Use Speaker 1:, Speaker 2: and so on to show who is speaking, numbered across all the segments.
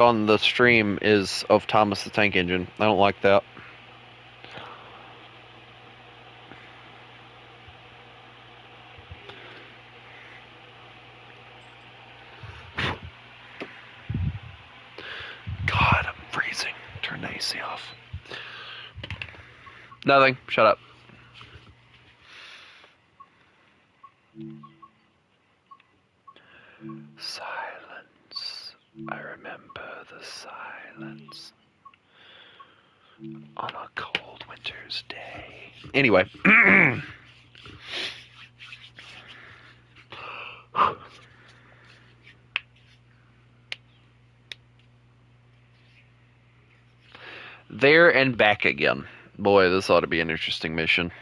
Speaker 1: on the stream is of Thomas the Tank Engine. I don't like that. God, I'm freezing. Turn the AC off. Nothing. Shut up. Silence. I remember the silence on a cold winter's day. Anyway. There and back again. Boy, this ought to be an interesting mission.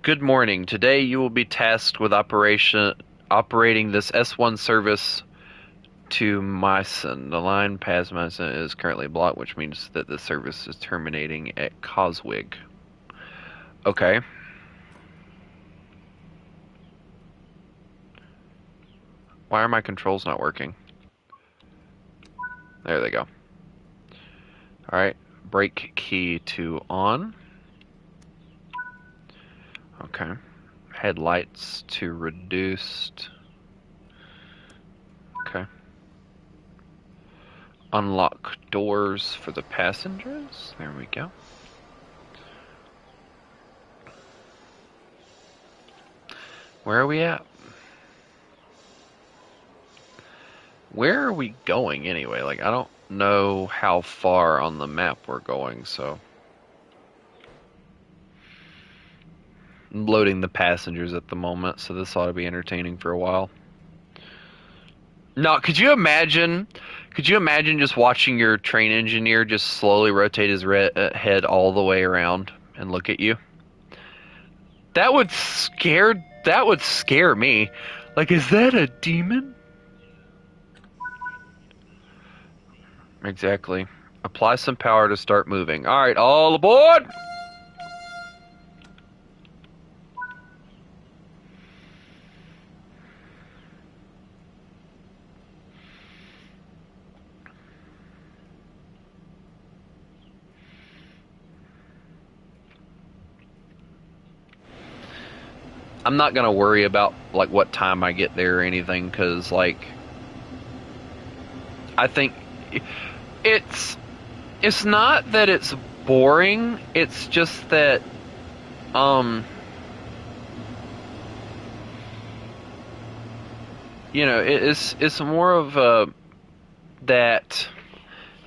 Speaker 1: Good morning. Today you will be tasked with operating this S1 service to Myson. The line past Myson is currently blocked, which means that the service is terminating at Coswig. Okay. Why are my controls not working? There they go. Alright. Brake key to on. Okay. Headlights to reduced. Okay. Unlock doors for the passengers. There we go. Where are we at? Where are we going anyway? Like, I don't know how far on the map we're going, so. I'm loading the passengers at the moment, so this ought to be entertaining for a while. No, could you imagine just watching your train engineer just slowly rotate his head all the way around and look at you? That would scare me. Like, is that a demon? Exactly. Apply some power to start moving. All right, all aboard! I'm not gonna worry about like what time I get there or anything, because like I think it's not that it's boring. It's just that it's more of a that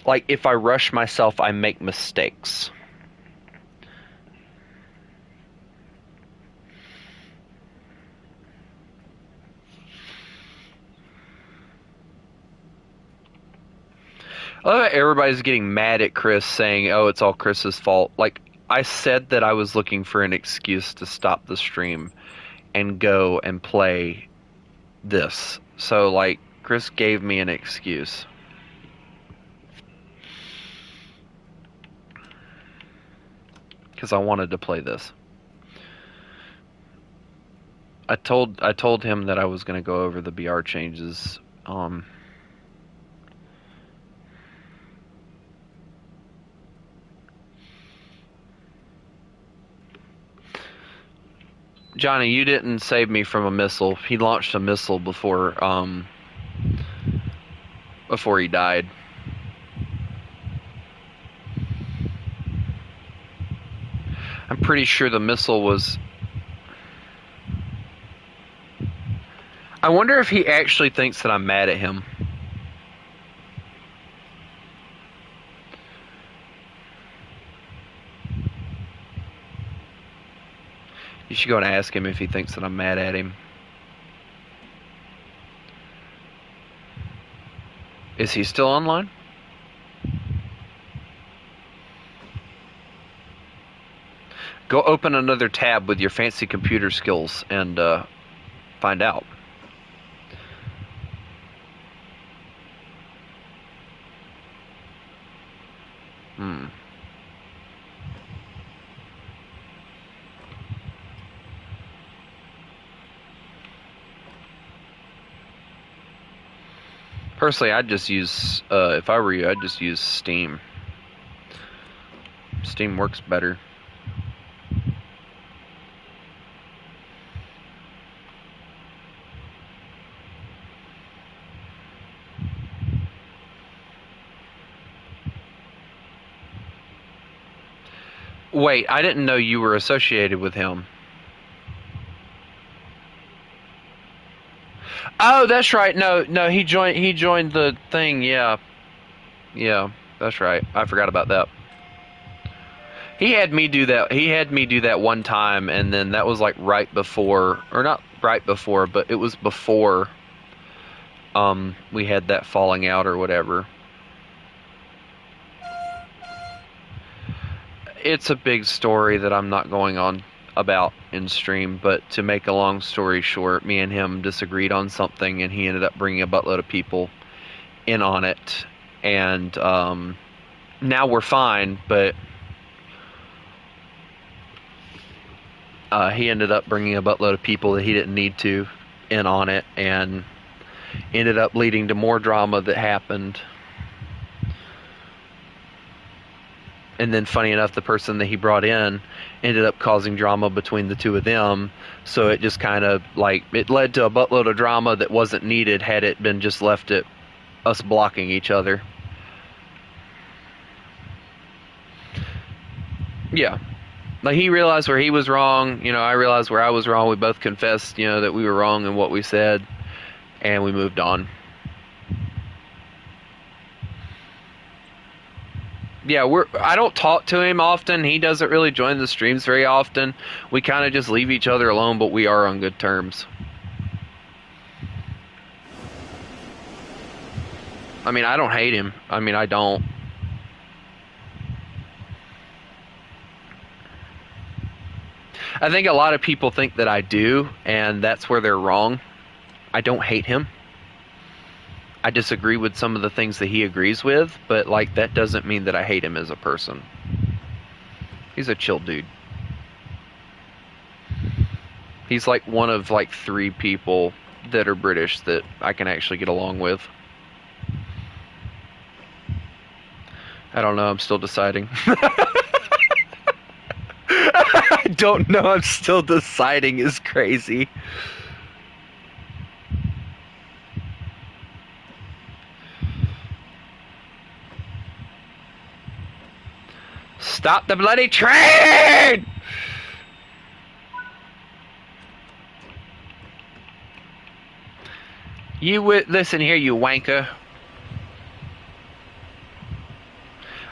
Speaker 1: like if I rush myself, I make mistakes. I love how everybody's getting mad at Chris saying, oh, it's all Chris's fault. Like, I said that I was looking for an excuse to stop the stream and go and play this. So, like, Chris gave me an excuse. Because I wanted to play this. I told him that I was going to go over the BR changes. Johnny, you didn't save me from a missile. He launched a missile before he died. I'm pretty sure the missile was... I wonder if he actually thinks that I'm mad at him. You should go and ask him if he thinks that I'm mad at him. Is he still online? Go open another tab with your fancy computer skills and find out. Personally, I'd just use, if I were you, I'd just use Steam. Steam works better. Wait, I didn't know you were associated with him. Oh, that's right. No, he joined the thing. Yeah. Yeah, that's right. I forgot about that. He had me do that. He had me do that one time, and then that was like right before, or not right before, but it was before we had that falling out or whatever. It's a big story that I'm not going on about in stream, but to make a long story short, me and him disagreed on something, and he ended up bringing a buttload of people in on it, and now we're fine, but he ended up bringing a buttload of people that he didn't need to in on it, and ended up leading to more drama that happened. And then, funny enough, the person that he brought in ended up causing drama between the two of them. So it just kind of, like, it led to a buttload of drama that wasn't needed had it been just left at us blocking each other. Yeah. Like, he realized where he was wrong. You know, I realized where I was wrong. We both confessed, you know, that we were wrong in what we said. And we moved on. Yeah, I don't talk to him often. He doesn't really join the streams very often. We kind of just leave each other alone, but we are on good terms. I mean, I don't hate him. I mean, I don't. I think a lot of people think that I do, and that's where they're wrong. I don't hate him. I disagree with some of the things that he agrees with, but, like, that doesn't mean that I hate him as a person. He's a chill dude. He's like one of, like, 3 people that are British that I can actually get along with. I don't know, I'm still deciding. I don't know, I'm still deciding is crazy. Stop the bloody train! Listen here, you wanker.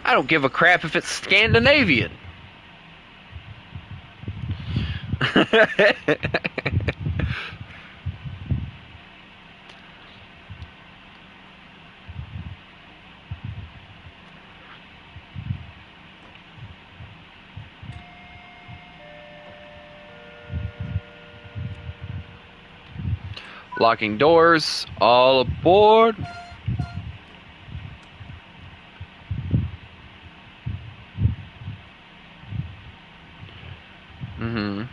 Speaker 1: I don't give a crap if it's Scandinavian. Locking doors, all aboard. Mm-hmm.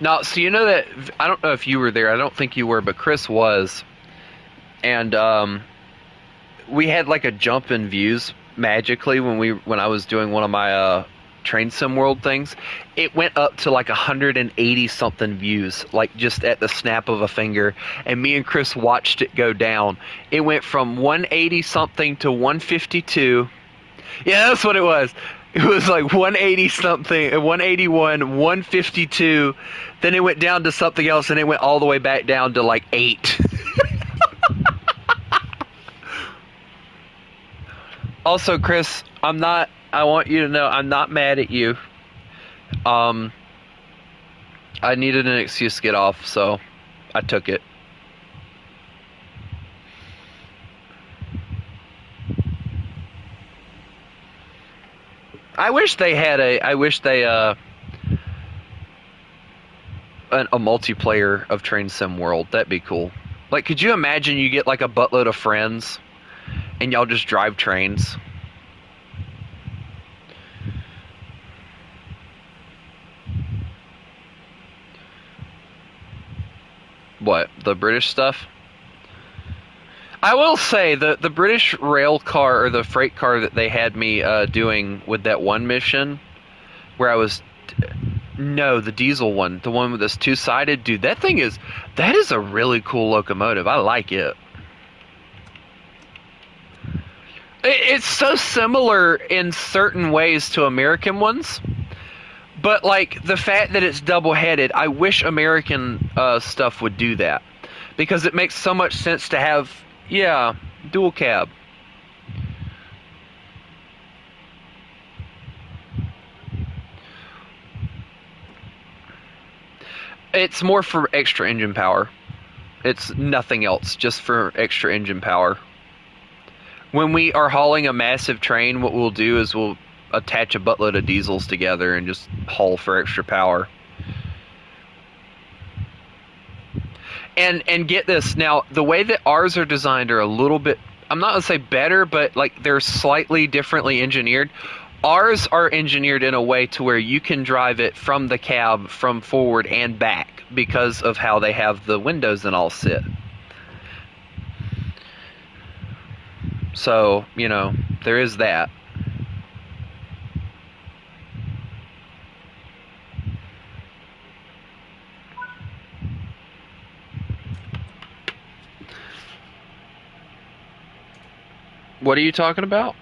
Speaker 1: Now, so you know that, I don't know if you were there, I don't think you were, but Chris was, and we had like a jump in views magically when I was doing one of my Train Sim World things. It went up to like 180 something views, like just at the snap of a finger, and me and Chris watched it go down. It went from 180 something to 152. Yeah, that's what it was. It was like 180 something, 181, 152. Then it went down to something else, and it went all the way back down to like 8. Also, Chris, I want you to know I'm not mad at you. I needed an excuse to get off, so I took it. I wish they had a multiplayer of Train Sim World. That'd be cool. Like, could you imagine you get like a buttload of friends and y'all just drive trains? What, the British stuff? I will say the British rail car or the freight car that they had me doing with that one mission where I was no, the diesel one, the one with this two-sided, dude, that is a really cool locomotive. I like it. It's so similar in certain ways to American ones, but like the fact that it's double-headed, I wish American stuff would do that because it makes so much sense to have, yeah, dual cab. It's more for extra engine power. It's nothing else, just for extra engine power. When we are hauling a massive train, what we'll do is we'll attach a buttload of diesels together and just haul for extra power. And get this, now the way that ours are designed are a little bit, I'm not gonna say better, but like they're slightly differently engineered. Ours are engineered in a way to where you can drive it from the cab from forward and back because of how they have the windows and all sit. So, you know, there is that. What are you talking about?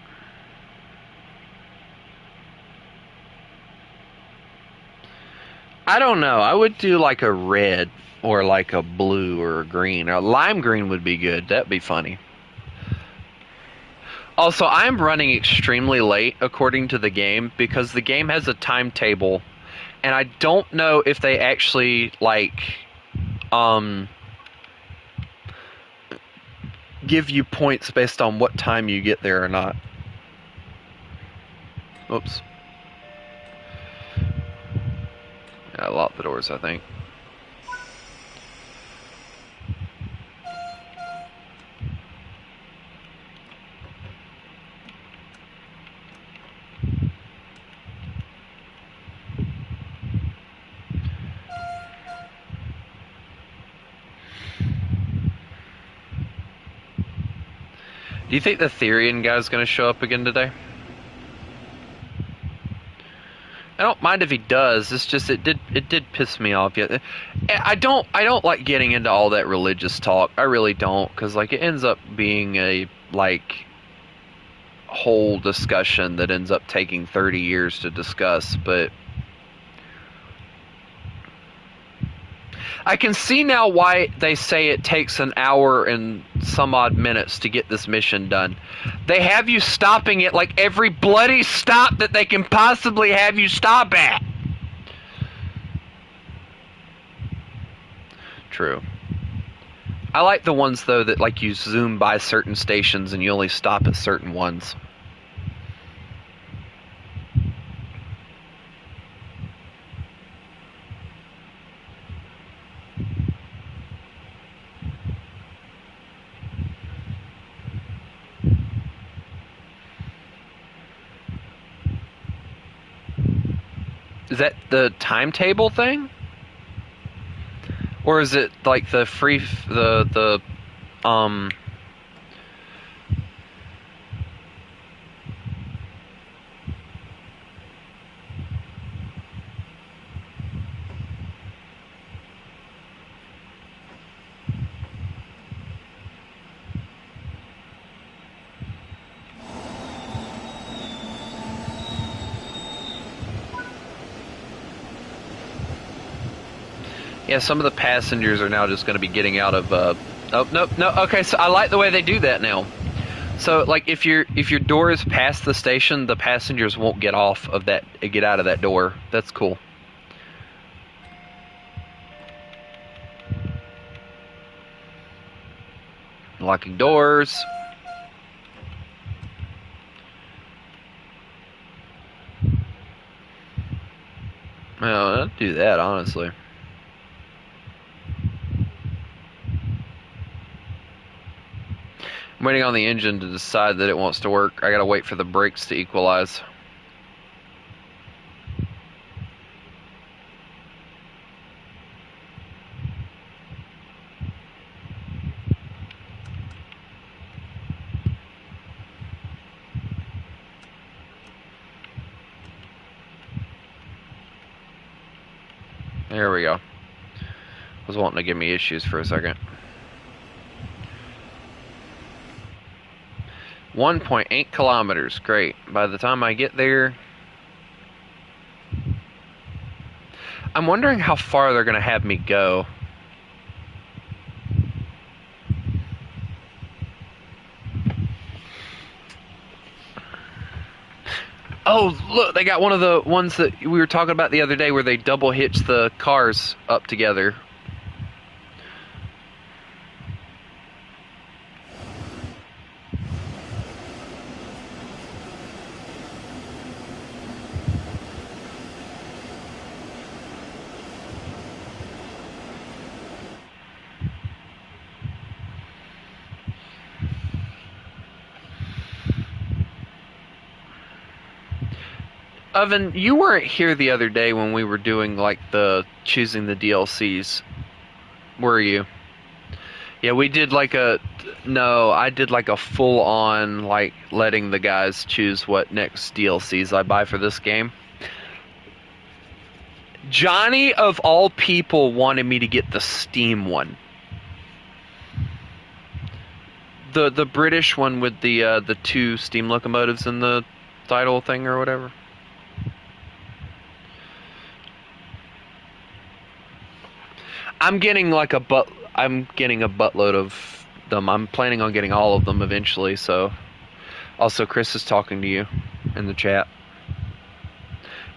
Speaker 1: I don't know. I would do like a red or like a blue or a green. A lime green would be good. That'd be funny. Also, I'm running extremely late according to the game because the game has a timetable and I don't know if they actually like give you points based on what time you get there or not. Oops. Yeah, I locked the doors, I think. Do you think the Therian guy's going to show up again today? I don't mind if he does. It's just it did piss me off. Yet I don't like getting into all that religious talk. I really don't, because like it ends up being a like whole discussion that ends up taking 30 years to discuss. But I can see now why they say it takes an hour and some odd minutes to get this mission done. They have you stopping at like every bloody stop that they can possibly have you stop at. True. I like the ones though that like you zoom by certain stations and you only stop at certain ones. Is that the timetable thing? Or is it like the free, yeah, some of the passengers are now just going to be getting out of, oh, no, okay, so I like the way they do that now. So, like, if your door is past the station, the passengers won't get out of that door. That's cool. Locking doors. Well, I'd do that, honestly. I'm waiting on the engine to decide that it wants to work. I gotta wait for the brakes to equalize. There we go. Was wanting to give me issues for a second. 1.8 kilometers. Great. By the time I get there, I'm wondering how far they're going to have me go. Oh, look, they got one of the ones that we were talking about the other day where they double hitch the cars up together. Oven, you weren't here the other day when we were doing like the choosing the DLCs, were you? Yeah, we did like a no, I did like a full on like letting the guys choose what next DLCs I buy for this game. Johnny of all people wanted me to get the Steam one. The British one with the two steam locomotives in the title thing or whatever. I'm getting like I'm getting a buttload of them. I'm planning on getting all of them eventually, so also Chris is talking to you in the chat.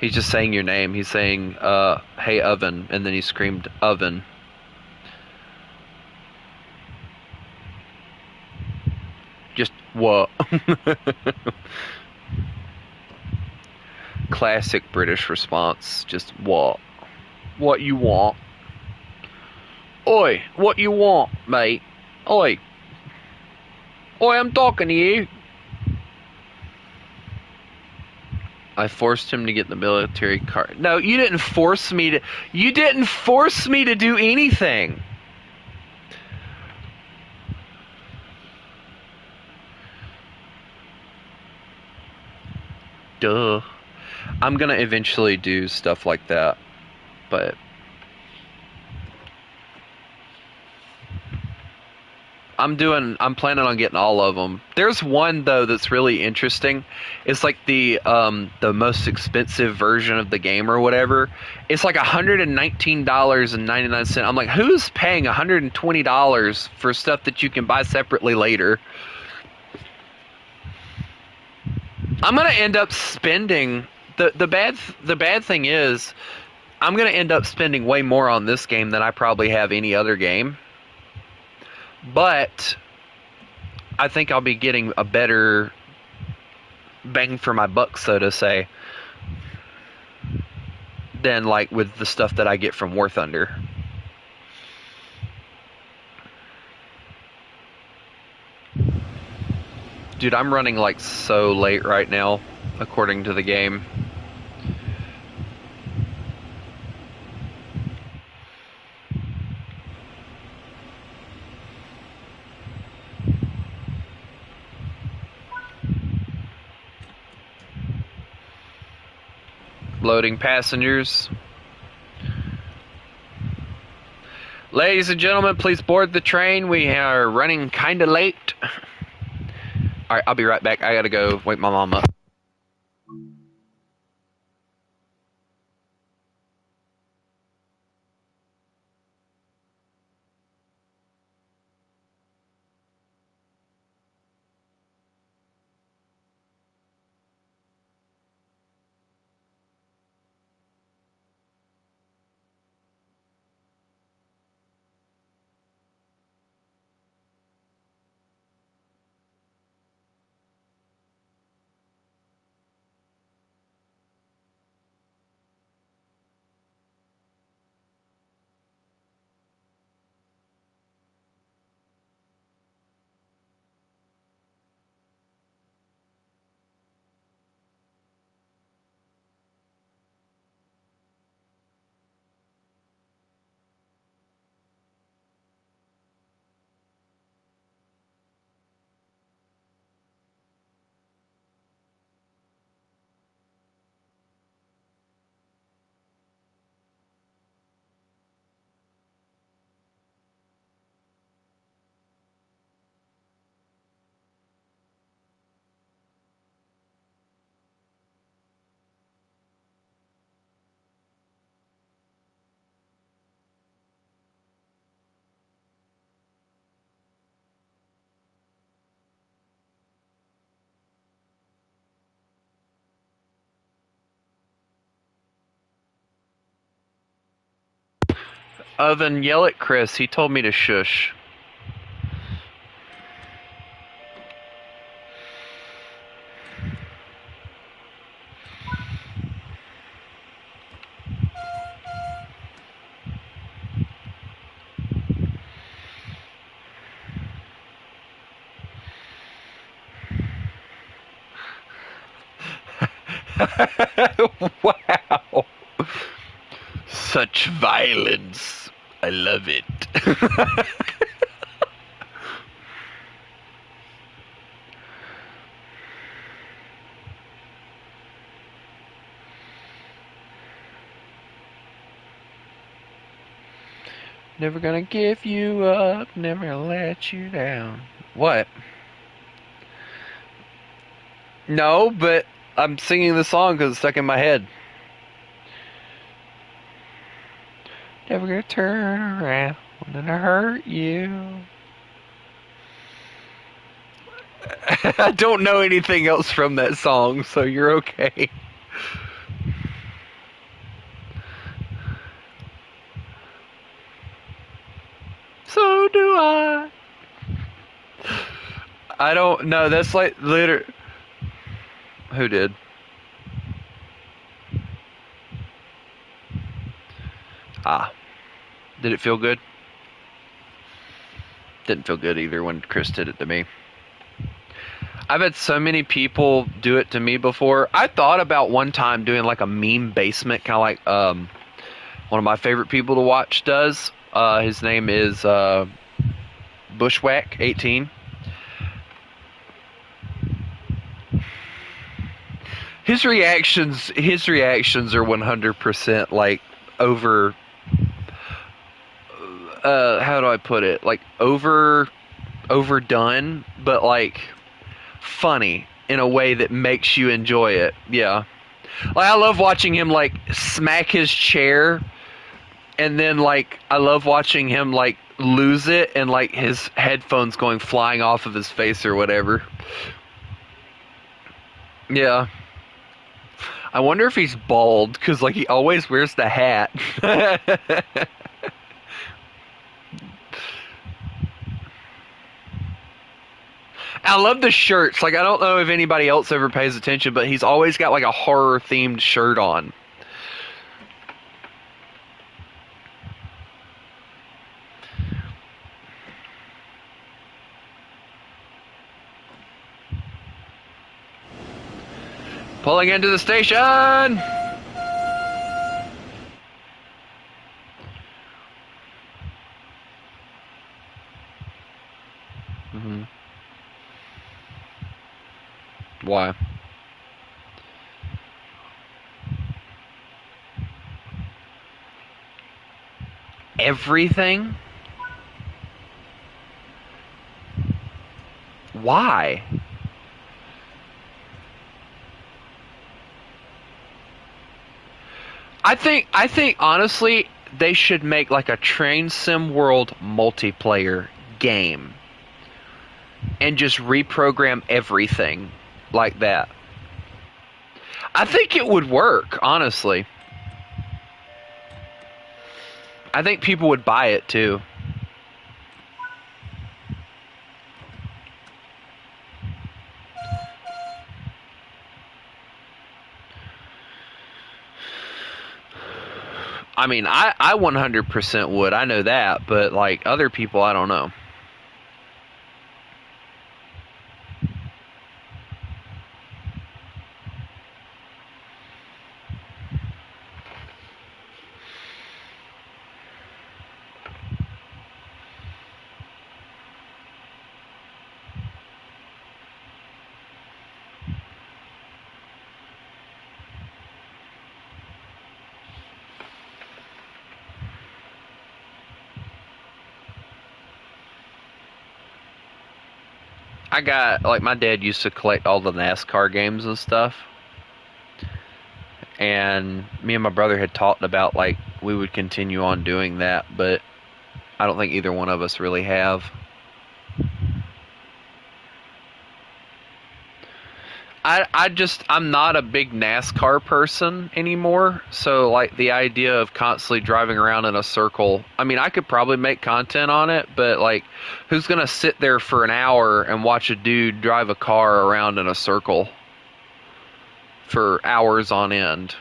Speaker 1: He's just saying your name. He's saying hey Oven, and then he screamed Oven. Just what? Classic British response. Just what? What you want? Oi, what you want, mate? Oi. Oi, I'm talking to you. I forced him to get the military card. No, you didn't force me to. You didn't force me to do anything. Duh. I'm gonna eventually do stuff like that, but I'm planning on getting all of them. There's one though that's really interesting. It's like the most expensive version of the game or whatever. It's like $119.99. I'm like, who's paying $120 for stuff that you can buy separately later? I'm gonna end up spending the bad thing is I'm gonna end up spending way more on this game than I probably have any other game. But I think I'll be getting a better bang for my buck, so to say, than like with the stuff that I get from War Thunder. Dude, I'm running like so late right now, according to the game. Loading passengers. Ladies and gentlemen, please board the train. We are running kind of late. Alright, I'll be right back. I gotta go wake my mom up. Then yell at Chris. He told me to shush. Wow. Such violence. I love it. Never gonna give you up, never gonna let you down. What? No, but I'm singing the song because it's stuck in my head. Never gonna turn around and hurt you. I don't know anything else from that song, so you're okay. So do I. I don't know. That's like literally. Who did? Ah. Did it feel good? Didn't feel good either when Chris did it to me. I've had so many people do it to me before. I thought about one time doing like a meme basement, kind of like one of my favorite people to watch does. His name is Bushwhack18. His reactions are 100% like over. How do I put it? Like overdone, but like funny in a way that makes you enjoy it. Yeah. Like I love watching him like smack his chair, and then like I love watching him like lose it and like his headphones going flying off of his face or whatever. Yeah. I wonder if he's bald because like he always wears the hat. I love the shirts. Like I don't know if anybody else ever pays attention, but he's always got like a horror themed shirt on. Pulling into the station. Mm-hmm. Why? Everything? Why? I think honestly they should make like a Train Sim World multiplayer game and just reprogram everything like that. I think it would work, honestly. I think people would buy it too. I mean, I 100% would. I know that, but like other people, I don't know. I got like my dad used to collect all the NASCAR games and stuff, and me and my brother had talked about like we would continue on doing that, but I don't think either one of us really have. I'm not a big NASCAR person anymore. So like the idea of constantly driving around in a circle, I mean, I could probably make content on it, but like who's going to sit there for an hour and watch a dude drive a car around in a circle for hours on end?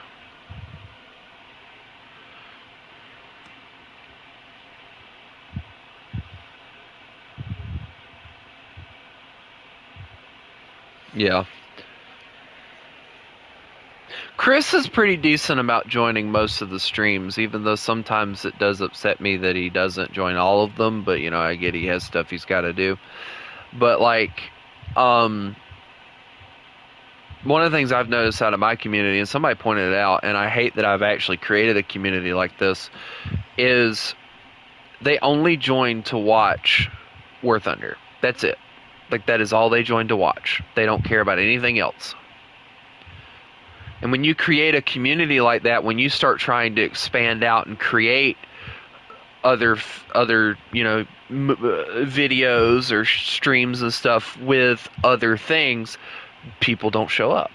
Speaker 1: Yeah. Chris is pretty decent about joining most of the streams, even though sometimes it does upset me that he doesn't join all of them, but you know, I get he has stuff he's got to do. But like um one of the things I've noticed out of my community, and somebody pointed it out, and I hate that I've actually created a community like this, is they only join to watch War Thunder. That's it. Like that is all they join to watch. They don't care about anything else. And when you create a community like that, when you start trying to expand out and create other videos or streams and stuff with other things, people don't show up.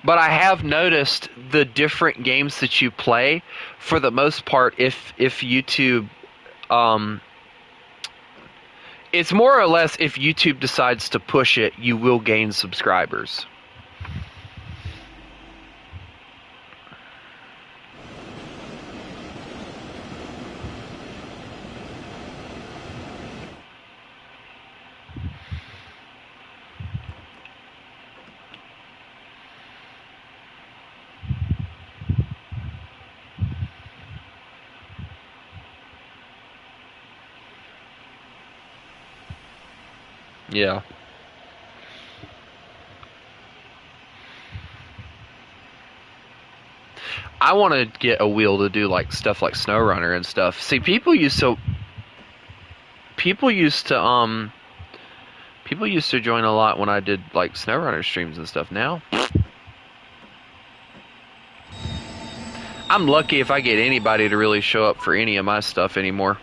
Speaker 1: But I have noticed the different games that you play, for the most part, if YouTube, it's more or less if YouTube decides to push it, you will gain subscribers. Yeah. I want to get a wheel to do like stuff like SnowRunner and stuff. See, people used to join a lot when I did like SnowRunner streams and stuff. Now, I'm lucky if I get anybody to really show up for any of my stuff anymore.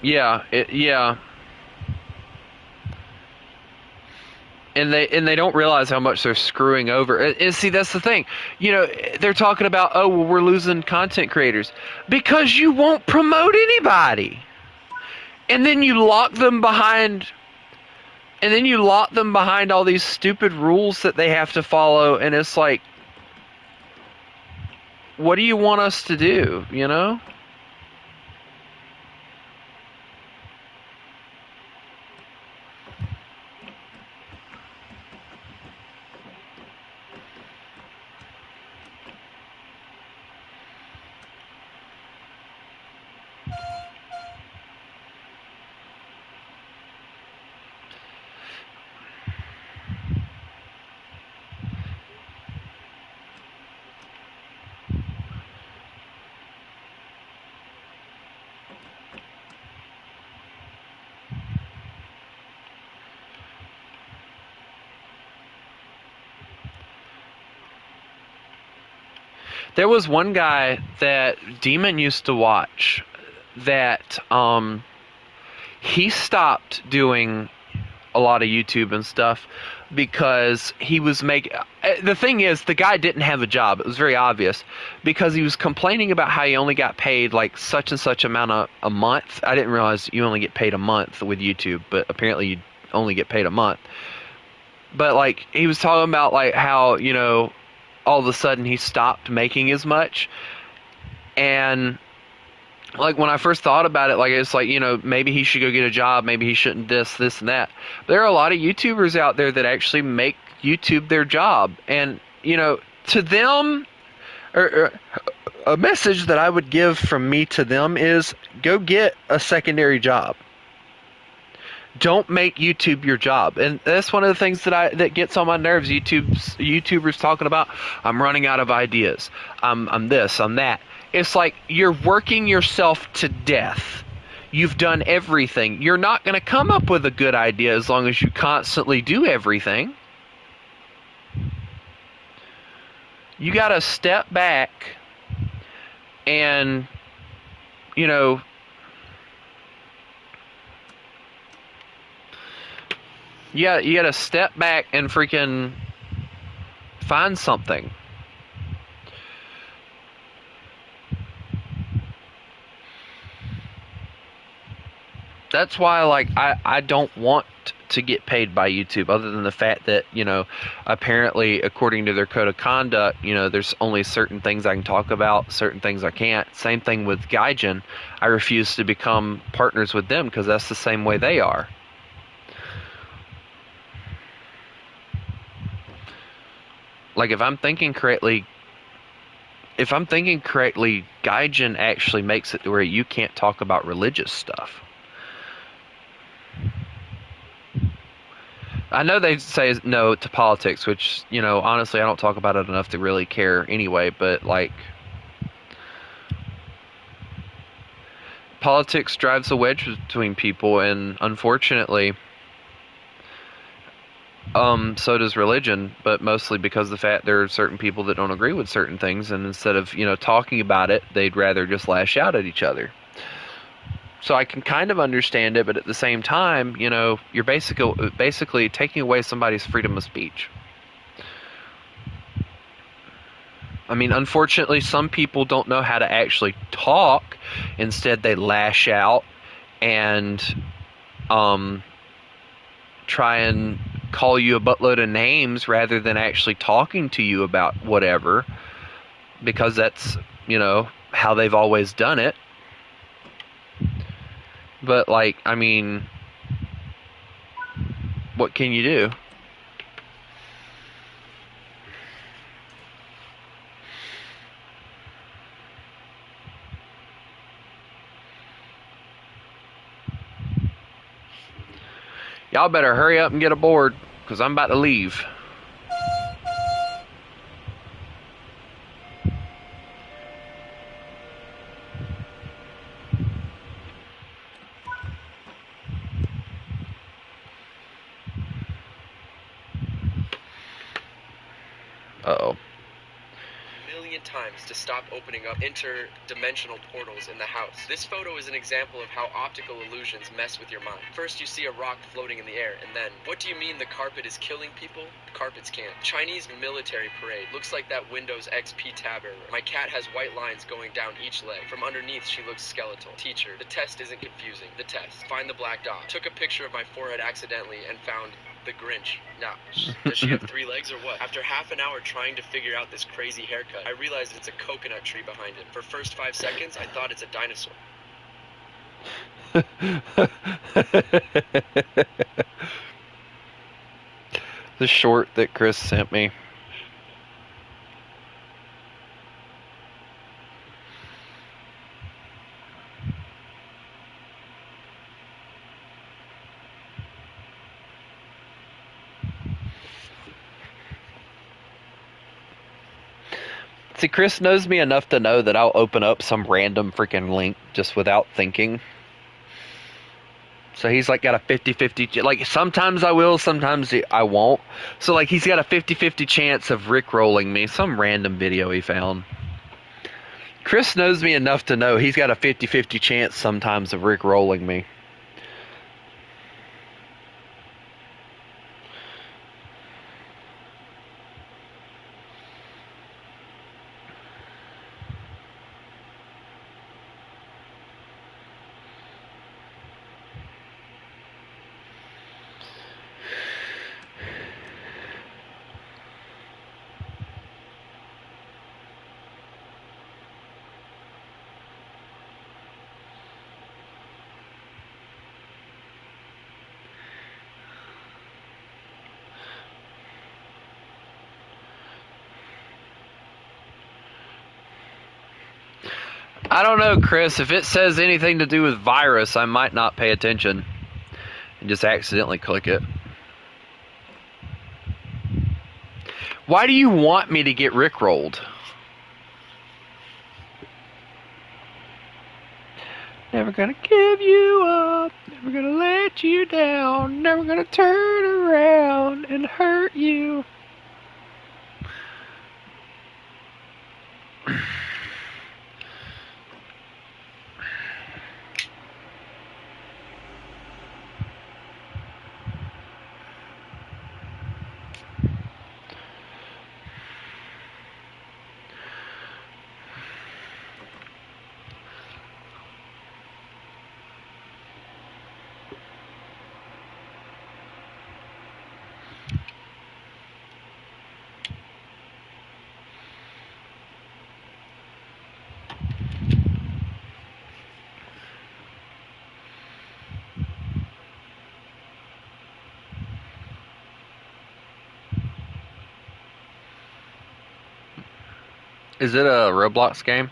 Speaker 1: Yeah, yeah. And they don't realize how much they're screwing over. And see, that's the thing. You know, they're talking about, oh, well, we're losing content creators because you won't promote anybody. And then you lock them behind all these stupid rules that they have to follow, and it's like, what do you want us to do, you know? There was one guy that Demon used to watch that he stopped doing a lot of YouTube and stuff because he was making. The thing is, the guy didn't have a job. It was very obvious because he was complaining about how he only got paid like such and such amount a month. I didn't realize you only get paid a month with YouTube, but apparently you only get paid a month. But like he was talking about like how, you know, all of a sudden he stopped making as much. And like when I first thought about it, like it's like, you know, maybe he should go get a job, maybe he shouldn't this and that. There are a lot of YouTubers out there that actually make YouTube their job, and you know, to them, or a message that I would give from me to them is go get a secondary job. Don't make YouTube your job. And that's one of the things that gets on my nerves. YouTubers talking about, I'm running out of ideas. I'm this, I'm that. It's like you're working yourself to death. You've done everything. You're not going to come up with a good idea as long as you constantly do everything. You got to step back, And, you know, you gotta step back and freaking find something. That's why, like, I don't want to get paid by YouTube, other than the fact that, apparently, according to their code of conduct, there's only certain things I can talk about, certain things I can't. Same thing with Gaijin. I refuse to become partners with them because that's the same way they are. Like, if I'm thinking correctly, Gaijin actually makes it to where you can't talk about religious stuff. I know they say no to politics, which, honestly, I don't talk about it enough to really care anyway, but, like, politics drives a wedge between people, and unfortunately, so does religion, but mostly because of the fact there are certain people that don't agree with certain things, and instead of, talking about it, they'd rather just lash out at each other. So I can kind of understand it, but at the same time, you're basically taking away somebody's freedom of speech. I mean, unfortunately, some people don't know how to actually talk. Instead, they lash out and try and call you a buttload of names rather than actually talking to you about whatever, because that's, how they've always done it. But, like, I mean, what can you do? Y'all better hurry up and get aboard, because I'm about to leave. Uh-oh.
Speaker 2: Times to stop opening up interdimensional portals in the house. This photo is an example of how optical illusions mess with your mind. First you see a rock floating in the air, and then, what do you mean the carpet is killing people? Carpets can't. Chinese military parade. Looks like that Windows XP tab error. My cat has white lines going down each leg. From underneath she looks skeletal. Teacher, the test isn't confusing. The test. Find the black dot. Took a picture of my forehead accidentally and found the Grinch. Now, does she have 3 legs or what? After half an hour trying to figure out this crazy haircut, I realized it's a coconut tree behind it. For first 5 seconds, I thought it's a dinosaur.
Speaker 1: The short that Chris sent me. See, Chris knows me enough to know that I'll open up some random freaking link just without thinking. So he's like got a 50-50, like sometimes I will, sometimes I won't. So like he's got a 50-50 chance of rickrolling me, some random video he found. Chris knows me enough to know he's got a 50-50 chance sometimes of rickrolling me. I don't know, Chris. If it says anything to do with virus, I might not pay attention and just accidentally click it. Why do you want me to get rickrolled? Never gonna give you up, never gonna let you down, never gonna turn around and hurt you. Is it a Roblox game?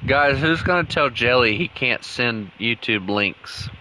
Speaker 1: Guys, who's gonna tell Jelly he can't send YouTube links?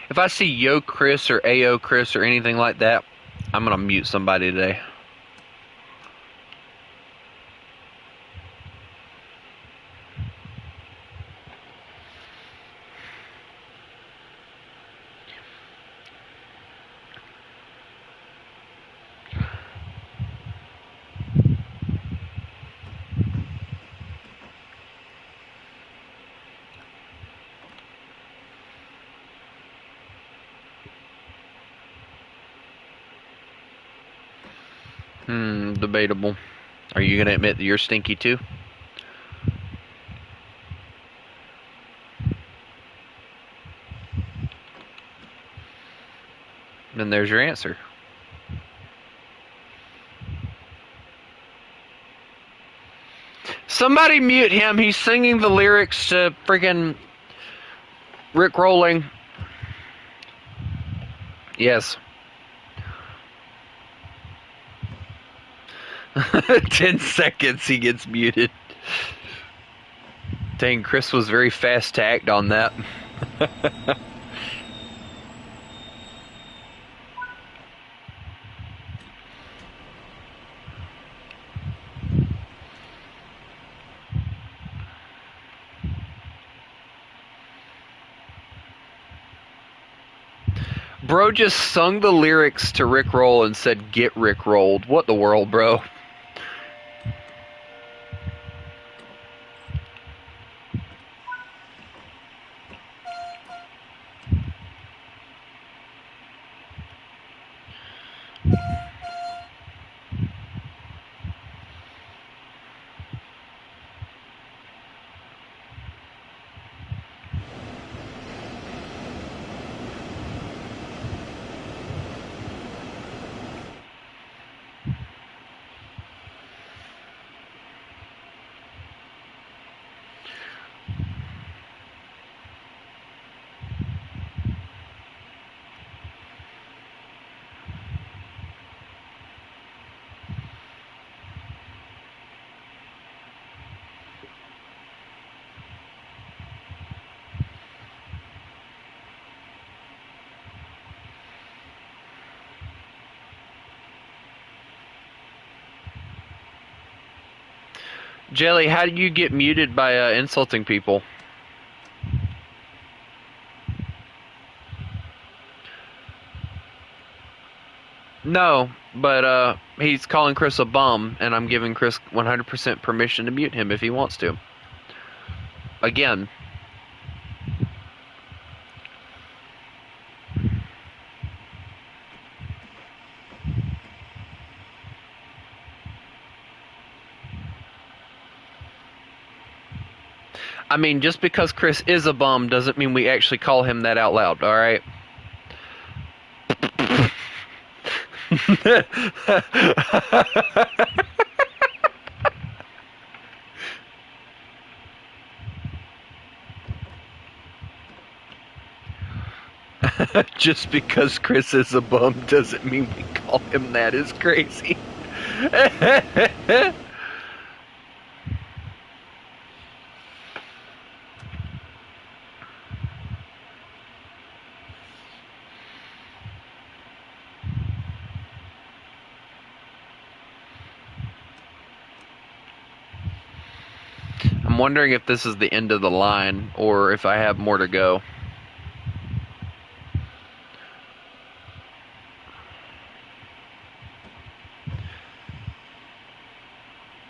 Speaker 1: If I see Yo Chris or AO Chris or anything like that, I'm gonna mute somebody today. Debatable. Are you gonna admit that you're stinky too? Then there's your answer. Somebody mute him. He's singing the lyrics to freaking Rick Rolling. Yes. 10 seconds he gets muted. Dang, Chris was very fast to act on that. Bro just sung the lyrics to Rick Roll and said, "Get Rick rolled." What the world, bro? Jelly, how do you get muted by insulting people? No, but he's calling Chris a bum, and I'm giving Chris 100% permission to mute him if he wants to. again, I mean, just because Chris is a bum doesn't mean we actually call him that out loud, alright? Just because Chris is a bum doesn't mean we call him that is crazy. I'm wondering if this is the end of the line or if I have more to go.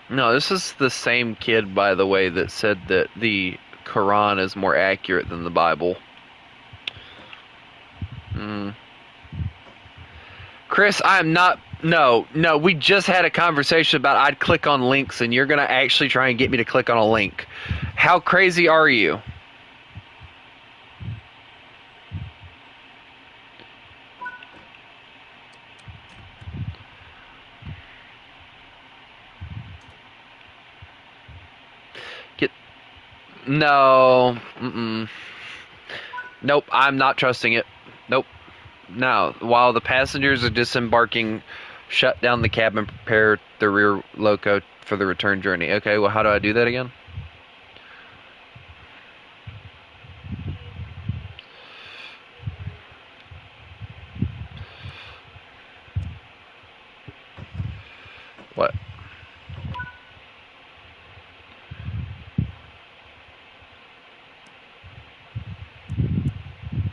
Speaker 1: No, this is the same kid, by the way, that said that the Quran is more accurate than the Bible. Chris, I am not... No, we just had a conversation about I'd click on links and you're going to actually try and get me to click on a link. How crazy are you? No. Nope, I'm not trusting it. Nope. No. While the passengers are disembarking, shut down the cab and prepare the rear loco for the return journey. Okay, well, how do I do that again? What?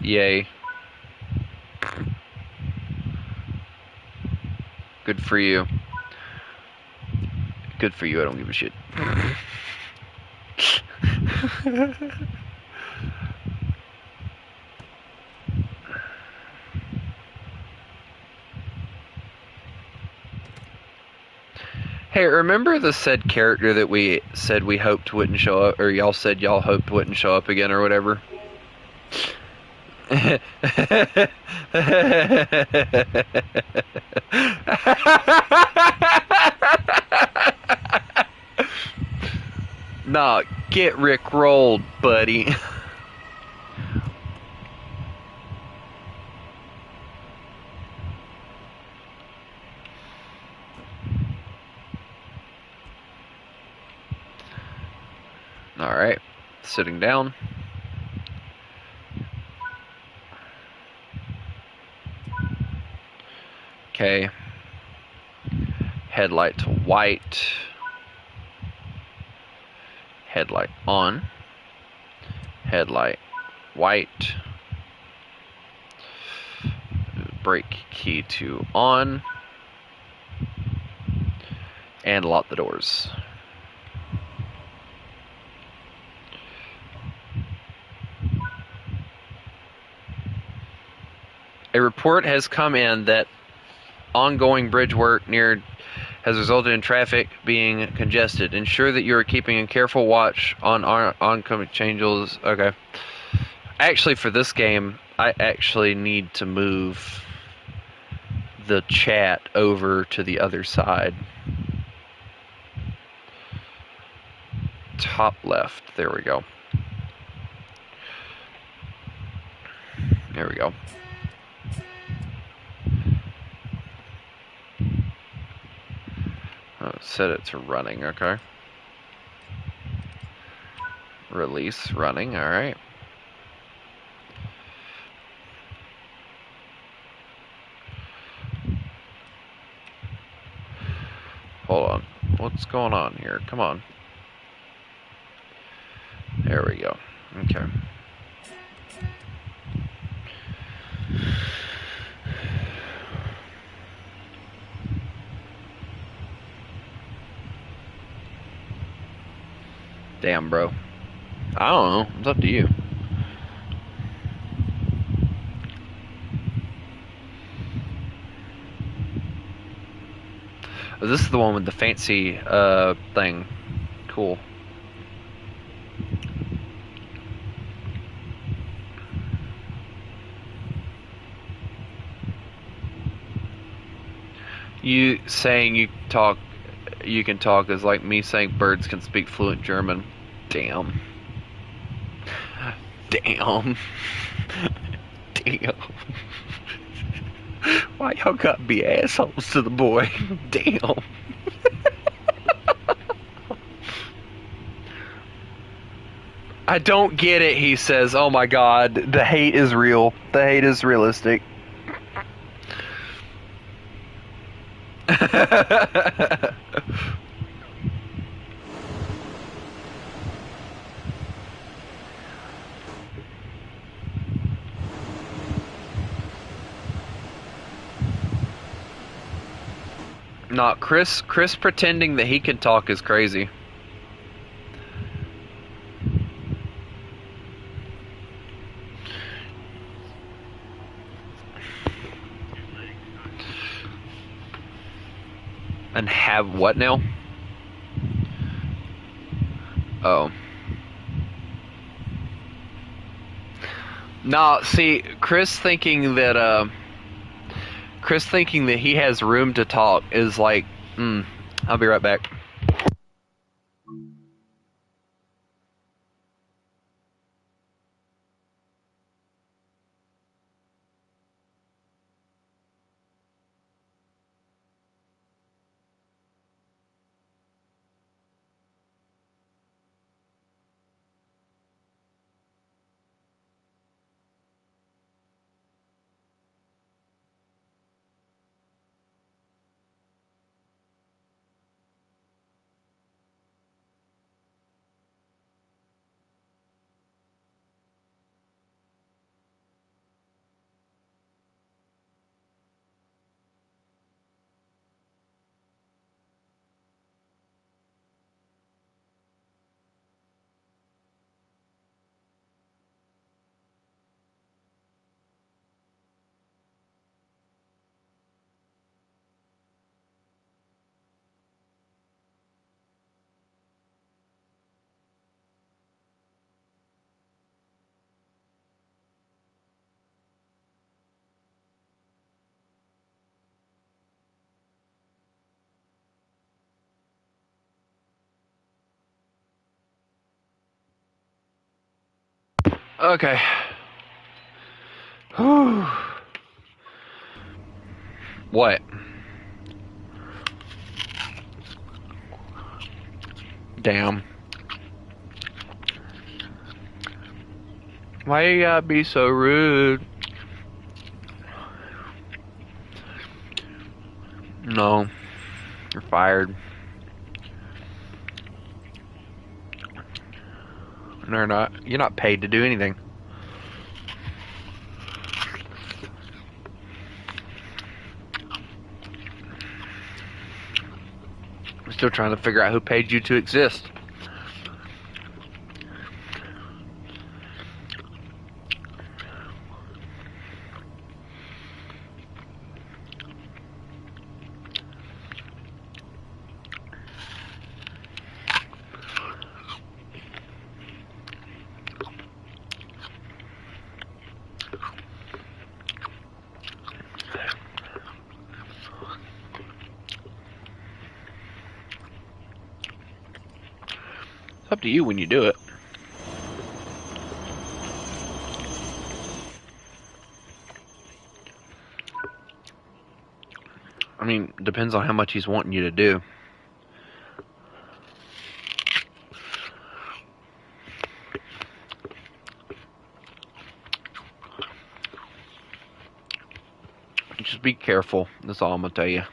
Speaker 1: Yay. Good for you. Good for you, I don't give a shit. Hey, remember the said character that we said we hoped wouldn't show up, or y'all said y'all hoped wouldn't show up again, or whatever? Nah, get Rick rolled, buddy. Alright, sitting down. Okay. Headlight to white. Headlight on. Headlight white. Brake key to on. And lock the doors. A report has come in that ongoing bridge work near has resulted in traffic being congested. Ensure that you are keeping a careful watch on oncoming changes. Okay. Actually, for this game, I actually need to move the chat over to the other side. Top left. There we go. There we go. Oh, set it to running, okay. Release, running, alright. Hold on. What's going on here? Come on. There we go. Okay. Damn, bro. I don't know. It's up to you. Oh, this is the one with the fancy thing. Cool. You saying you can talk is like me saying birds can speak fluent German. Damn. Damn. Damn. Why y'all gotta be assholes to the boy? Damn. I don't get it, he says. Oh my god, the hate is real. The hate is realistic. Not Chris. Chris pretending that he can talk is crazy. And have what now? Oh. Nah, see, Chris thinking that he has room to talk is like, I'll be right back. Okay. Whew. What? Damn. Why you gotta be so rude? No. You're fired. No, not. You're not paid to do anything. I'm still trying to figure out who paid you to exist. It's up to you when you do it. I mean, depends on how much he's wanting you to do. Just be careful. That's all I'm gonna tell you.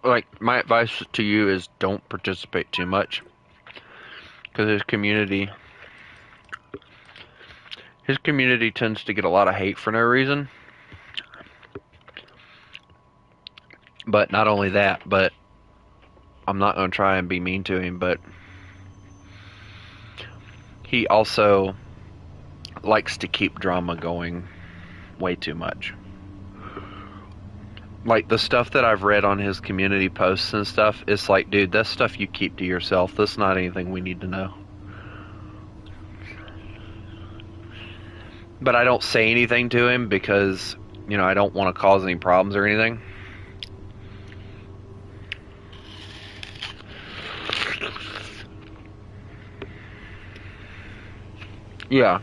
Speaker 1: Like, my advice to you is don't participate too much. Because his community tends to get a lot of hate for no reason. But not only that, but I'm not going to try and be mean to him, but he also likes to keep drama going way too much. Like, the stuff that I've read on his community posts and stuff, it's like, dude, that's stuff you keep to yourself. That's not anything we need to know. But I don't say anything to him because, you know, I don't want to cause any problems or anything. Yeah.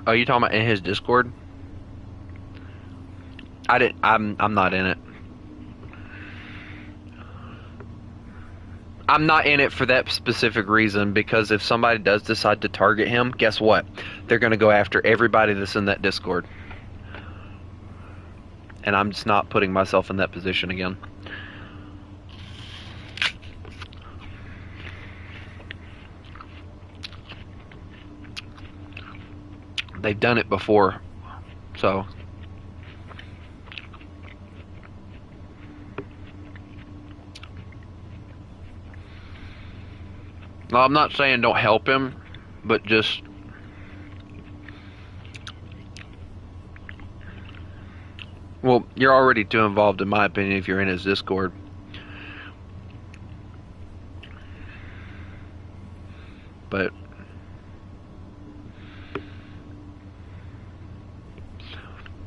Speaker 1: Oh, you talking about in his Discord? I'm not in it. I'm not in it for that specific reason, because if somebody does decide to target him, guess what? They're going to go after everybody that's in that Discord. And I'm just not putting myself in that position again. They've done it before, so. Well, I'm not saying don't help him, but just well, you're already too involved, in my opinion, if you're in his Discord. But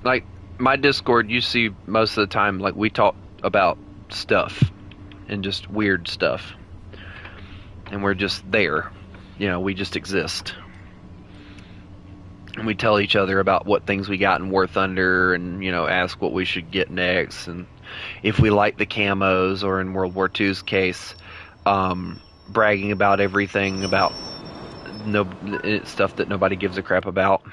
Speaker 1: like my Discord, you see most of the time, like, we talk about stuff and just weird stuff, and we're just there, you know, we just exist, and we tell each other about what things we got in War Thunder, and, you know, ask what we should get next, and if we like the camos, or in World War II's case, bragging about everything about no stuff that nobody gives a crap about.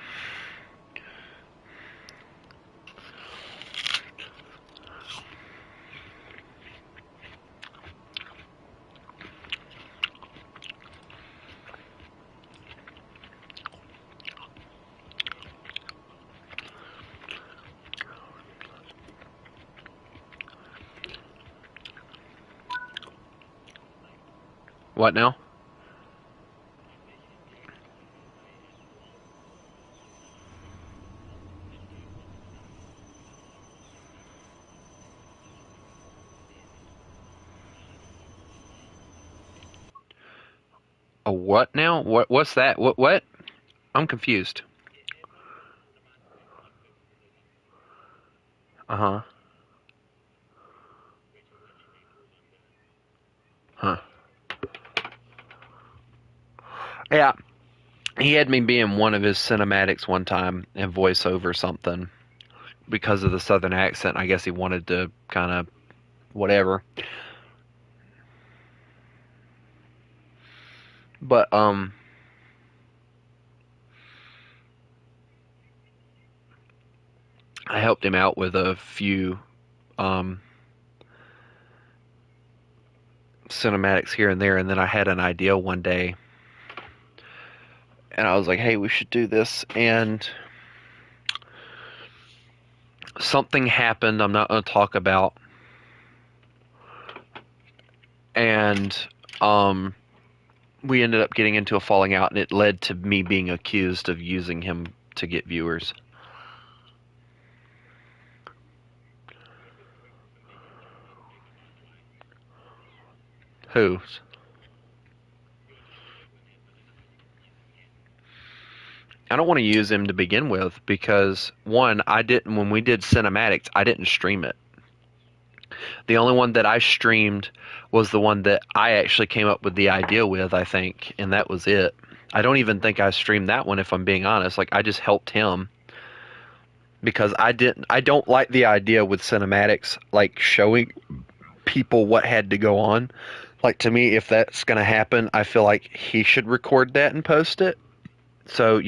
Speaker 1: What now? A what now? What's that? What? I'm confused. Uh-huh. Huh. Yeah. He had me be in one of his cinematics one time and voice over something because of the southern accent. I guess he wanted to kind of whatever. But I helped him out with a few um cinematics here and there, and then I had an idea one day, and I was like, "Hey, we should do this." And something happened I'm not going to talk about, and we ended up getting into a falling out, and it led to me being accused of using him to get viewers. Whose? I don't want to use him to begin with because, one, I didn't, when we did cinematics, I didn't stream it. The only one that I streamed was the one that I actually came up with the idea with, I think, and that was it. I don't even think I streamed that one, if I'm being honest. Like, I just helped him because I don't like the idea with cinematics, like, showing people what had to go on. Like, to me, if that's going to happen, I feel like he should record that and post it. So,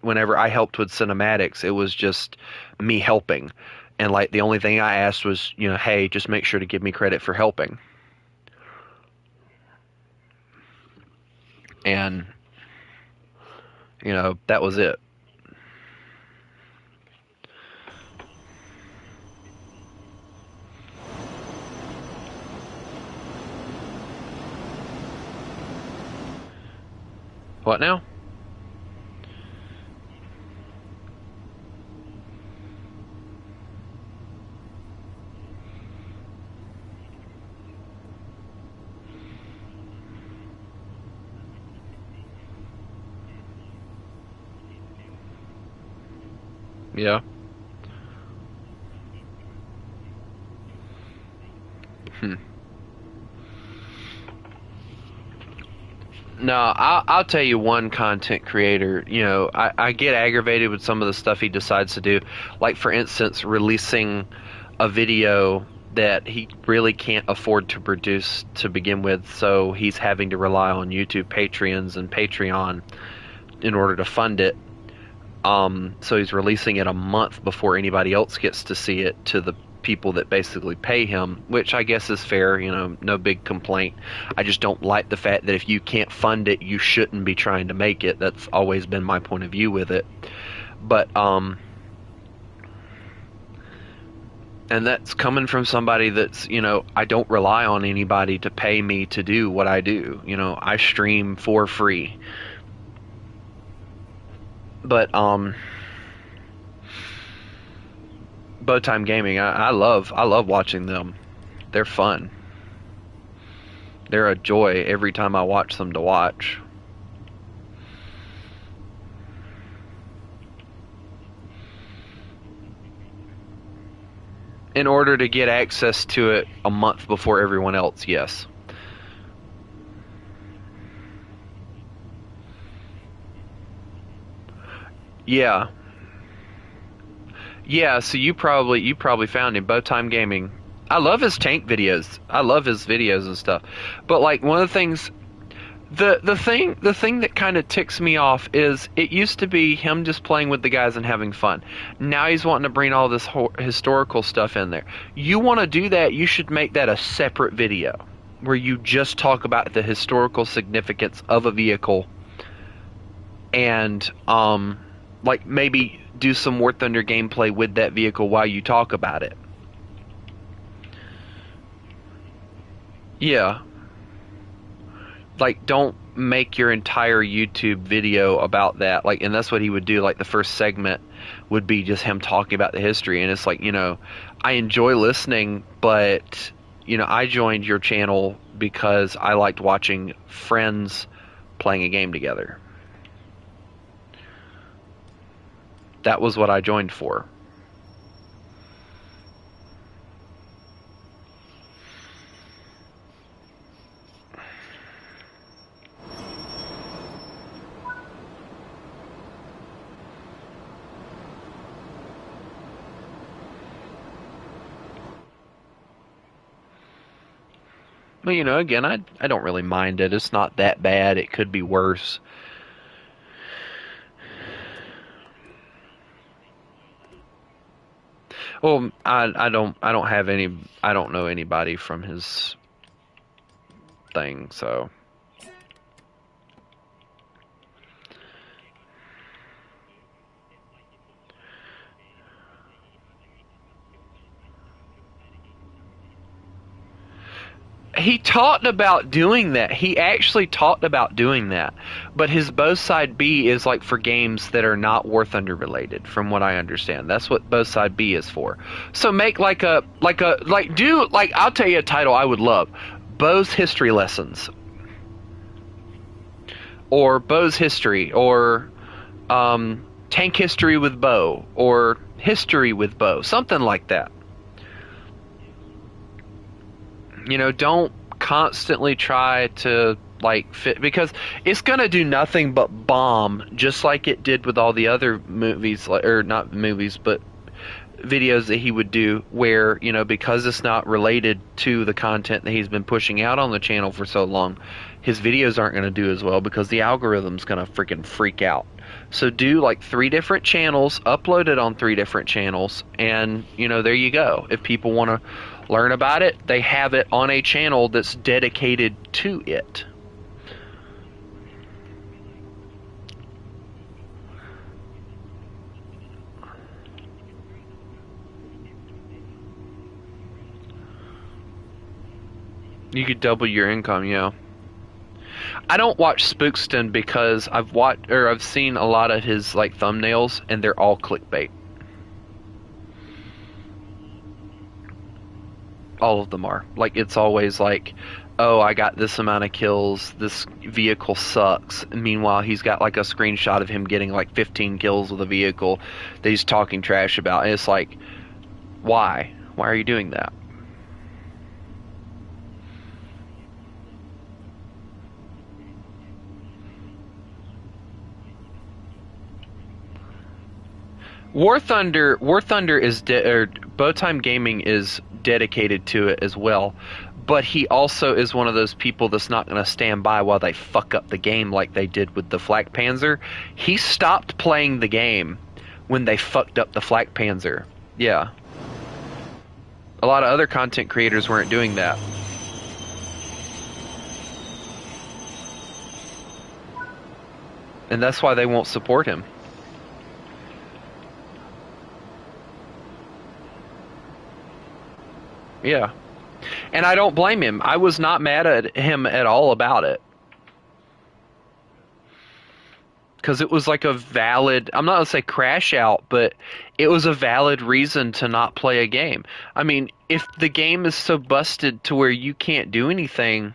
Speaker 1: whenever I helped with cinematics, it was just me helping. And, like, the only thing I asked was, hey, just make sure to give me credit for helping. And, that was it. What now? Yeah. No, I'll tell you one content creator. I get aggravated with some of the stuff he decides to do. Like, for instance, releasing a video that he really can't afford to produce to begin with, so he's having to rely on YouTube Patreons and Patreon in order to fund it. So he's releasing it a month before anybody else gets to see it to the people that basically pay him, which I guess is fair, no big complaint. I just don't like the fact that if you can't fund it, you shouldn't be trying to make it. That's always been my point of view with it. But, and that's coming from somebody that's, I don't rely on anybody to pay me to do what I do. I stream for free. But, Bowtime Gaming, I love watching them. They're fun. They're a joy every time I watch them to watch. In order to get access to it a month before everyone else, yes. Yeah. Yeah, so you probably found him, Bowtime Gaming. I love his tank videos. I love his videos and stuff. But, like, one of the things, the thing that kind of ticks me off is it used to be him just playing with the guys and having fun. Now he's wanting to bring all this historical stuff in there. You want to do that, you should make that a separate video where you just talk about the historical significance of a vehicle and like maybe do some War Thunder gameplay with that vehicle while you talk about it. Yeah. Like, don't make your entire YouTube video about that. Like, and that's what he would do. Like, the first segment would be just him talking about the history. And it's like, I enjoy listening, but, I joined your channel because I liked watching friends playing a game together. That was what I joined for. But, again, I don't really mind it. It's not that bad. It could be worse. Well, I don't know anybody from his thing, so. He talked about doing that. He actually talked about doing that. But his Both Side B is like for games that are not War Thunder related, from what I understand. That's what Both Side B is for. So make I'll tell you a title I would love. Bo's History Lessons. Or Bo's History, or Tank History with Bo, or History with Bo, something like that. Don't constantly try to fit, because it's gonna do nothing but bomb, just like it did with all the other movies, or not movies, but videos that he would do where, you know, because it's not related to the content that he's been pushing out on the channel for so long, his videos aren't going to do as well because the algorithm's going to freaking freak out. So do like 3 different channels, upload it on 3 different channels, and, you know, there you go. If people want to learn about it, they have it on a channel that's dedicated to it. You could double your income, yeah. I don't watch Spookston because I've seen a lot of his like thumbnails and they're all clickbait. All of them are. Like, it's always like, oh, I got this amount of kills, this vehicle sucks. And meanwhile, he's got like a screenshot of him getting like 15 kills with a vehicle that he's talking trash about. And it's like, why? Why are you doing that? War Thunder is Bowtime Gaming is dedicated to it as well, but he also is one of those people that's not going to stand by while they fuck up the game like they did with the Flak Panzer. He stopped playing the game when they fucked up the Flak Panzer. Yeah. A lot of other content creators weren't doing that. And that's why they won't support him. Yeah. And I don't blame him. I was not mad at him at all about it. Because it was like a valid, I'm not going to say crash out, but it was a valid reason to not play a game. I mean, if the game is so busted to where you can't do anything,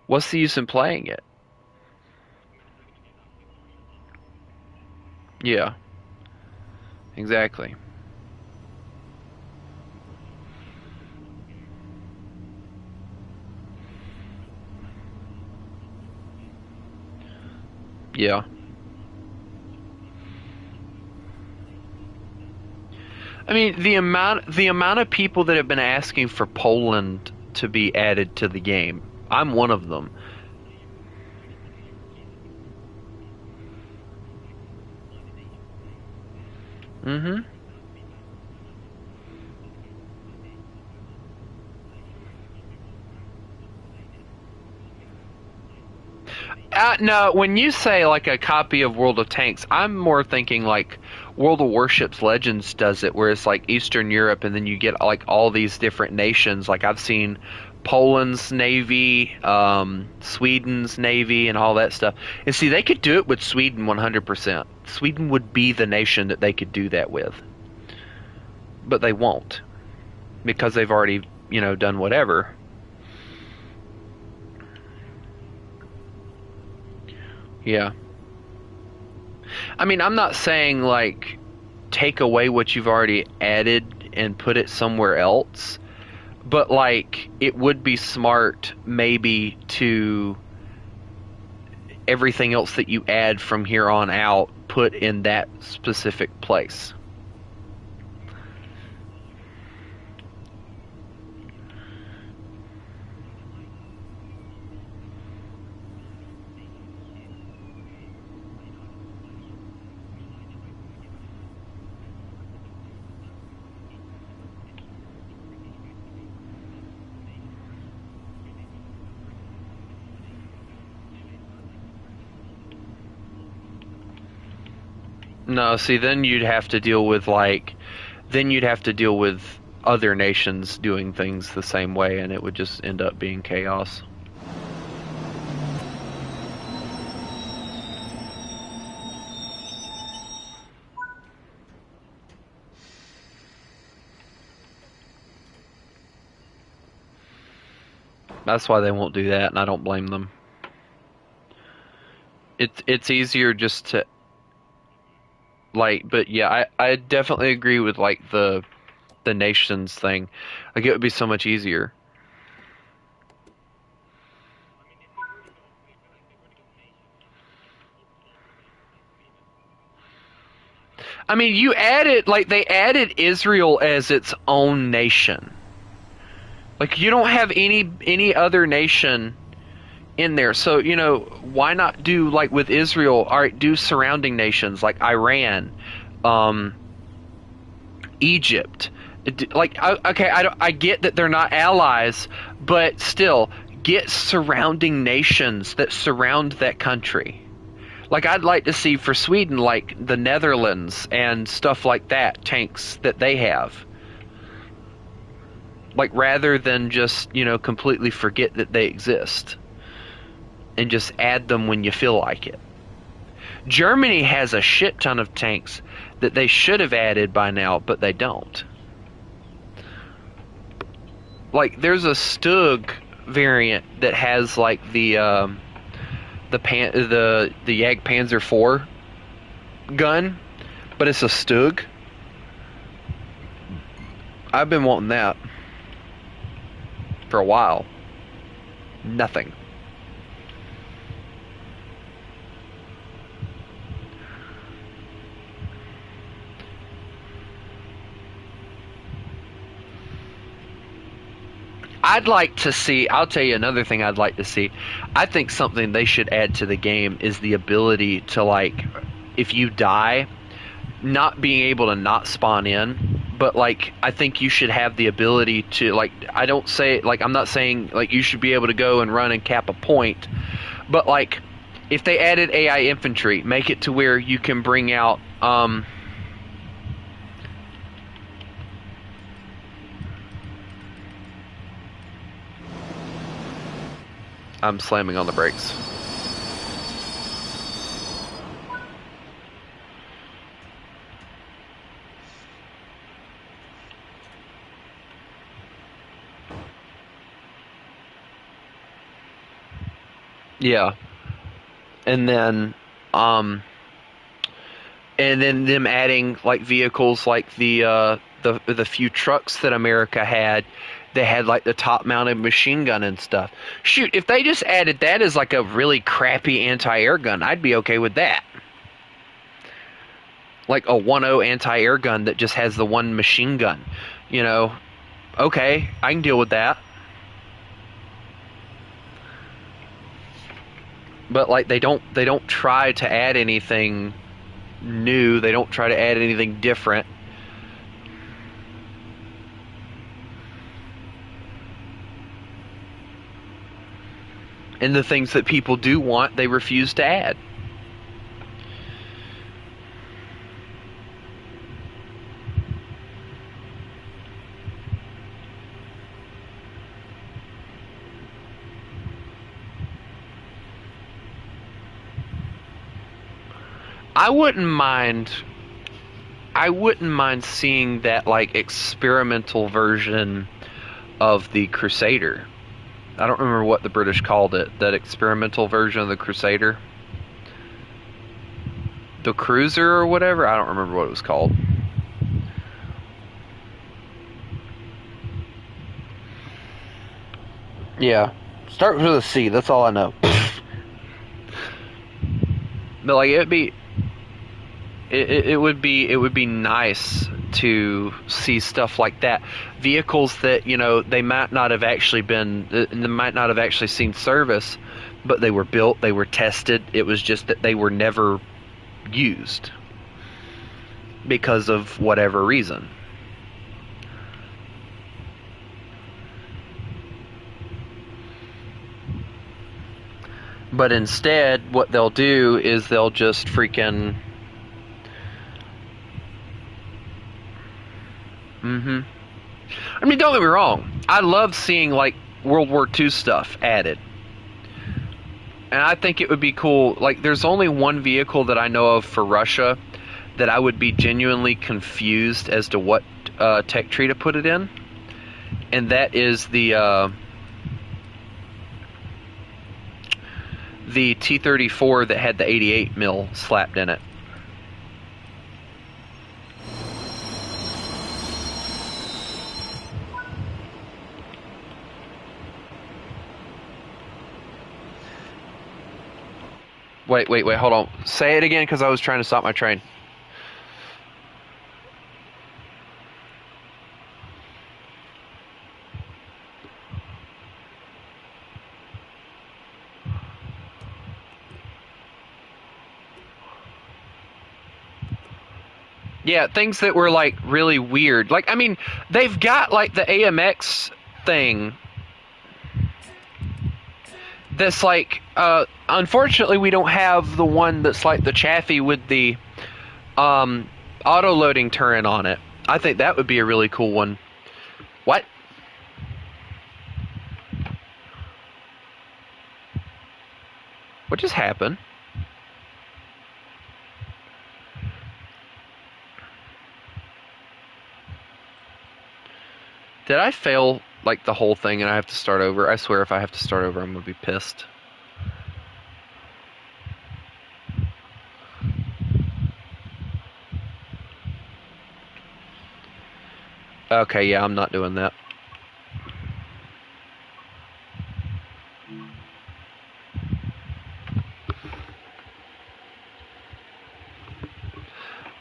Speaker 1: what's the use in playing it? Yeah. Exactly. Yeah. I mean, the amount of people that have been asking for Poland to be added to the game. I'm one of them. Mhm. No, when you say like a copy of World of Tanks, I'm more thinking like World of Warships Legends does it, where it's like Eastern Europe, and then you get like all these different nations. Like I've seen Poland's navy, Sweden's navy, and all that stuff. And see, they could do it with Sweden 100%. Sweden would be the nation that they could do that with, but they won't because they've already, you know, done whatever. Yeah. I mean, I'm not saying like take away what you've already added and put it somewhere else, but like it would be smart maybe to everything else that you add from here on out put in that specific place. No, see, then you'd have to deal with other nations doing things the same way, and it would just end up being chaos. That's why they won't do that, and I don't blame them. It's easier just to like, but yeah, I definitely agree with like the nations thing. Like it would be so much easier. I mean, you added, like, they added Israel as its own nation. Like, you don't have any other nation in there. So, you know, why not do, like, with Israel, all right, do surrounding nations like Iran, Egypt. Like, okay, I get that they're not allies, but still, get surrounding nations that surround that country. Like, I'd like to see for Sweden, like the Netherlands and stuff like that, tanks that they have. Like, rather than just, you know, completely forget that they exist and just add them when you feel like it. Germany has a shit ton of tanks that they should have added by now, but they don't. Like, there's a Stug variant that has, like, the Jagdpanzer IV gun, but it's a Stug. I've been wanting that for a while. Nothing. I'd like to see, I'll tell you another thing I'd like to see. I think something they should add to the game is the ability to, like, if you die, not being able to not spawn in, but, like, I think you should have the ability to, like, I don't say, like, I'm not saying, like, you should be able to go and run and cap a point, but, like, if they added AI infantry, make it to where you can bring out, I'm slamming on the brakes. Yeah. And then them adding, like, vehicles like the few trucks that America had. They had, like, the top-mounted machine gun and stuff. Shoot, if they just added that as, like, a really crappy anti-air gun, I'd be okay with that. Like a 1.0 anti-air gun that just has the one machine gun. You know, okay, I can deal with that. But, like, they don't try to add anything new. They don't try to add anything different. And the things that people do want, they refuse to add. I wouldn't mind seeing that, like, experimental version of the Crusader. I don't remember what the British called it. That experimental version of the Crusader. The Cruiser or whatever? I don't remember what it was called. Yeah. Start with a C, that's all I know. But, like, it would be nice to see stuff like that. Vehicles that, you know, they might not have actually seen service, but they were built, they were tested. It was just that they were never used because of whatever reason. But instead, what they'll do is they'll just freaking... I mean, don't get me wrong. I love seeing, like, World War II stuff added. And I think it would be cool. Like, there's only one vehicle that I know of for Russia that I would be genuinely confused as to what tech tree to put it in. And that is the T-34 that had the 88 mil slapped in it. Wait, hold on. Say it again, because I was trying to stop my train. Yeah, things that were like really weird. Like, I mean, they've got like the AMX thing that's like, unfortunately, we don't have the one that's like the Chaffee with the auto loading turret on it. I think that would be a really cool one. What? What just happened? Did I fail like the whole thing and I have to start over? I swear if I have to start over, I'm gonna be pissed. Okay, yeah, I'm not doing that.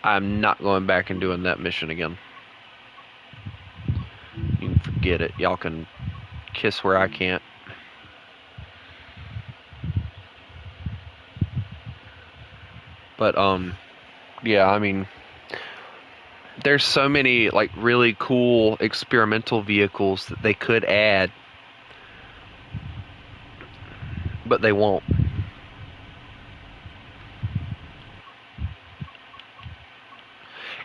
Speaker 1: I'm not going back and doing that mission again. You can forget it. Y'all can kiss where I can't. But yeah, I mean, there's so many like really cool experimental vehicles that they could add, but they won't.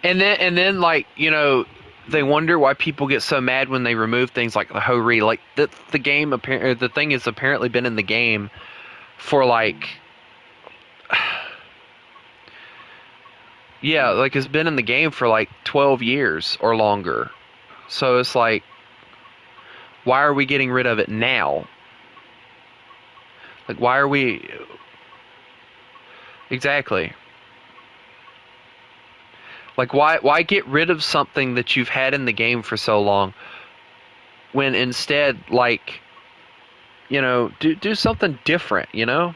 Speaker 1: And then like, you know, they wonder why people get so mad when they remove things like the Ho-Ri. Like the game the thing has apparently been in the game for like yeah, like it's been in the game for like 12 years or longer. So it's like, why are we getting rid of it now? Like, why are we exactly? Like, why get rid of something that you've had in the game for so long when instead, like, you know, do something different, you know?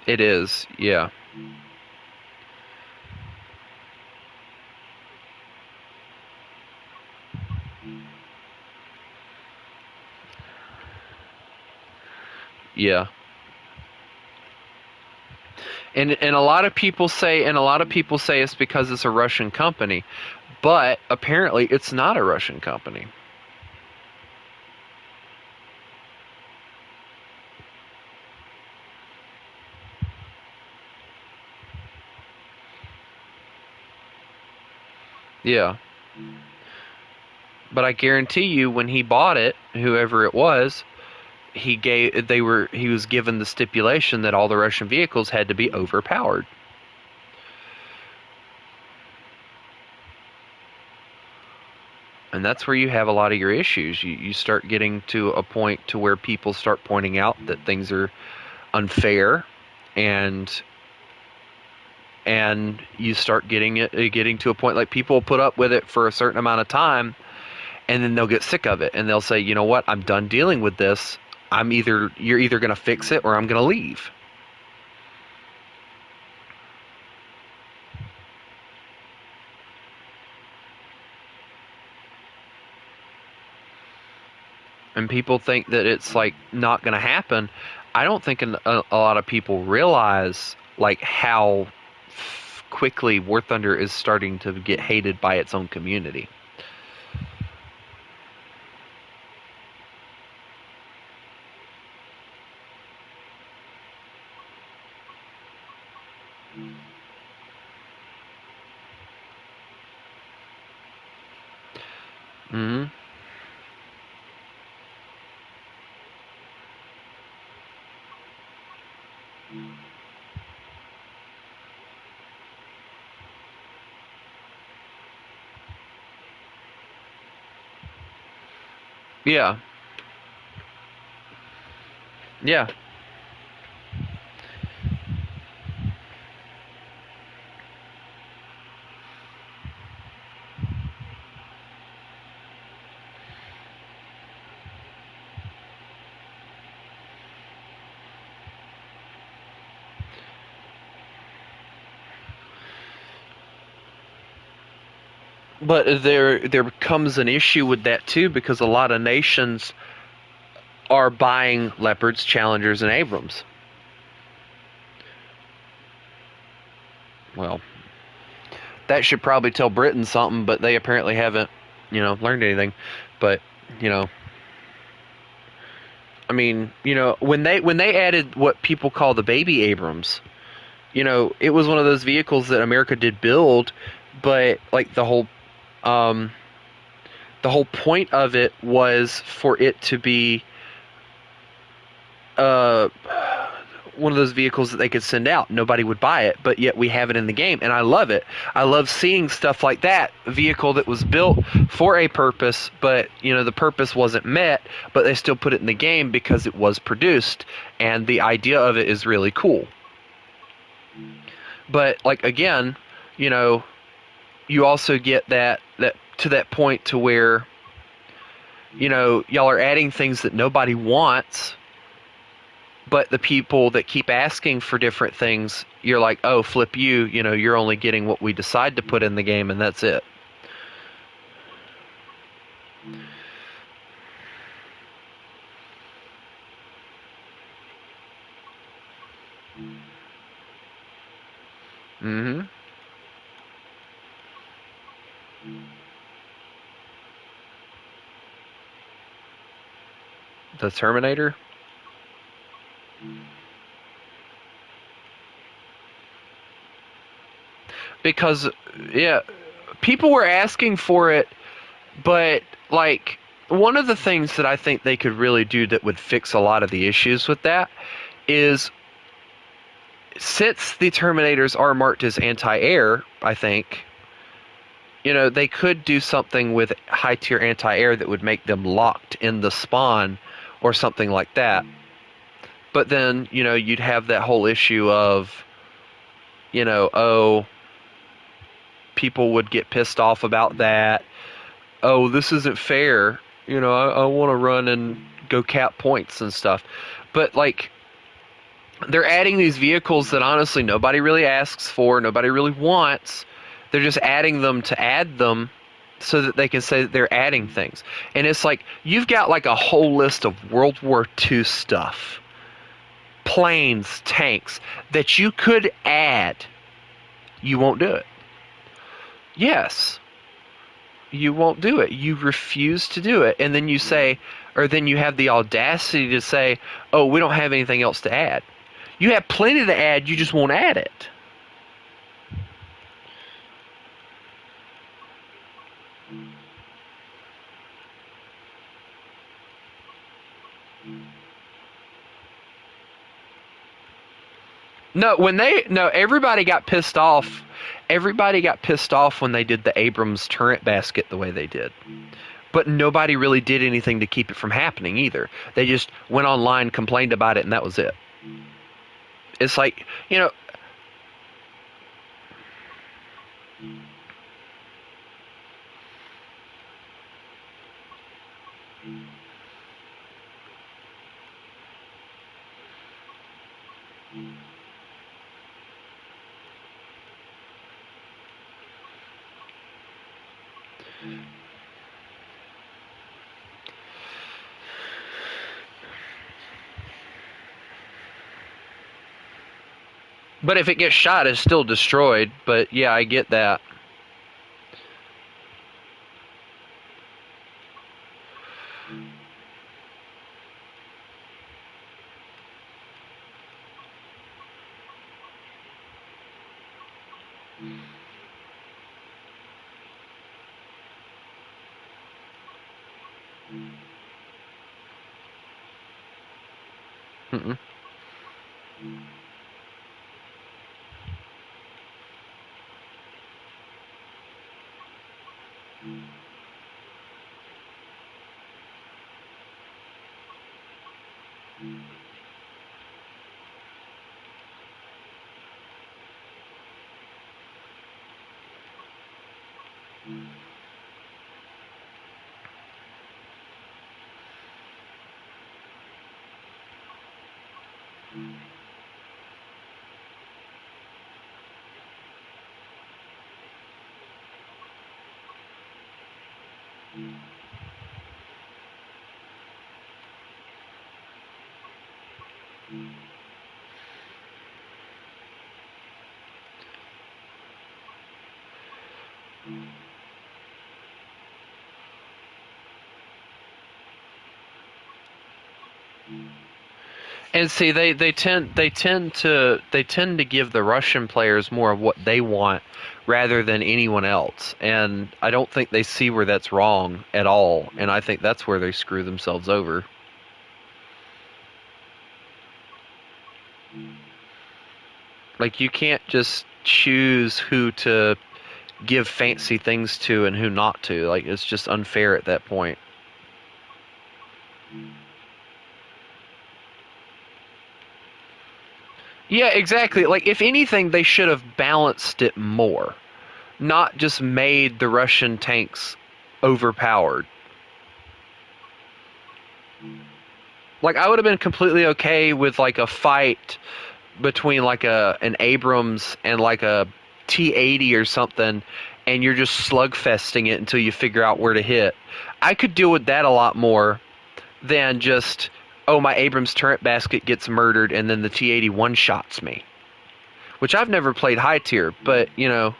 Speaker 1: It is, yeah. Yeah. And a lot of people say it's because it's a Russian company, but apparently it's not a Russian company. Yeah. But I guarantee you when he bought it, whoever it was, he was given the stipulation that all the Russian vehicles had to be overpowered. And that's where you have a lot of your issues. You start getting to a point to where people start pointing out that things are unfair, and you start getting to a point like people put up with it for a certain amount of time, and then they'll get sick of it and they'll say, you know what, I'm done dealing with this. You're either going to fix it or I'm going to leave. And people think that it's like not going to happen. I don't think a lot of people realize like how quickly War Thunder is starting to get hated by its own community. Hmm. Yeah. Yeah. But there comes an issue with that too, because a lot of nations are buying Leopards, Challengers, and Abrams. Well, that should probably tell Britain something, but they apparently haven't, learned anything. But, you know, I mean, when they added what people call the baby Abrams, it was one of those vehicles that America did build, but like um, the whole point of it was for it to be uh, one of those vehicles that they could send out. Nobody would buy it, but yet we have it in the game, and I love it. I love seeing stuff like that. A vehicle that was built for a purpose, but the purpose wasn't met, but they still put it in the game because it was produced, and the idea of it is really cool. But like again, you also get that to that point to where y'all are adding things that nobody wants, but the people that keep asking for different things, you're like, oh, flip you, you're only getting what we decide to put in the game, and that's it. Mm-hmm. The Terminator? Because, yeah, people were asking for it, but, like, one of the things that I think they could really do that would fix a lot of the issues with that is, since the Terminators are marked as anti-air, I think, they could do something with high-tier anti-air that would make them locked in the spawn or something like that. But then, you'd have that whole issue of, oh, people would get pissed off about that. Oh, this isn't fair. I want to run and go cap points and stuff. But, like, they're adding these vehicles that honestly nobody really asks for, nobody really wants. They're just adding them to add them so that they can say that they're adding things. And it's like, you've got like a whole list of World War II stuff, planes, tanks, that you could add. You won't do it. Yes. You won't do it. You refuse to do it. And then you say, or then you have the audacity to say, oh, we don't have anything else to add. You have plenty to add, you just won't add it. No, everybody got pissed off. Everybody got pissed off when they did the Abrams turret basket the way they did. But nobody really did anything to keep it from happening either. They just went online, complained about it, and that was it. It's like, but if it gets shot, it's still destroyed. But yeah, I get that. Mm-mm. And see, they tend to give the Russian players more of what they want rather than anyone else. And I don't think they see where that's wrong at all. And I think that's where they screw themselves over. Like, you can't just choose who to give fancy things to and who not to. Like, it's just unfair at that point. Yeah, exactly. Like, if anything, they should have balanced it more, not just made the Russian tanks overpowered. Like, I would have been completely okay with like a fight between like an Abrams and like a T-80 or something, and you're just slugfesting it until you figure out where to hit. I could deal with that a lot more than just, oh, my Abrams turret basket gets murdered and then the T-80 one-shots me. Which I've never played high tier, but, you know.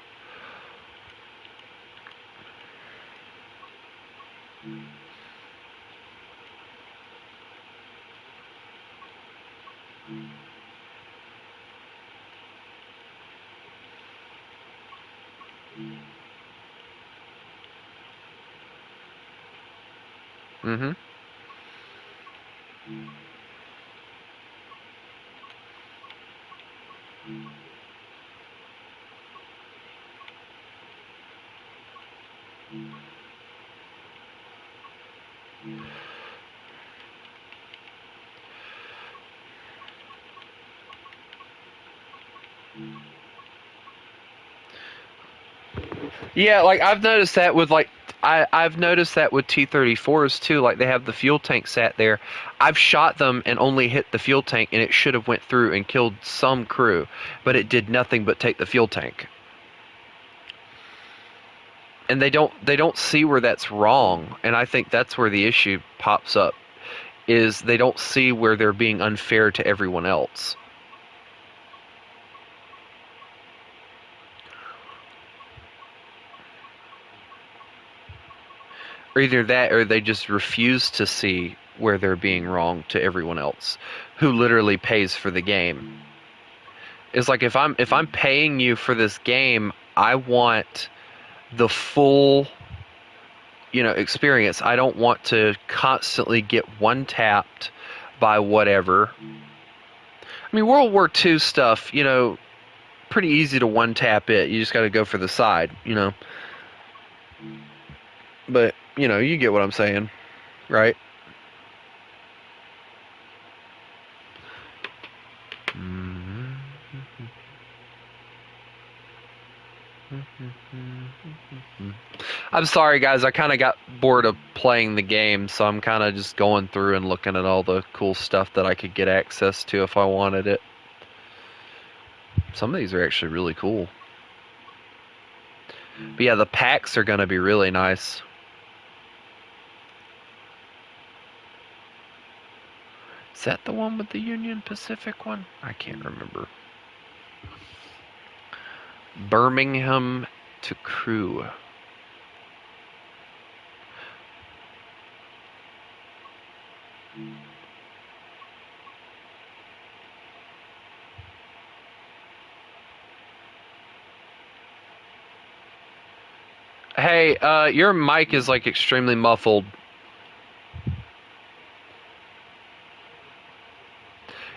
Speaker 1: Mm-hmm. Yeah, like I've noticed that with like I've noticed that with T-34s too. Like they have the fuel tank sat there. I've shot them and only hit the fuel tank, and it should have went through and killed some crew, but it did nothing but take the fuel tank. And they don't see where that's wrong, and I think that's where the issue pops up. Is they don't see where they're being unfair to everyone else. Or either that or they just refuse to see where they're being wrong to everyone else who literally pays for the game. It's like if I'm paying you for this game, I want the full, experience. I don't want to constantly get one tapped by whatever. I mean, World War II stuff, pretty easy to one tap it. You just got to go for the side. But, you get what I'm saying, right? I'm sorry, guys. I kind of got bored of playing the game, so I'm kind of just going through and looking at all the cool stuff that I could get access to if I wanted it. Some of these are actually really cool. But yeah, the packs are going to be really nice. Is that the one with the Union Pacific one? I can't remember. Birmingham to Crewe. Hey, your mic is like extremely muffled.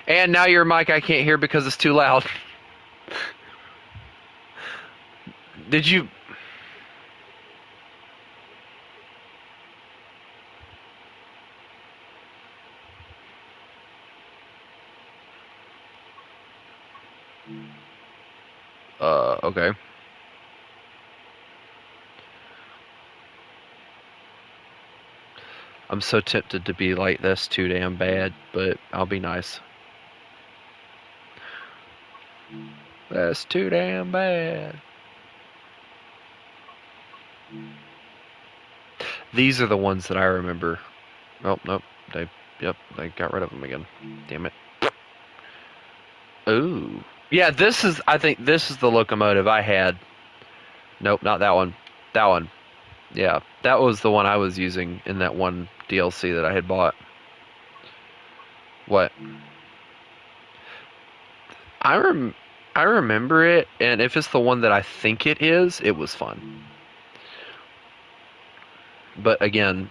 Speaker 1: And now your mic I can't hear because it's too loud. Did you... okay. I'm so tempted to be like, that's too damn bad, but I'll be nice. That's too damn bad. These are the ones that I remember. Oh, nope. They got rid of them again. Damn it. Ooh. Yeah, I think this is the locomotive I had. Nope, not that one. That one. Yeah, that was the one I was using in that one DLC that I had bought. What? I rem I remember it, and if it's the one that I think it is, it was fun. But again,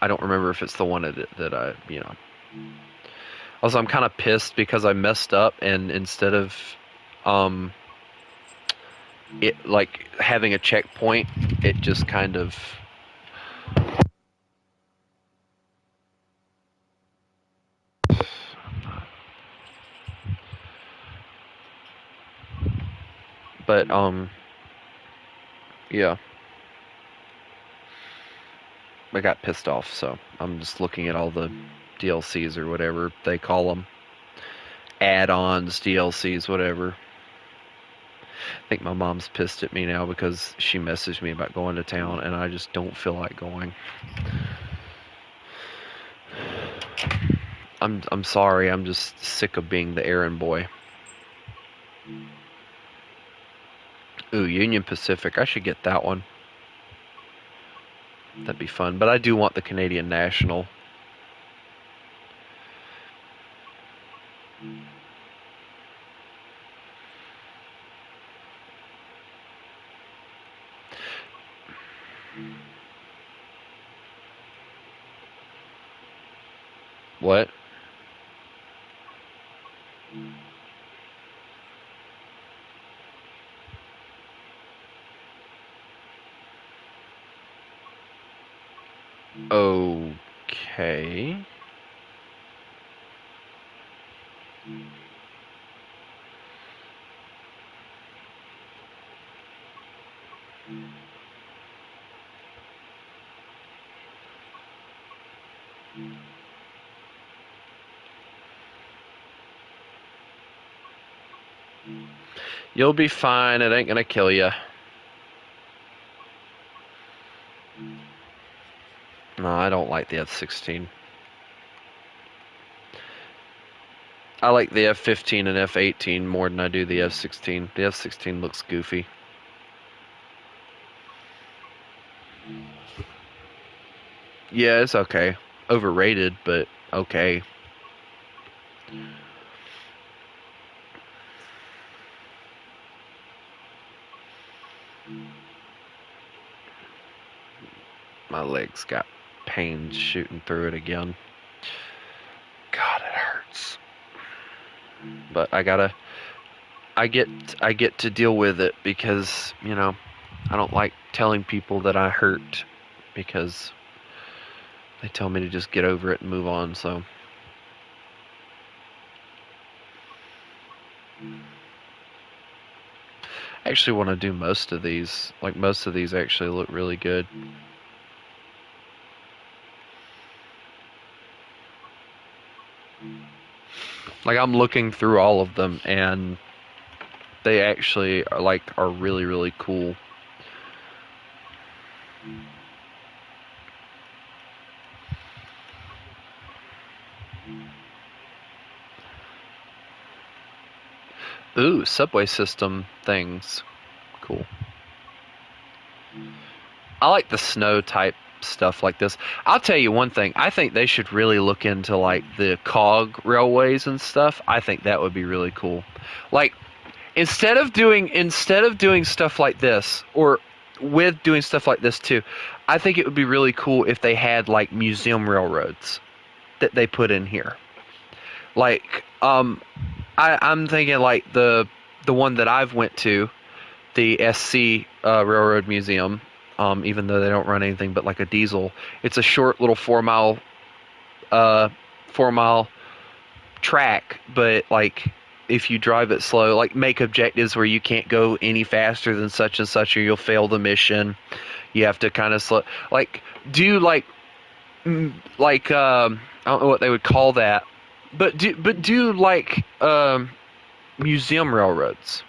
Speaker 1: I don't remember if it's the one that I. Also, I'm kind of pissed because I messed up, and instead of um it like having a checkpoint, it just kind of. But yeah, I got pissed off, so I'm just looking at all the DLCs or whatever they call them, add-ons, DLCs, whatever. I think my mom's pissed at me now because she messaged me about going to town, and I just don't feel like going. I'm sorry. I'm just sick of being the errand boy. Ooh, Union Pacific. I should get that one. That'd be fun. But I do want the Canadian National. What? Okay. You'll be fine. It ain't gonna kill you. No, I don't like the F-16. I like the F-15 and F-18 more than I do the F-16. The F-16 looks goofy. Yeah, it's okay. Overrated, but okay. My legs got pains shooting through it again. God, it hurts. But I get to deal with it because, I don't like telling people that I hurt because they tell me to just get over it and move on, so. I actually want to do most of these. Like, most of these actually look really good. Like, I'm looking through all of them, and they actually are really, really cool. Ooh, subway system things. Cool. I like the snow type stuff like this. I'll tell you one thing. I think they should really look into like the cog railways and stuff. I think that would be really cool. Like instead of doing stuff like this, or with doing stuff like this too, I think it would be really cool if they had like museum railroads that they put in here. Like I'm thinking like the one that I've went to, the SC Railroad Museum. Even though they don't run anything but like a diesel, it's a short little 4 mile 4 mile track, but like if you drive it slow, like make objectives where you can't go any faster than such and such or you'll fail the mission. You have to kind of slow, like do I don't know what they would call that, but do like museum railroads.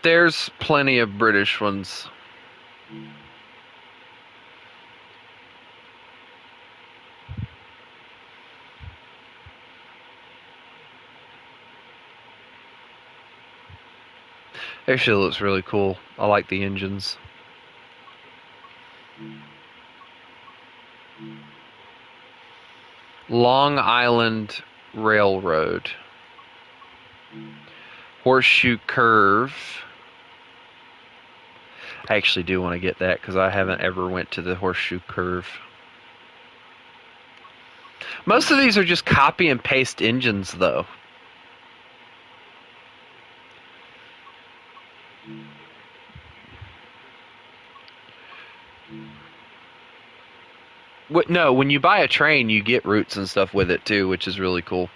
Speaker 1: There's plenty of British ones. Actually, it looks really cool. I like the engines. Long Island Railroad. Horseshoe Curve. I actually do want to get that because I haven't ever went to the Horseshoe Curve. Most of these are just copy and paste engines, though. No, when you buy a train, you get routes and stuff with it too, which is really cool.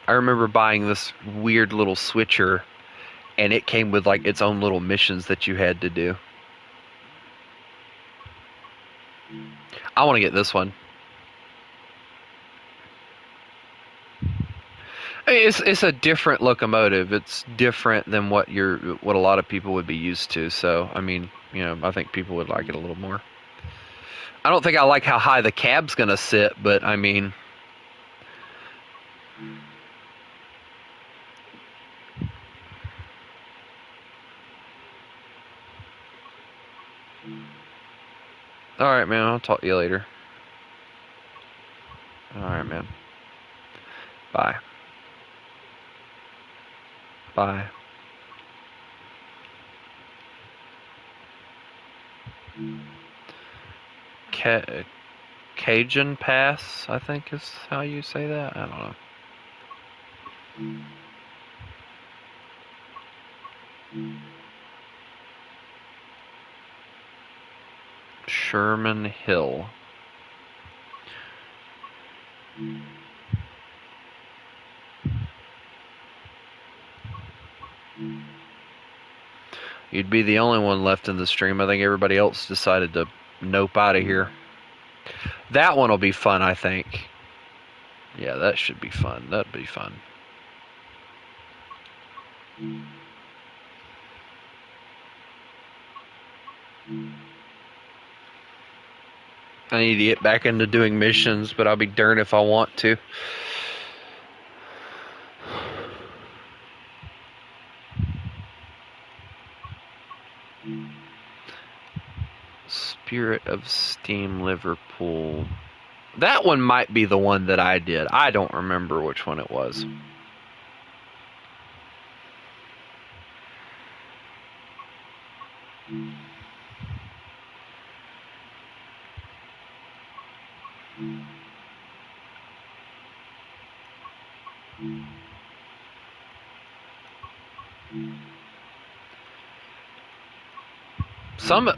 Speaker 1: I remember buying this weird little switcher, and it came with like its own little missions that you had to do. I want to get this one. I mean, it's a different locomotive. It's different than what a lot of people would be used to. So, I mean, I think people would like it a little more. I don't think I like how high the cab's gonna sit, but I mean, all right, man. I'll talk to you later. All right, man. Bye. Bye. Cajun Pass, I think is how you say that. I don't know. Sherman Hill. You'd be the only one left in the stream. I think everybody else decided to nope out of here. That one will be fun, I think. Yeah, that should be fun. That'd be fun. I need to get back into doing missions, but I'll be darned if I want to. Spirit of Steam Liverpool. That one might be the one that I did. I don't remember which one it was.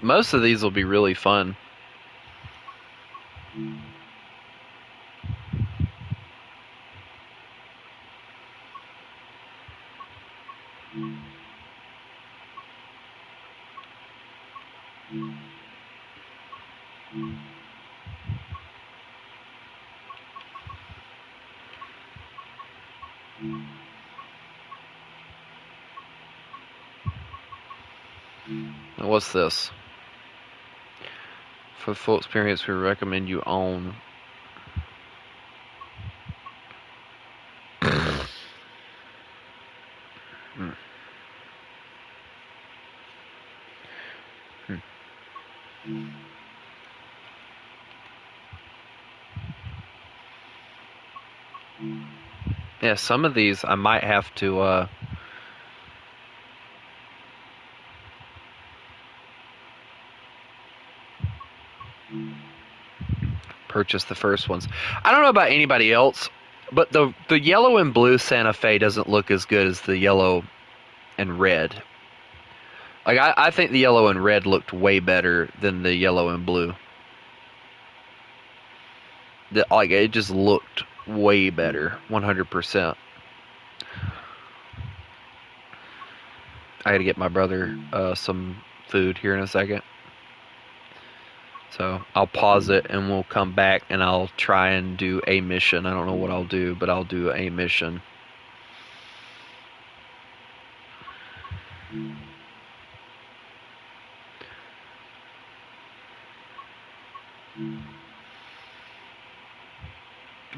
Speaker 1: Most of these will be really fun. What's this? For full experience, we recommend you own. Yeah, some of these I might have to purchase the first ones. I don't know about anybody else, but the yellow and blue Santa Fe doesn't look as good as the yellow and red. Like I think the yellow and red looked way better than the yellow and blue. Like it just looked way better, 100%. I gotta get my brother some food here in a second. So I'll pause it and we'll come back and I'll try and do a mission. I don't know what I'll do, but I'll do a mission.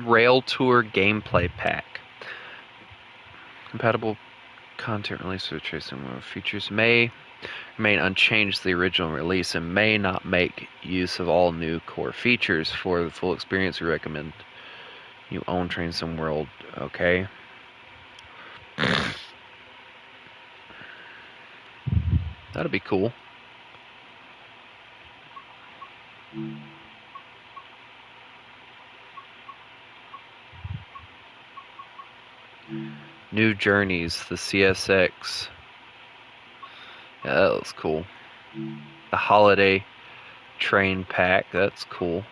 Speaker 1: Rail Tour Gameplay Pack. Compatible content released with tracing features may remain unchanged to the original release and may not make use of all new core features. For the full experience, we recommend you own Train Sim World. Okay. That'd be cool. New Journeys, the CSX. Yeah, that looks cool. The Holiday Train Pack, that's cool.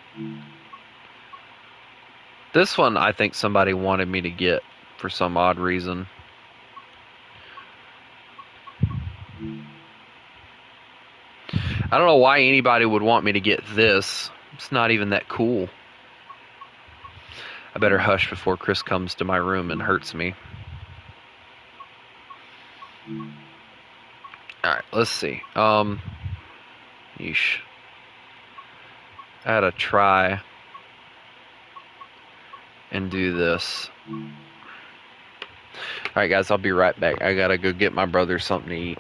Speaker 1: This one I think somebody wanted me to get for some odd reason. I don't know why anybody would want me to get this. It's not even that cool. I better hush before Chris comes to my room and hurts me. Alright, let's see. Yeesh. I had to try and do this. Alright guys, I'll be right back. I gotta go get my brother something to eat.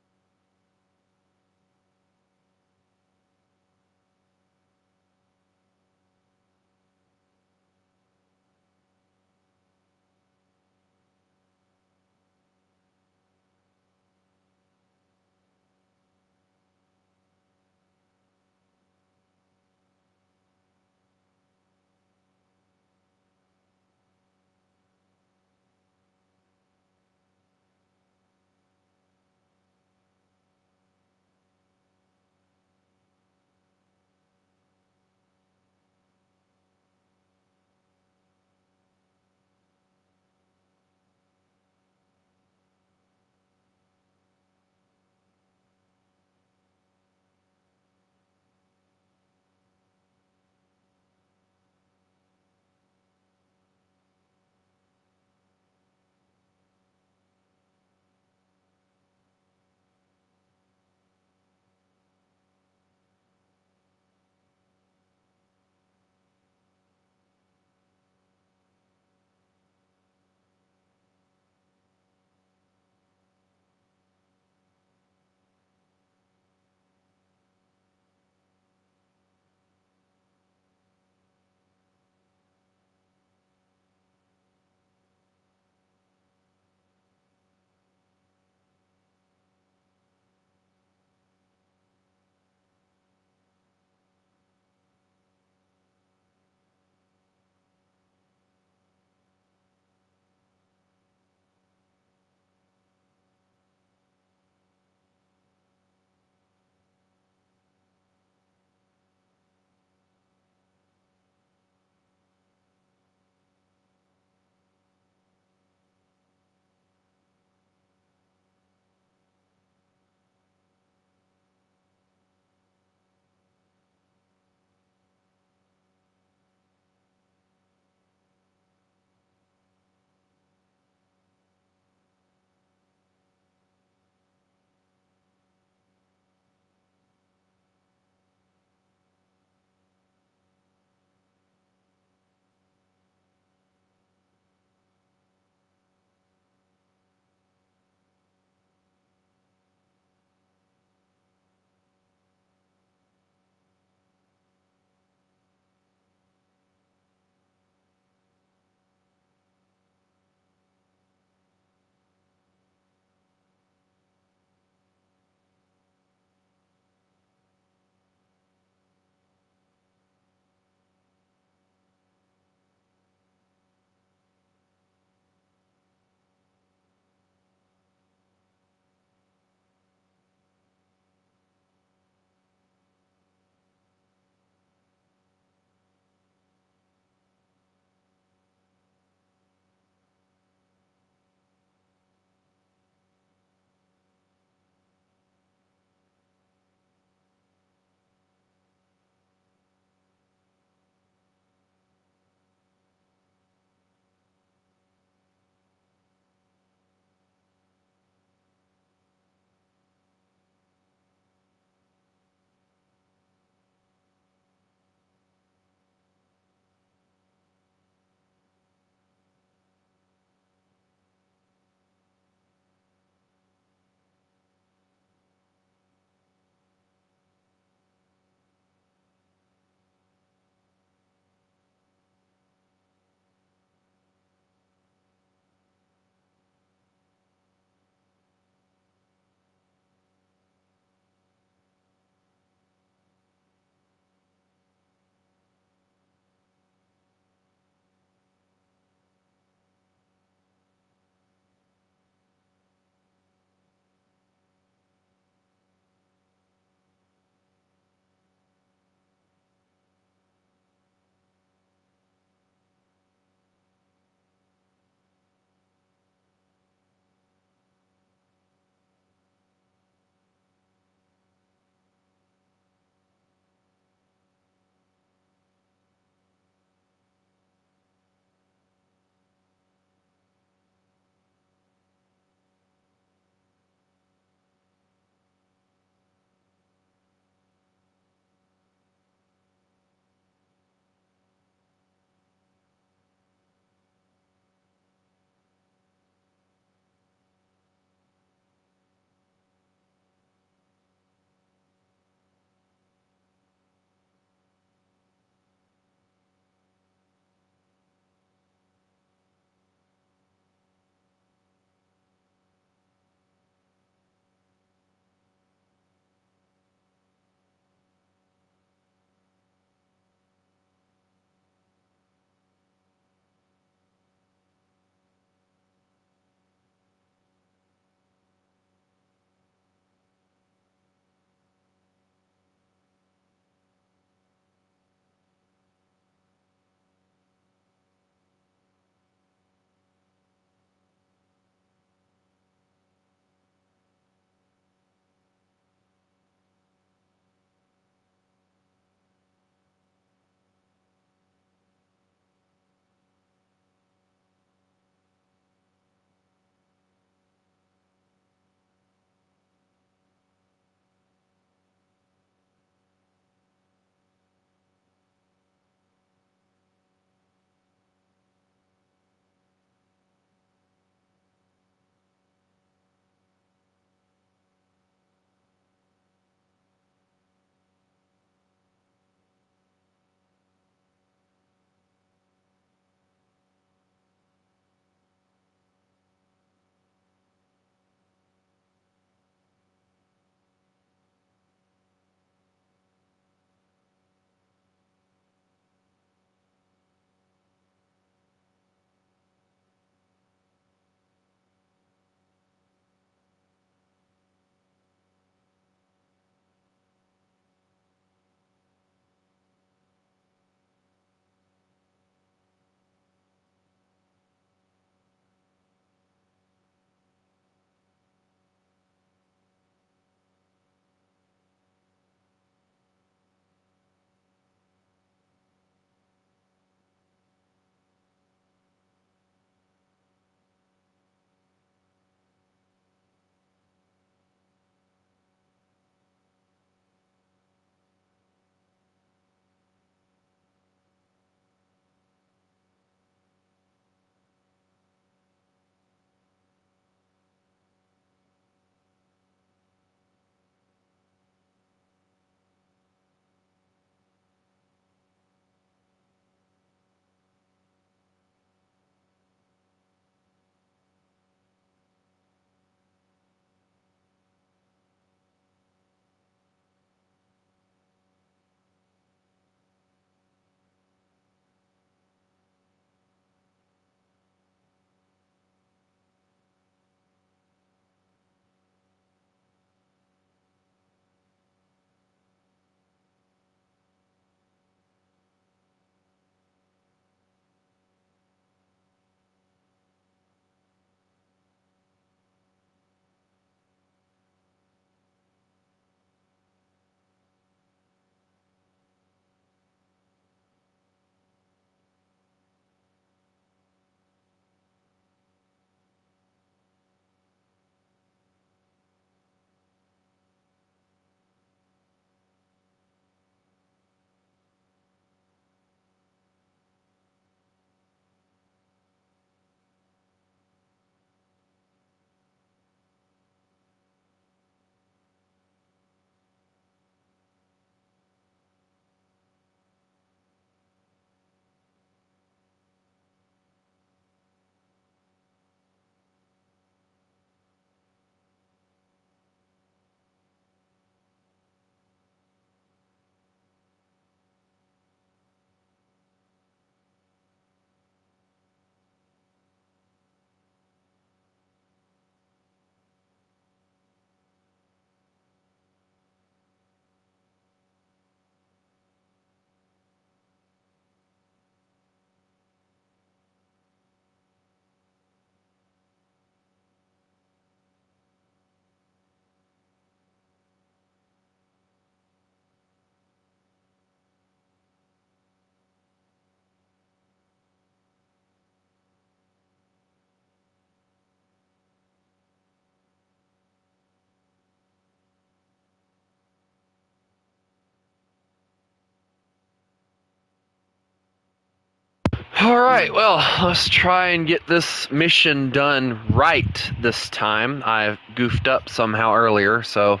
Speaker 1: Alright, well, let's try and get this mission done right this time. I goofed up somehow earlier, so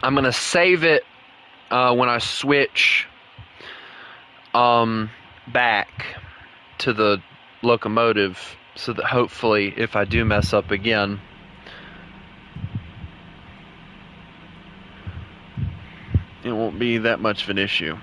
Speaker 1: I'm gonna save it when I switch back to the locomotive, so that hopefully if I do mess up again, it won't be that much of an issue.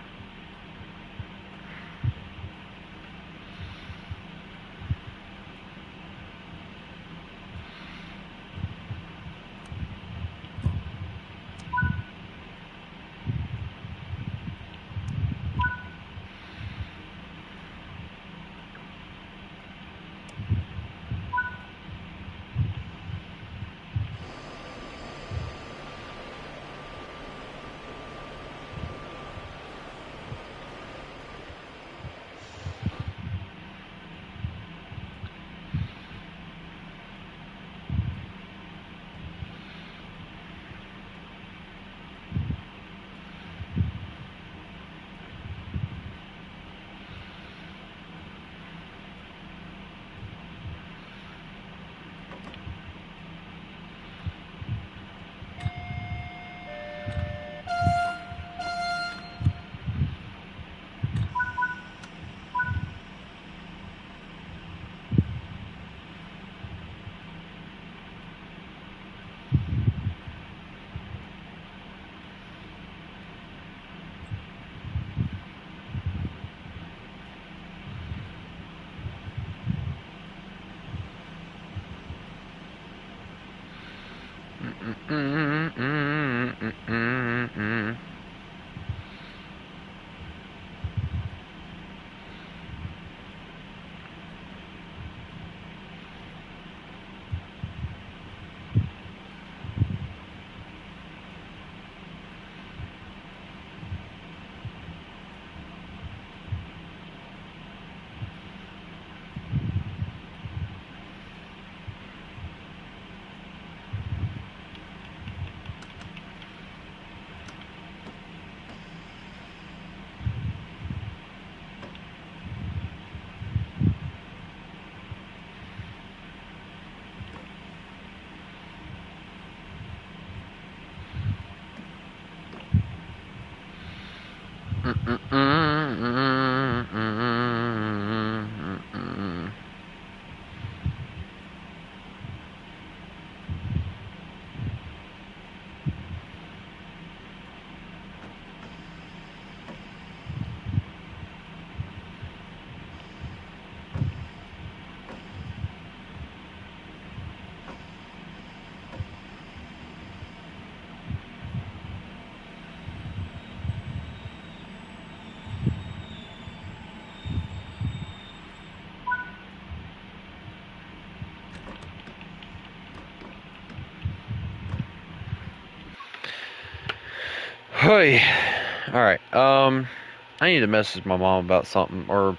Speaker 1: Hey, alright, I need to message my mom about something, or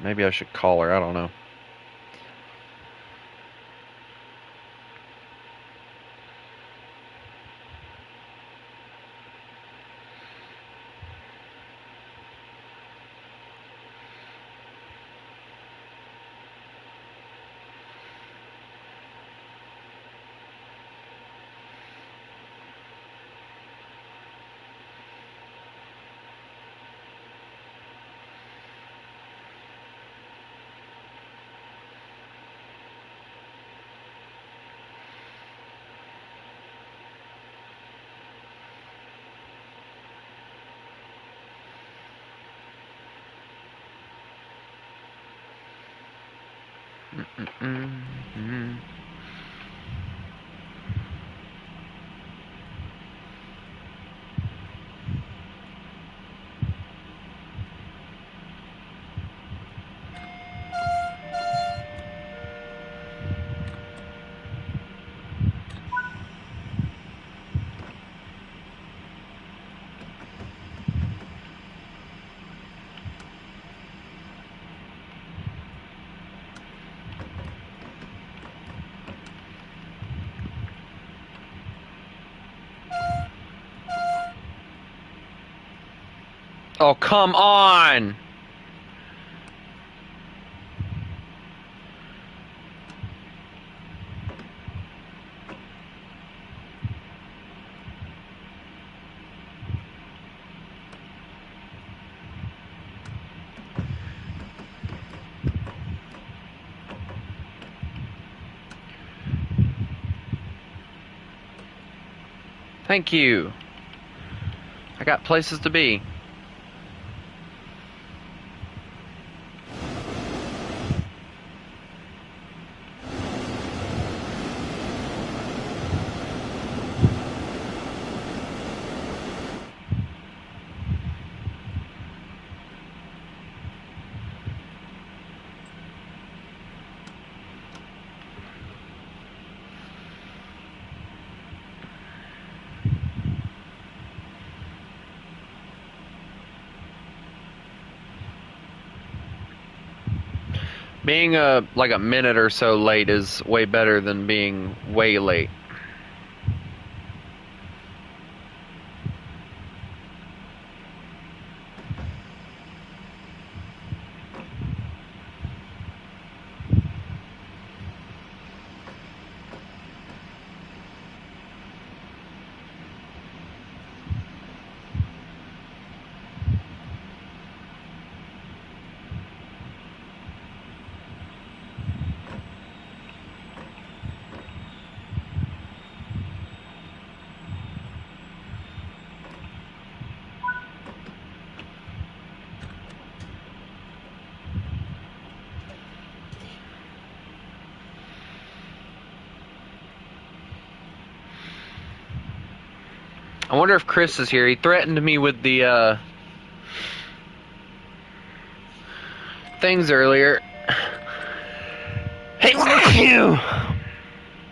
Speaker 1: maybe I should call her, I don't know. Oh, come on! Thank you. I got places to be. Being like a minute or so late is way better than being way late. I wonder if Chris is here. He threatened me with the things earlier. Hey, look you!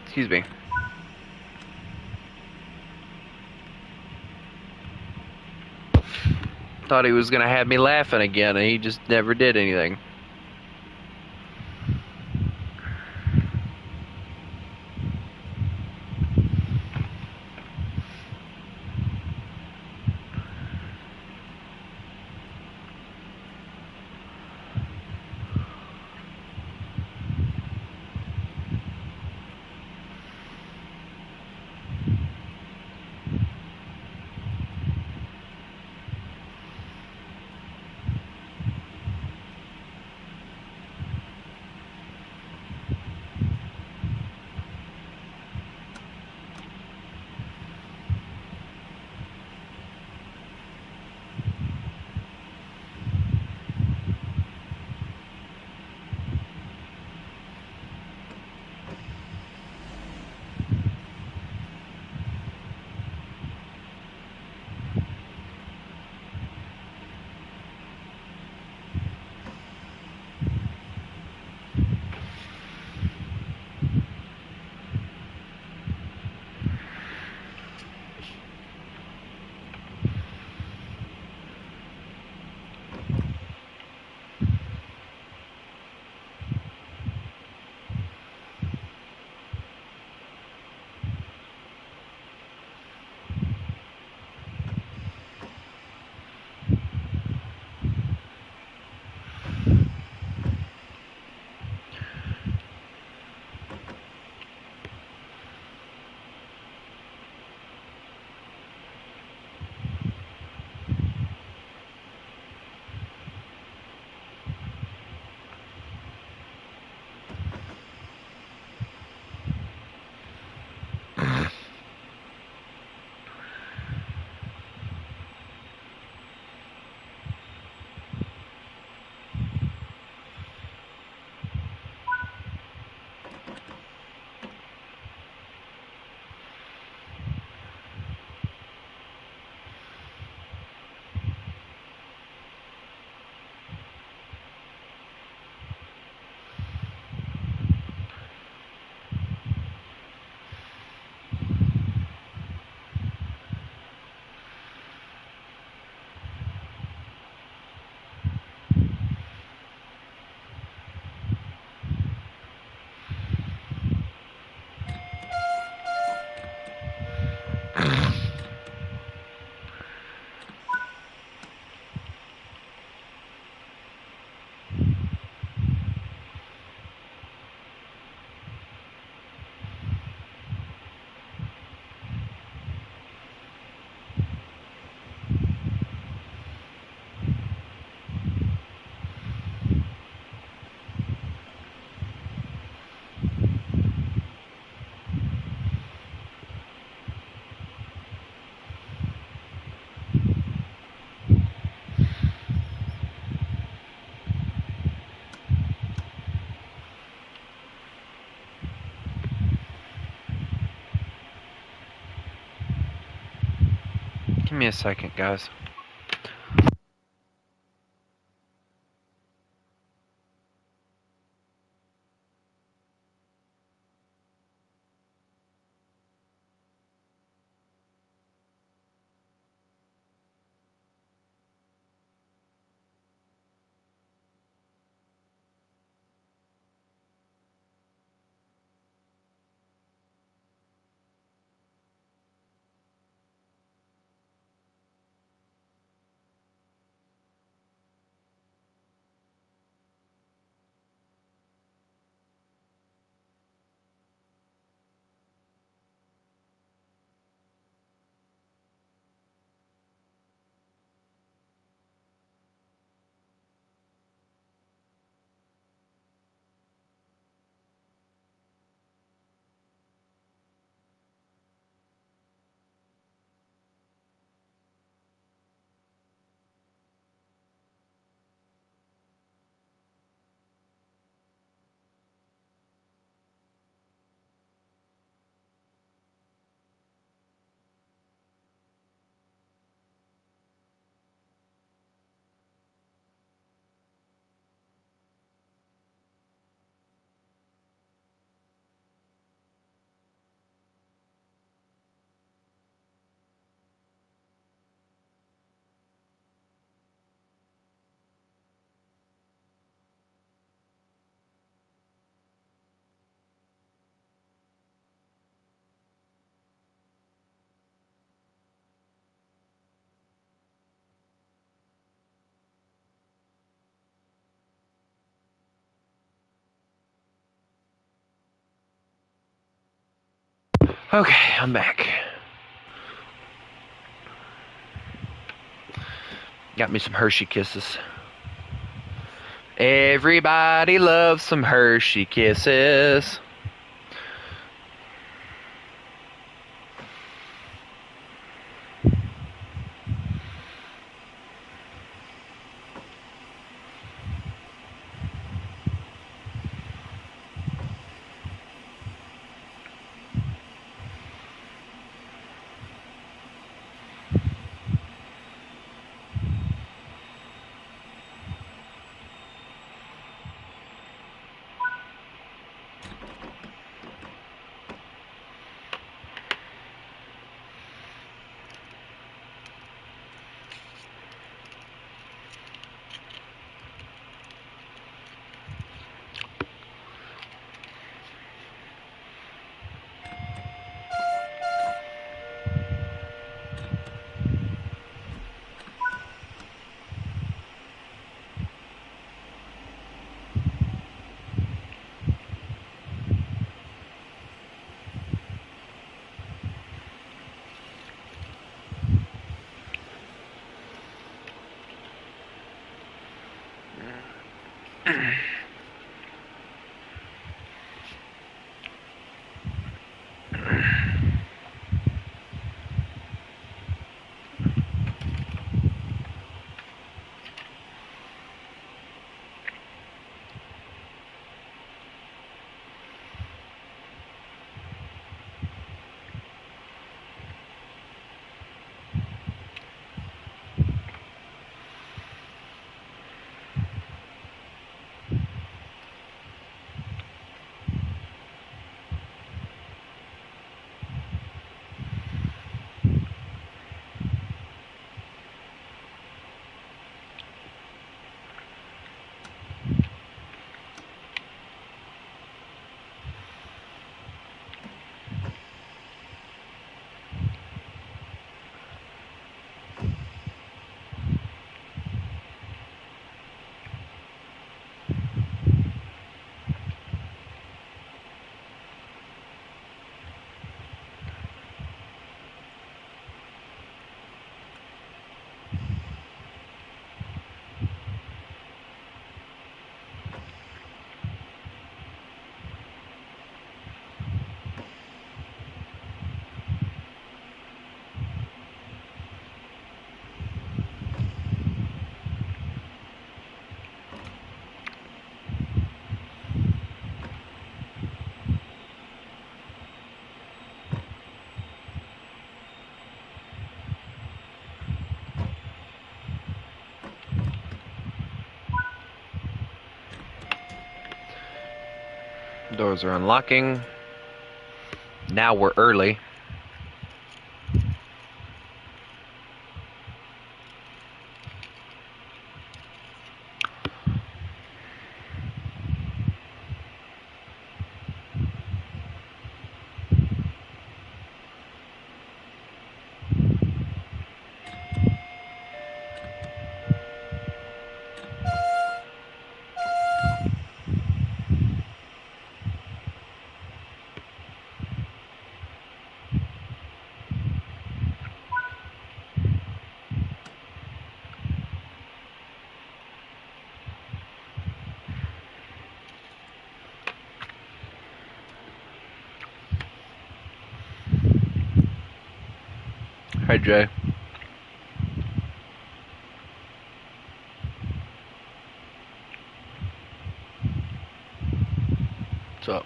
Speaker 1: Excuse me. Thought he was gonna have me laughing again, and he just never did anything. Give me a second, guys. Okay, I'm back. Got me some Hershey Kisses. Everybody loves some Hershey Kisses. Doors are unlocking. Now we're early. Hi, Jay. What's up?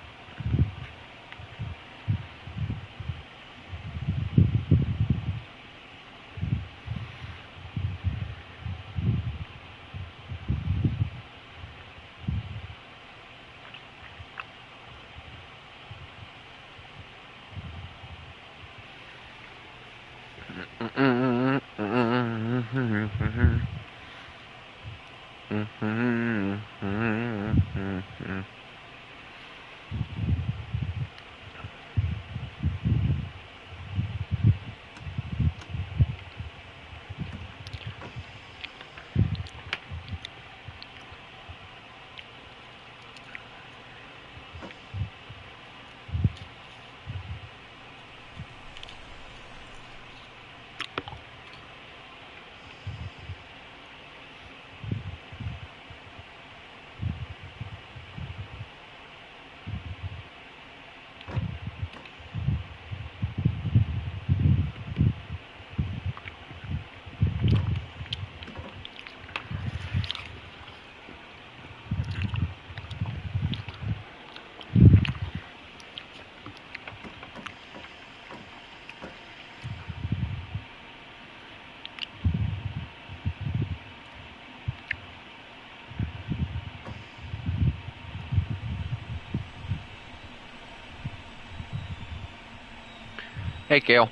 Speaker 1: Hey, Kale.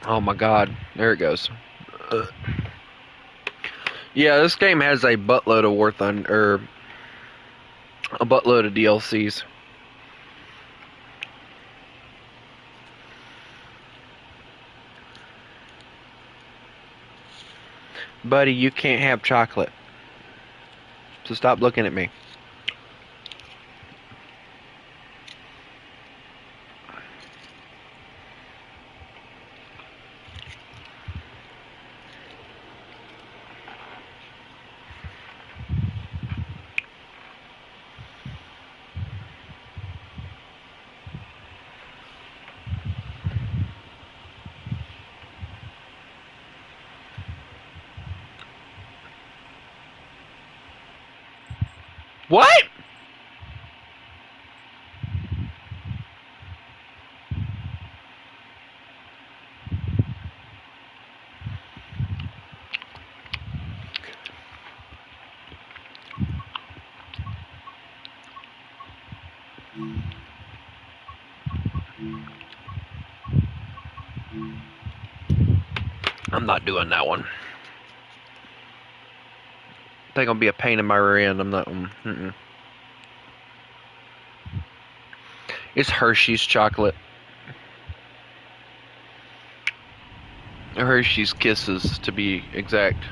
Speaker 1: Oh my god, there it goes. Yeah, this game has a buttload of a buttload of DLCs. Buddy, you can't have chocolate. So stop looking at me. What? I'm not doing that one. I think I'll be a pain in my rear end. I'm not. It's Hershey's chocolate. Hershey's Kisses, to be exact.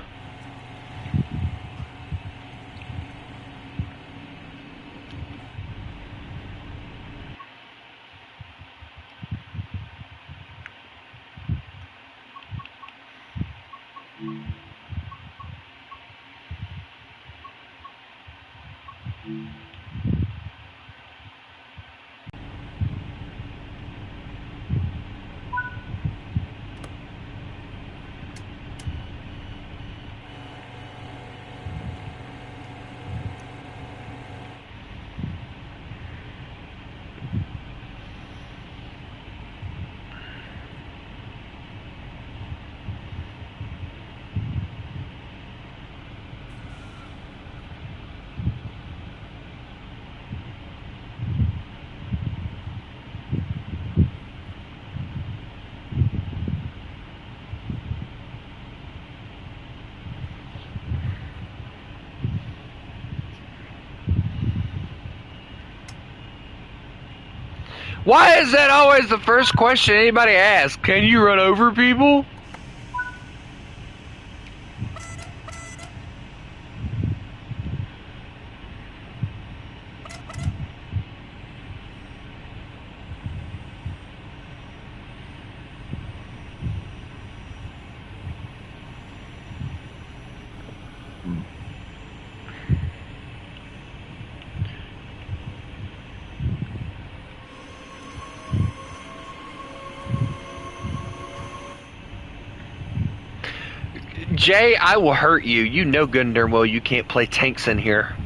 Speaker 1: Why is that always the first question anybody asks? Can you run over people? Jay, I will hurt you. You know good and darn well you can't play tanks in here.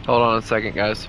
Speaker 1: Hold on a second, guys.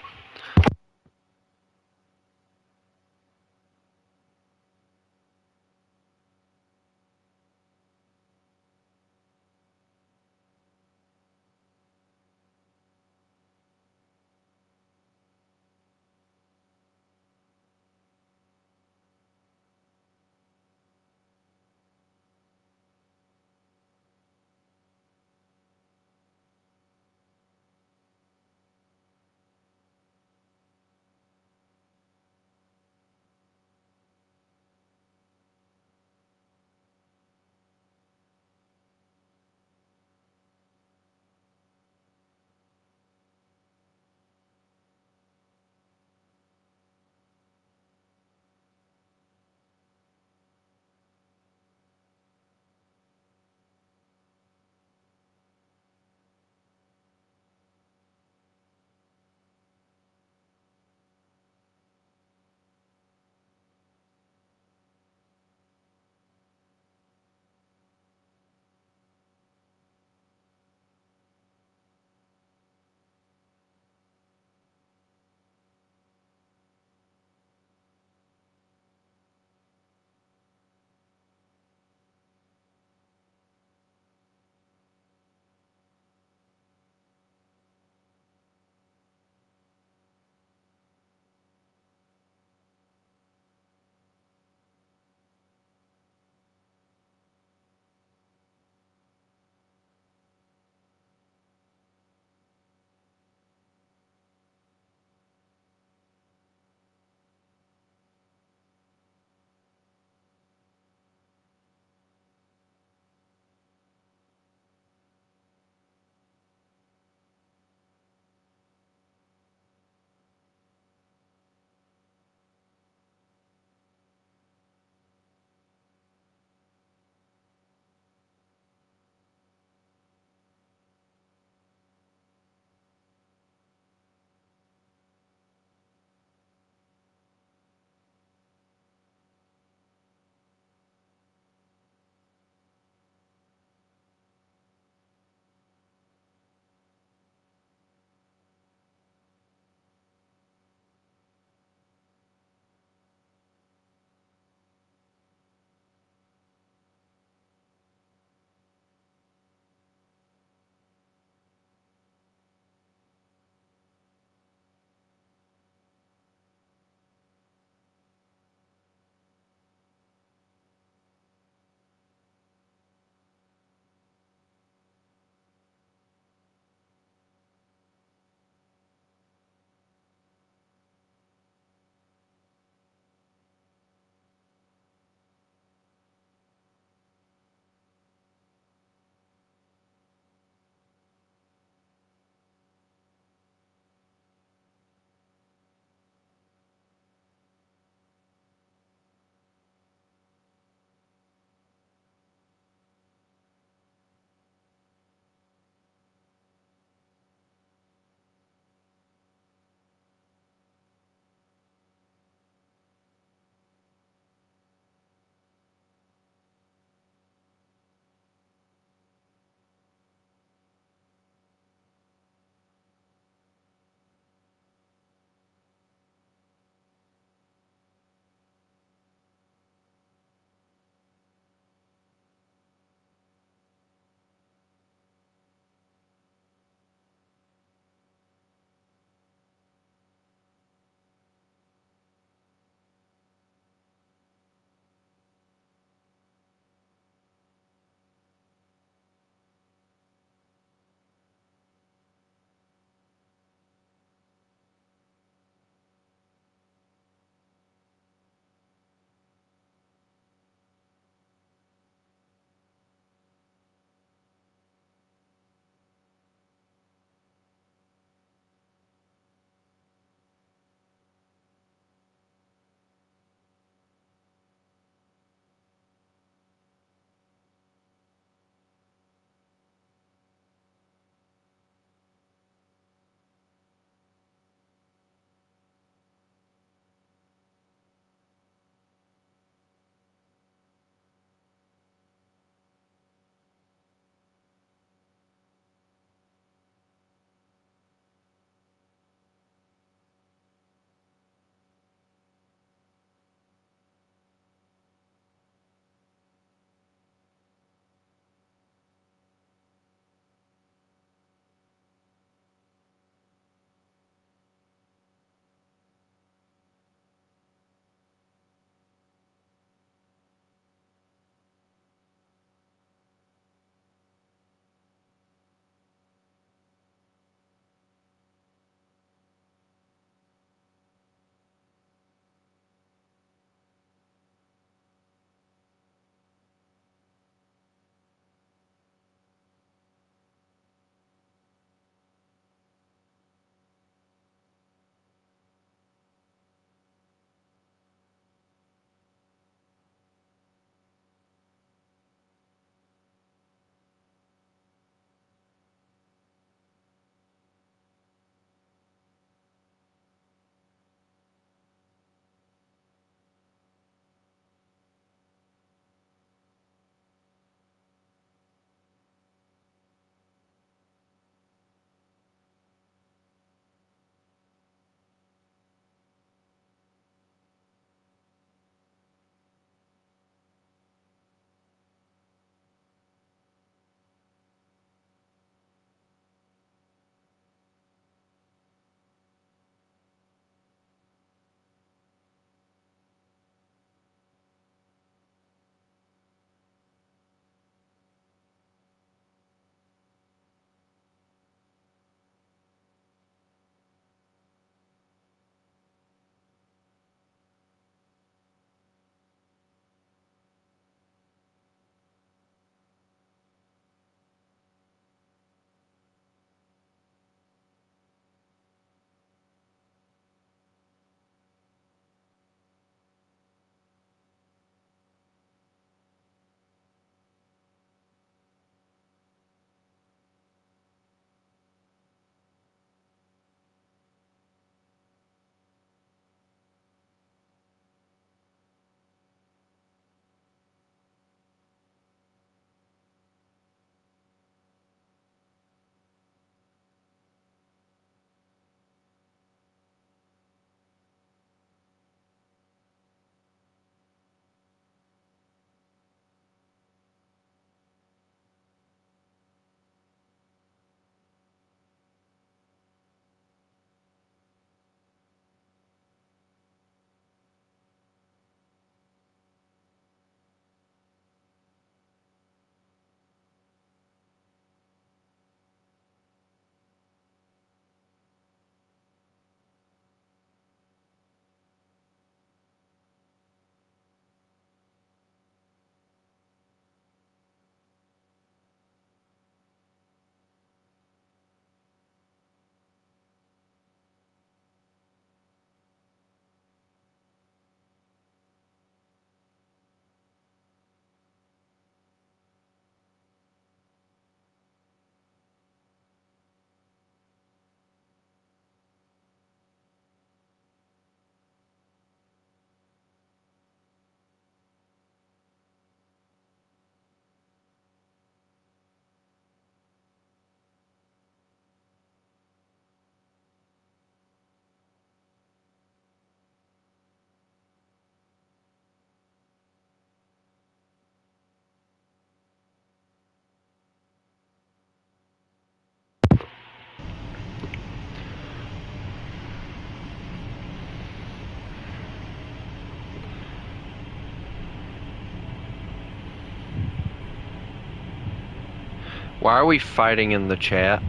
Speaker 1: Why are we fighting in the chat?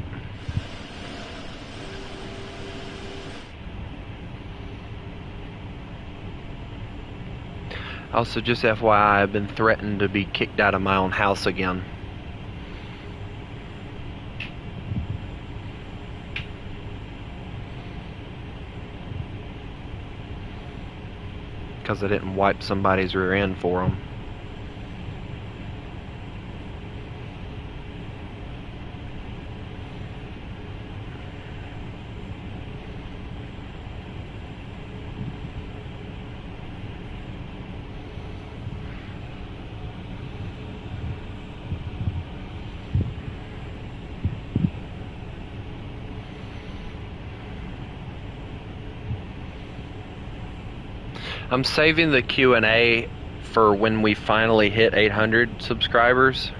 Speaker 1: Also, just FYI, I've been threatened to be kicked out of my own house again. Because I didn't wipe somebody's rear end for them. I'm saving the Q&A for when we finally hit 800 subscribers.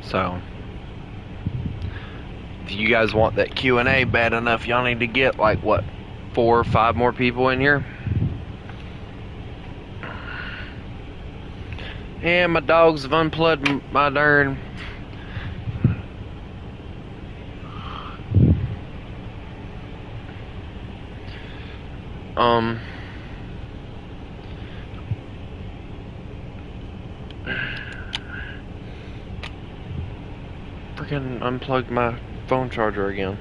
Speaker 1: So, if you guys want that Q&A bad enough, y'all need to get like, what, 4 or 5 more people in here? And my dogs have unplugged my darn freaking unplugged my phone charger again.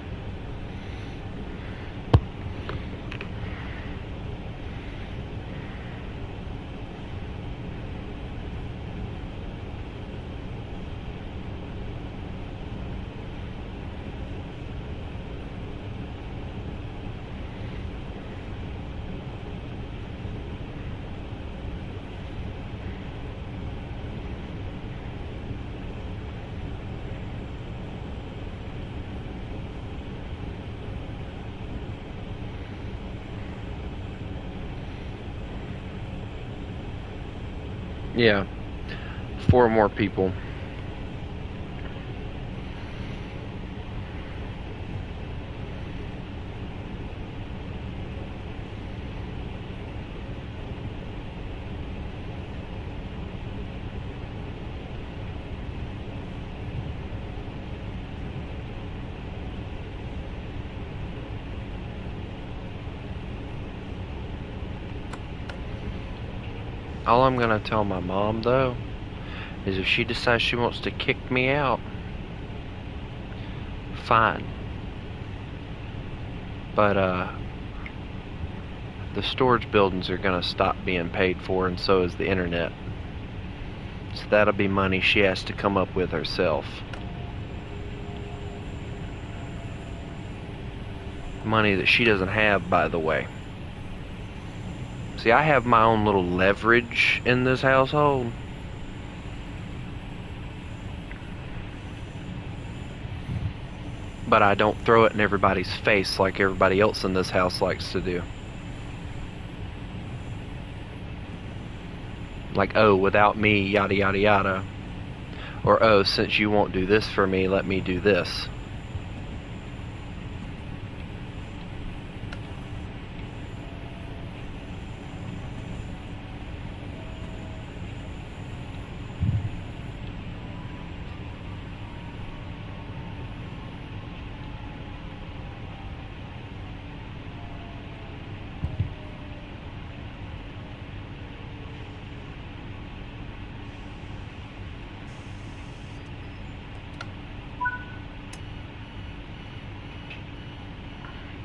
Speaker 1: Yeah, 4 more people. All I'm gonna tell my mom, though, is if she decides she wants to kick me out, fine. But, the storage buildings are gonna stop being paid for, and so is the internet. So that'll be money she has to come up with herself. Money that she doesn't have, by the way. See, I have my own little leverage in this household. But I don't throw it in everybody's face like everybody else in this house likes to do. Like, oh, without me, yada yada yada. Or, oh, since you won't do this for me, let me do this.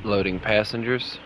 Speaker 1: Loading passengers.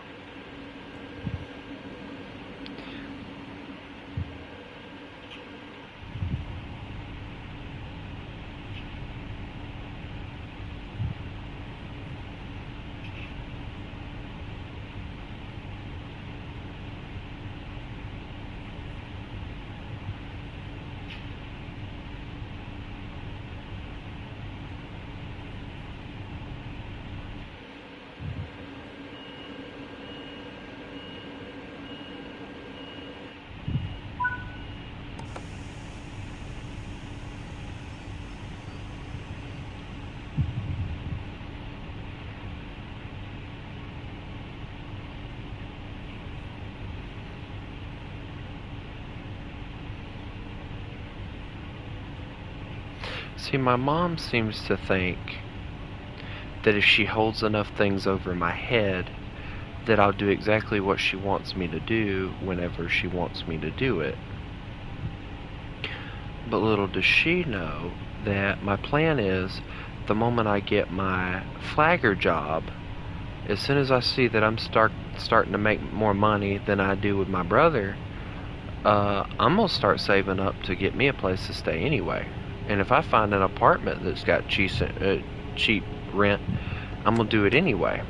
Speaker 1: See, my mom seems to think that if she holds enough things over my head, that I'll do exactly what she wants me to do whenever she wants me to do it. But little does she know that my plan is, the moment I get my flagger job, as soon as I see that I'm starting to make more money than I do with my brother, I'm gonna start saving up to get me a place to stay anyway. And if I find an apartment that's got cheap rent, I'm gonna do it anyway.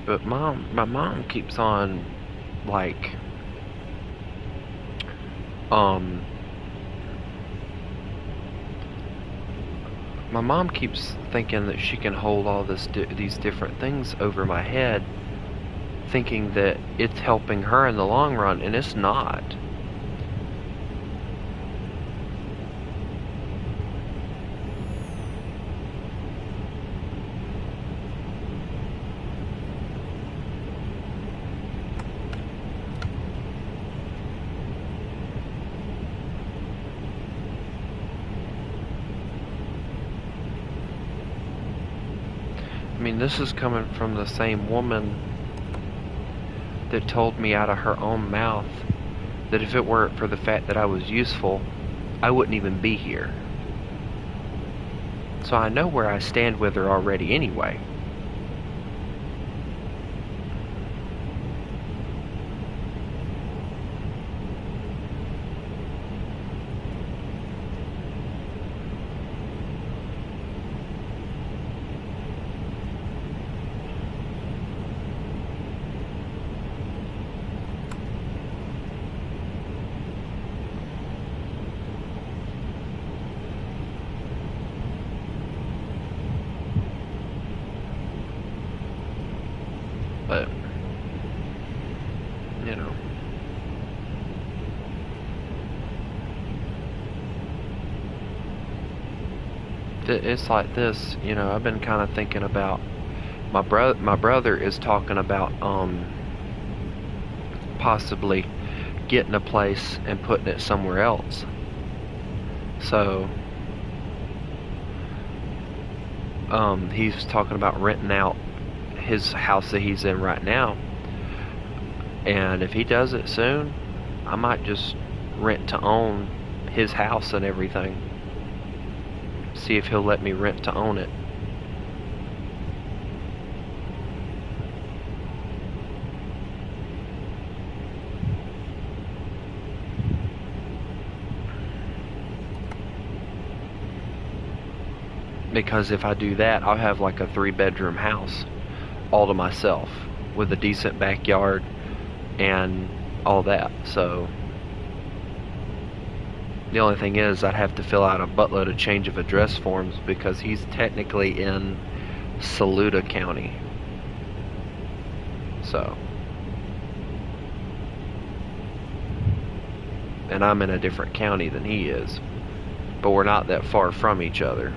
Speaker 1: But my mom keeps on, like, my mom keeps thinking that she can hold all these different things over my head, thinking that it's helping her in the long run, and it's not. I mean, this is coming from the same woman that told me out of her own mouth that if it weren't for the fact that I was useful, I wouldn't even be here. So I know where I stand with her already anyway. But, you know, it's like this, you know, I've been kind of thinking about, my brother is talking about possibly getting a place and putting it somewhere else. So he's talking about renting out his house that he's in right now, and if he does it soon, I might just rent to own his house and everything. See if he'll let me rent to own it. Because if I do that, I'll have like a 3-bedroom house all to myself with a decent backyard and all that. So the only thing is, I'd have to fill out a buttload of change of address forms because he's technically in Saluda County. So, and I'm in a different county than he is, but we're not that far from each other.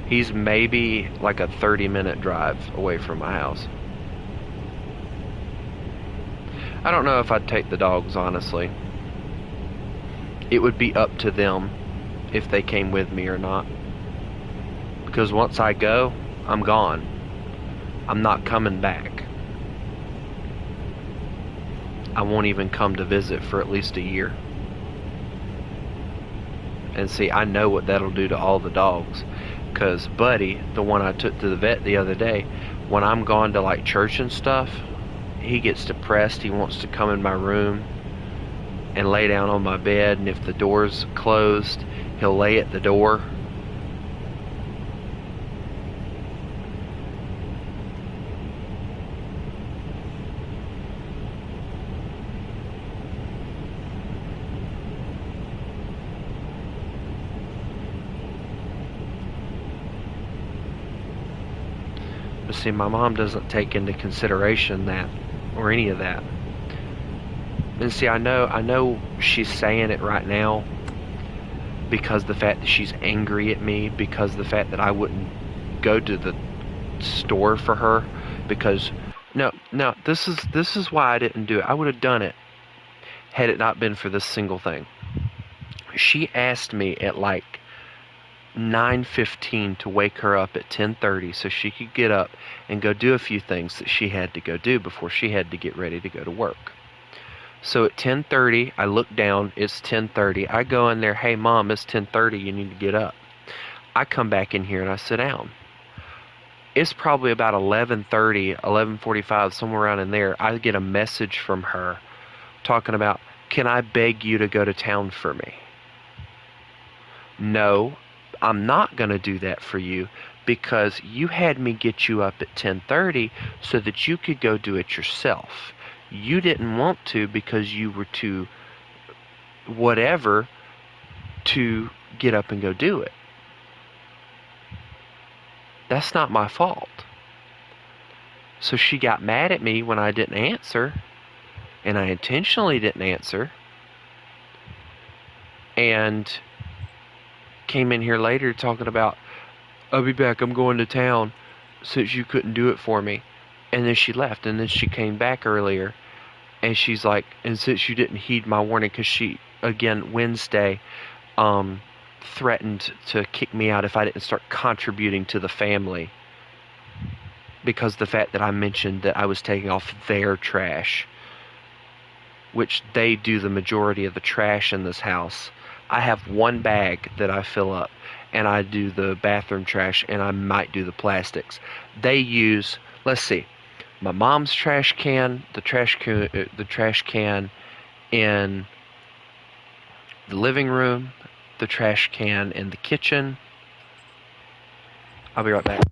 Speaker 1: He's maybe like a 30-minute drive away from my house. I don't know if I'd take the dogs, honestly. It would be up to them if they came with me or not. Because once I go, I'm gone. I'm not coming back. I won't even come to visit for at least a year. And see, I know what that'll do to all the dogs. Because Buddy, the one I took to the vet the other day, when I'm gone to like church and stuff, he gets depressed. He wants to come in my room and lay down on my bed, and if the door's closed, he'll lay at the door. But see, my mom doesn't take into consideration that or any of that. And see, I know she's saying it right now because the fact that she's angry at me, because the fact that I wouldn't go to the store for her, because no, this is why I didn't do it. I would have done it had it not been for this single thing. She asked me at like 9:15 to wake her up at 10:30 so she could get up and go do a few things that she had to go do before she had to get ready to go to work. So at 10:30, I look down, it's 10:30. I go in there, "Hey mom, it's 10:30, you need to get up." I come back in here and I sit down. It's probably about 11:30, 11:45, somewhere around in there. I get a message from her talking about, "Can I beg you to go to town for me?" No, I'm not going to do that for you because you had me get you up at 10:30 so that you could go do it yourself. You didn't want to because you were too whatever to get up and go do it. That's not my fault. So she got mad at me when I didn't answer, and I intentionally didn't answer, and came in here later talking about, "I'll be back, I'm going to town," since you couldn't do it for me. And then she left, and then she came back earlier, and she's like, "And since you didn't heed my warning," because she, again, Wednesday, threatened to kick me out if I didn't start contributing to the family because the fact that I mentioned that I was taking off their trash, which they do the majority of the trash in this house. I have one bag that I fill up, and I do the bathroom trash, and I might do the plastics. They use, let's see, my mom's trash can, the trash can in the living room, the trash can in the kitchen. I'll be right back.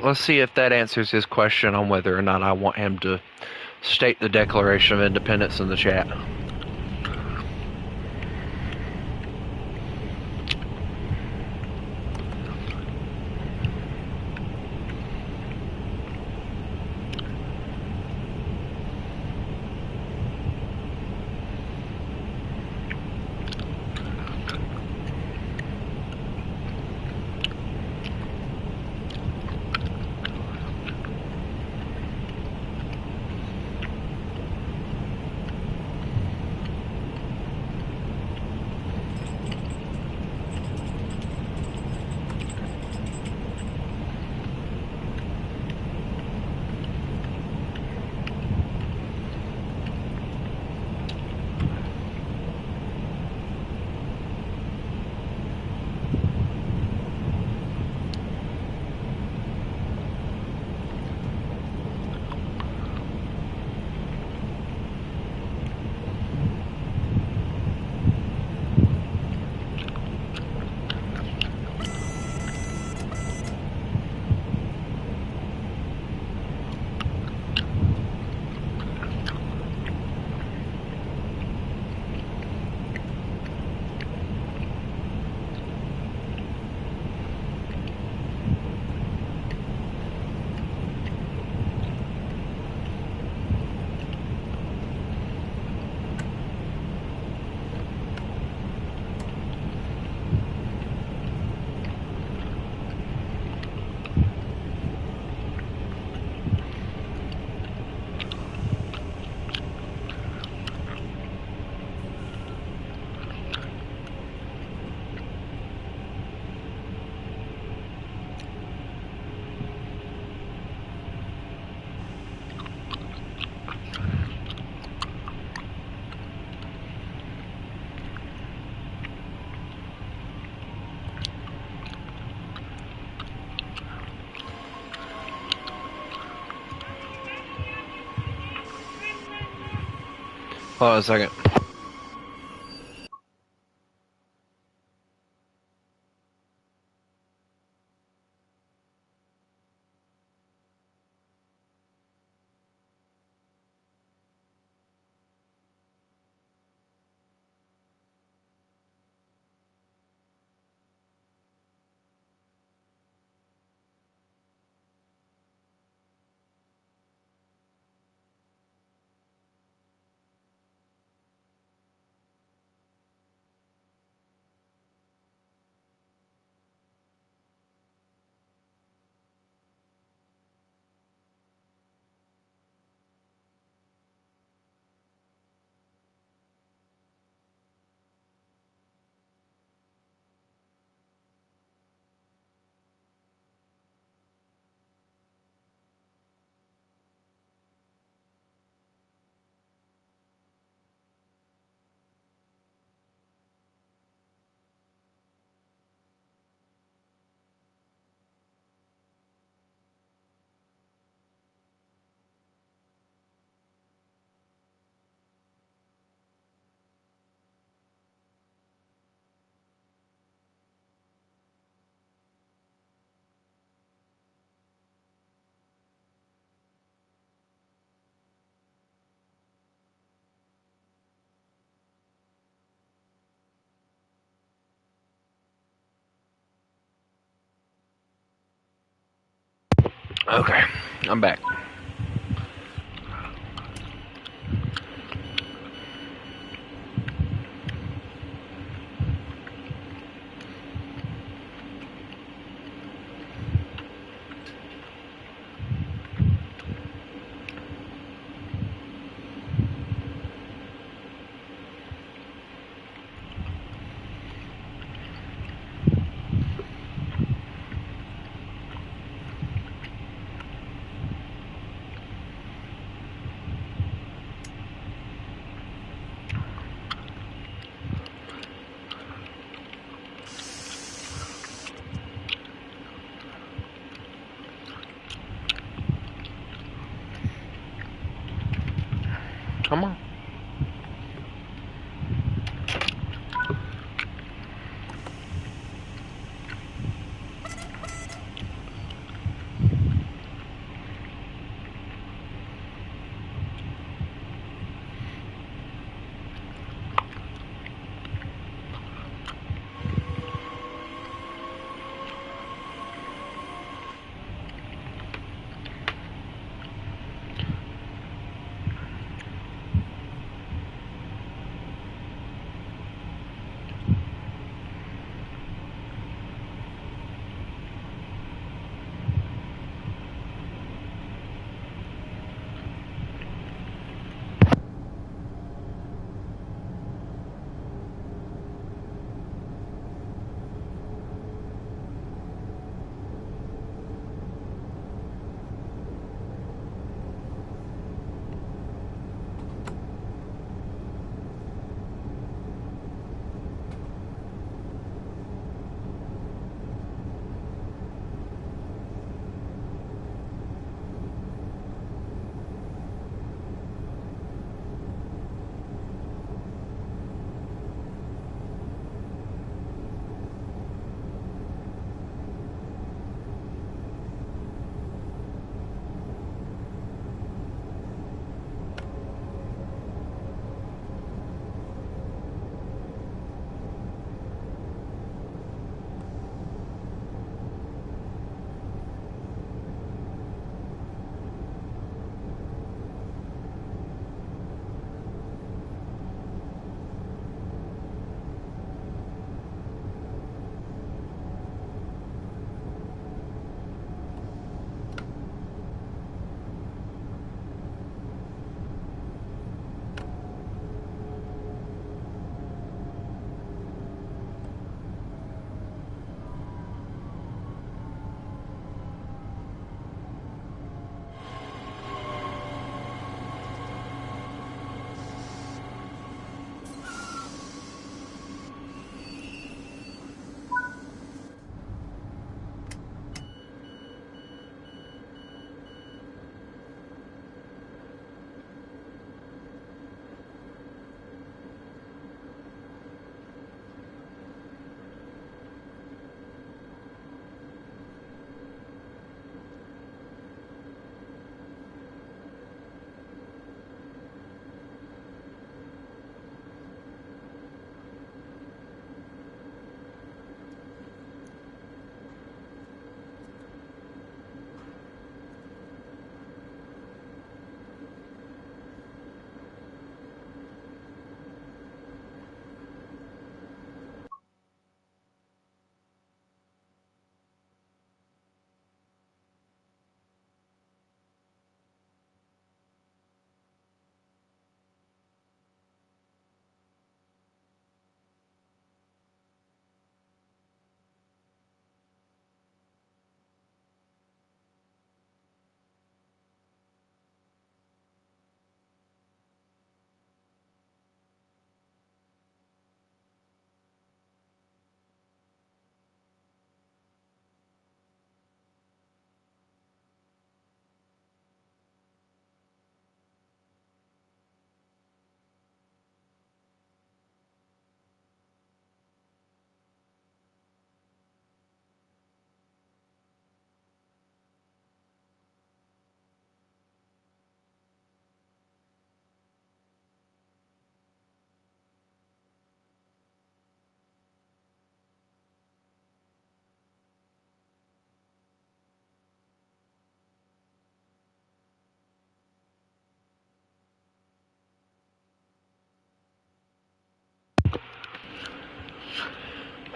Speaker 1: Let's see if that answers his question on whether or not I want him to state the Declaration of Independence in the chat. Hold on a second. Okay, I'm back.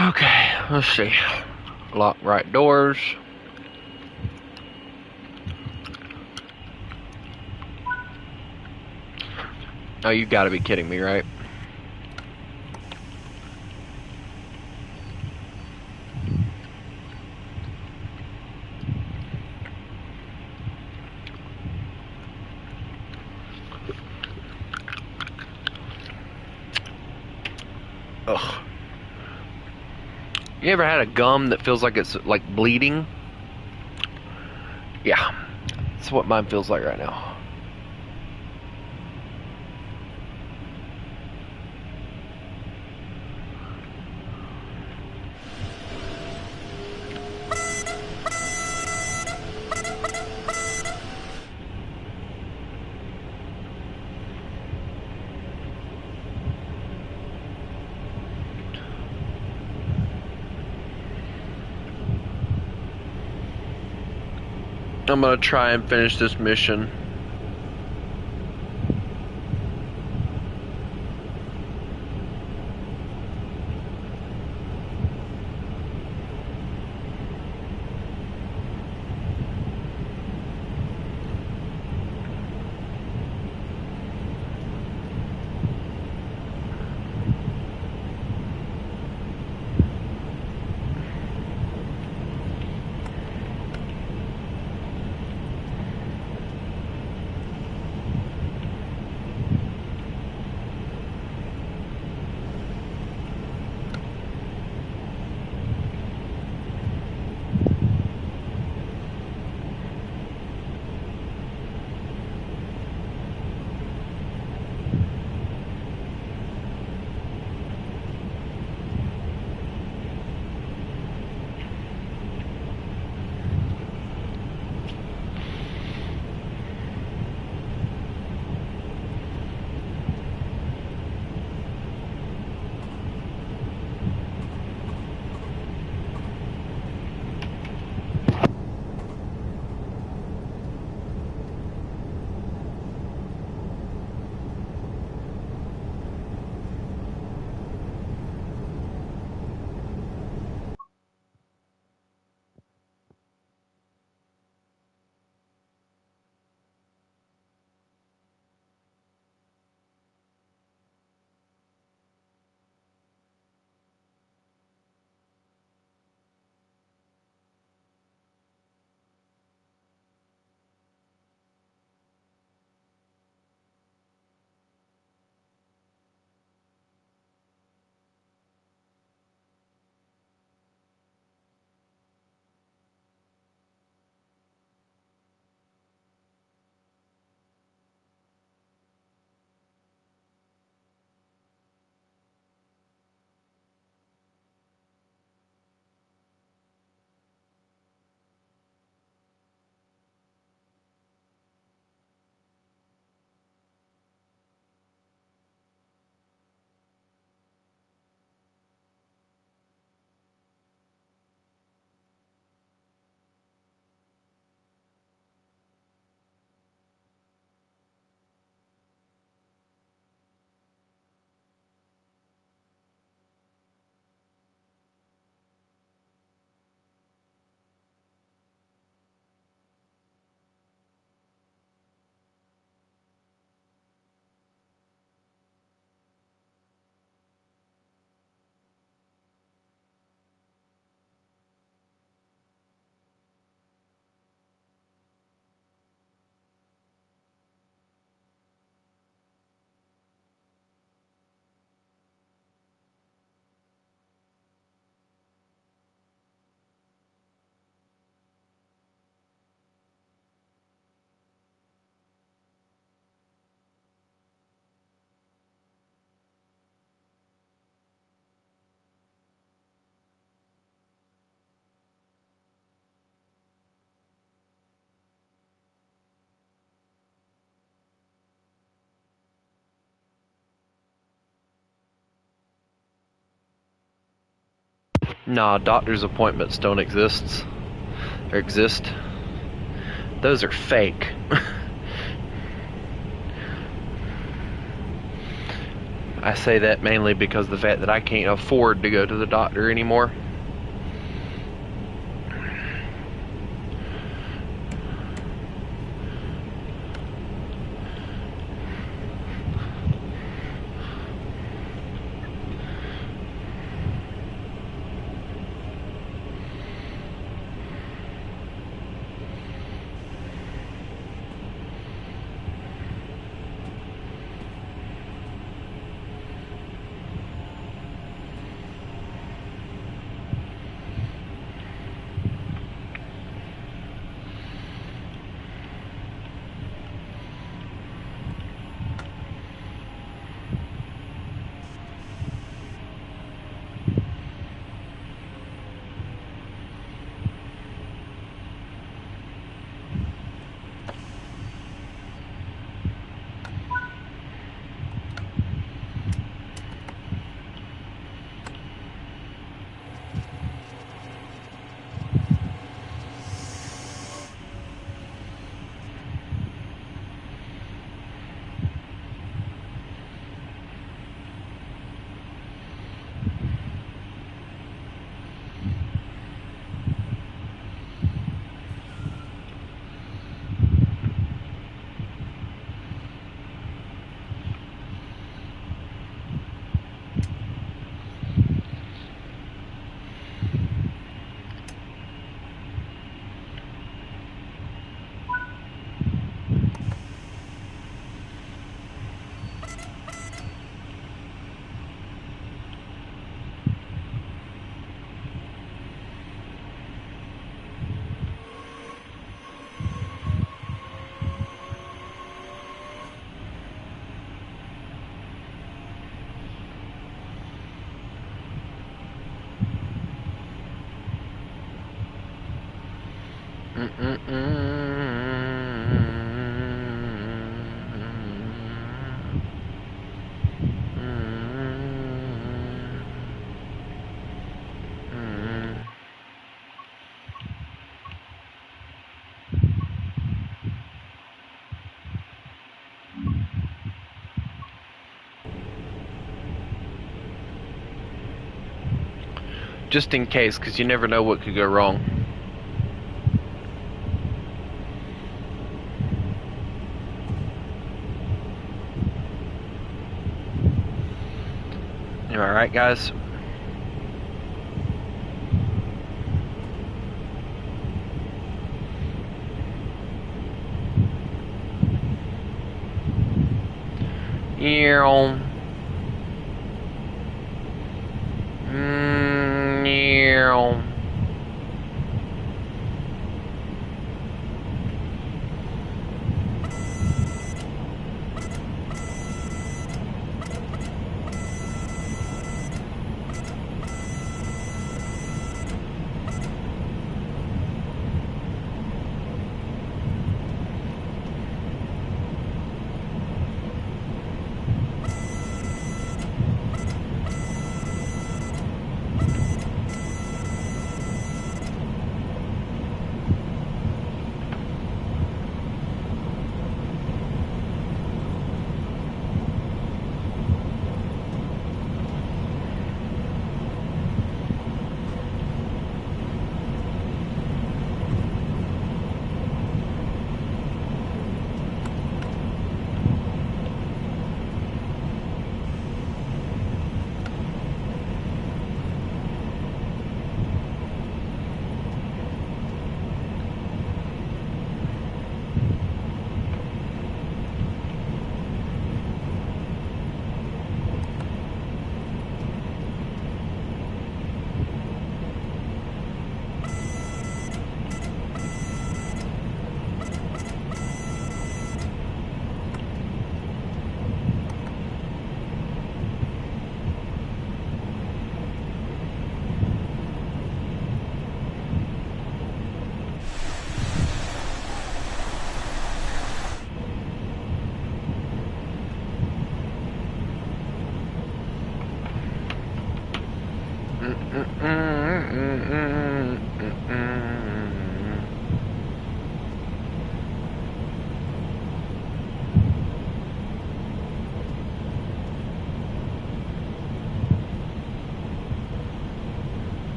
Speaker 1: Okay, let's see. Lock right doors. Oh, you gotta be kidding me, right? Ugh. You ever had a gum that feels like it's like bleeding? Yeah, that's what mine feels like right now. I'm gonna try and finish this mission. Nah, doctor's appointments don't exist. Or exist. Those are fake. I say that mainly because of the fact that I can't afford to go to the doctor anymore. Just in case, because you never know what could go wrong. You alright, guys? Yeah.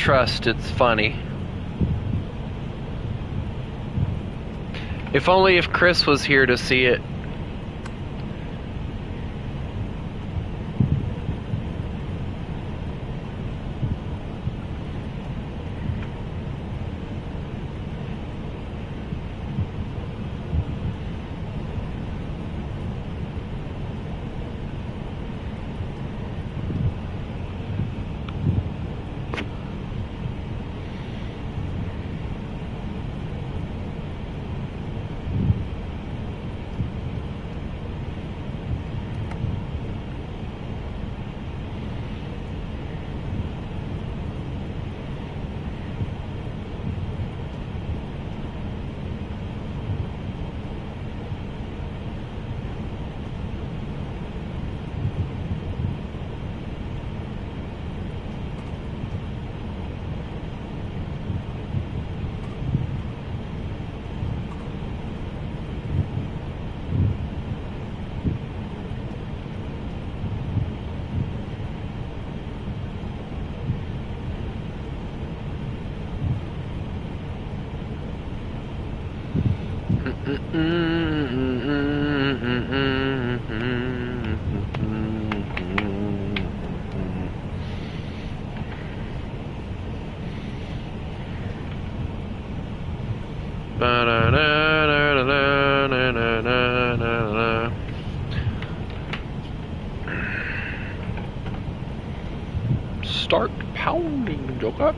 Speaker 1: trust it's funny. If only if Chris was here to see it. Start pounding, Joker.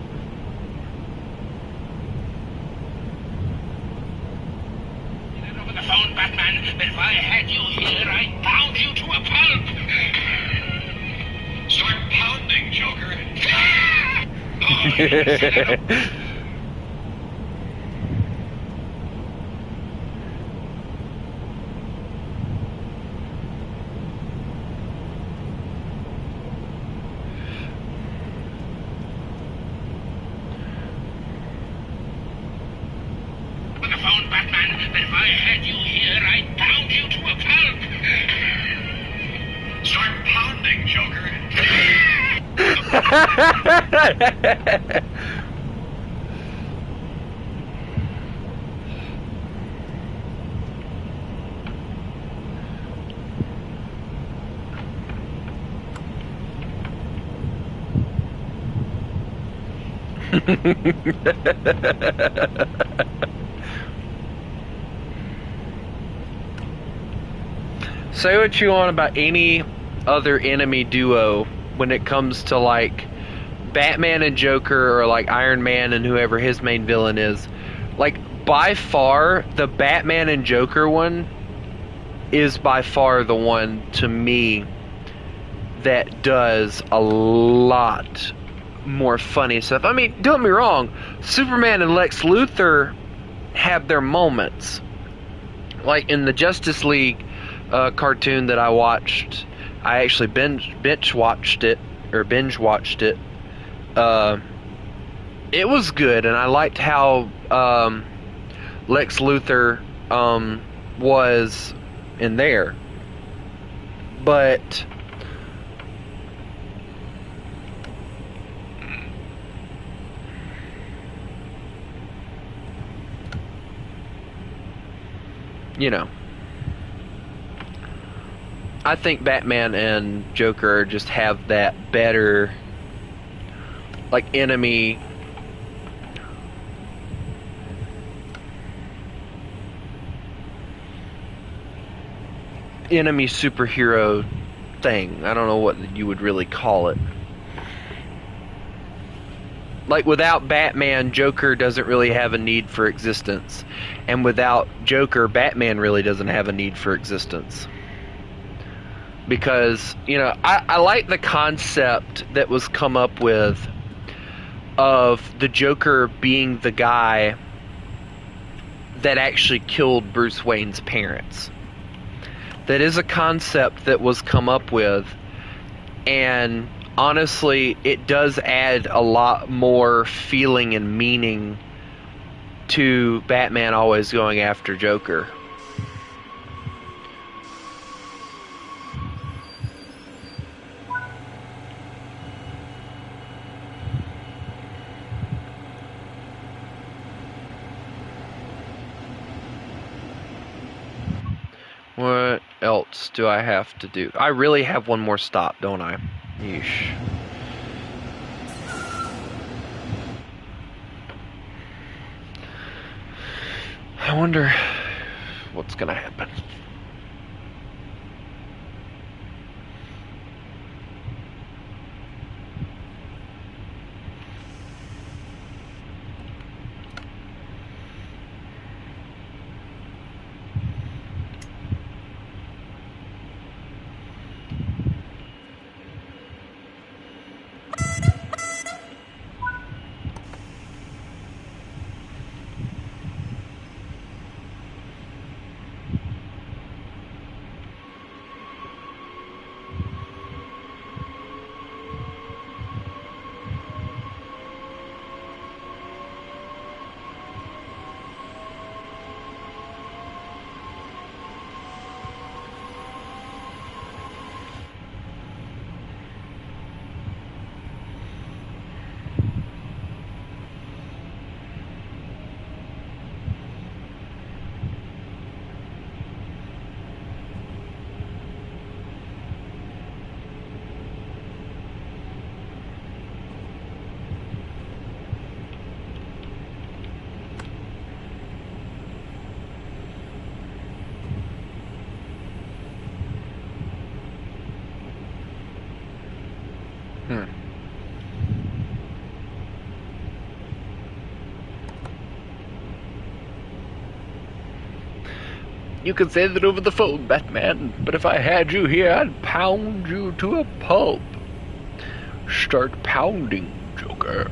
Speaker 3: Over the phone, Batman, but if I had you here, I'd pound you to a pulp. Start pounding, Joker.
Speaker 1: Say what you want about any other enemy duo when it comes to like Batman and Joker, or like Iron Man and whoever his main villain is. Like, by far, the Batman and Joker one is by far the one, to me, that does a lot more funny stuff. I mean, don't get me wrong, Superman and Lex Luthor have their moments. Like in the Justice League cartoon that I watched, I actually binge watched it. It was good, and I liked how Lex Luthor was in there. But you know, I think Batman and Joker just have that better, like, enemy superhero thing. I don't know what you would really call it. Like, without Batman, Joker doesn't really have a need for existence. And without Joker, Batman really doesn't have a need for existence. Because, you know, I like the concept that was come up with of the Joker being the guy that actually killed Bruce Wayne's parents. That is a concept that was come up with, and honestly, it does add a lot more feeling and meaning to Batman always going after Joker. What else do I have to do? I really have one more stop, don't I? Yeesh. I wonder what's gonna happen. You can say that over the phone, Batman, but if I had you here, I'd pound you to a pulp. Start pounding, Joker.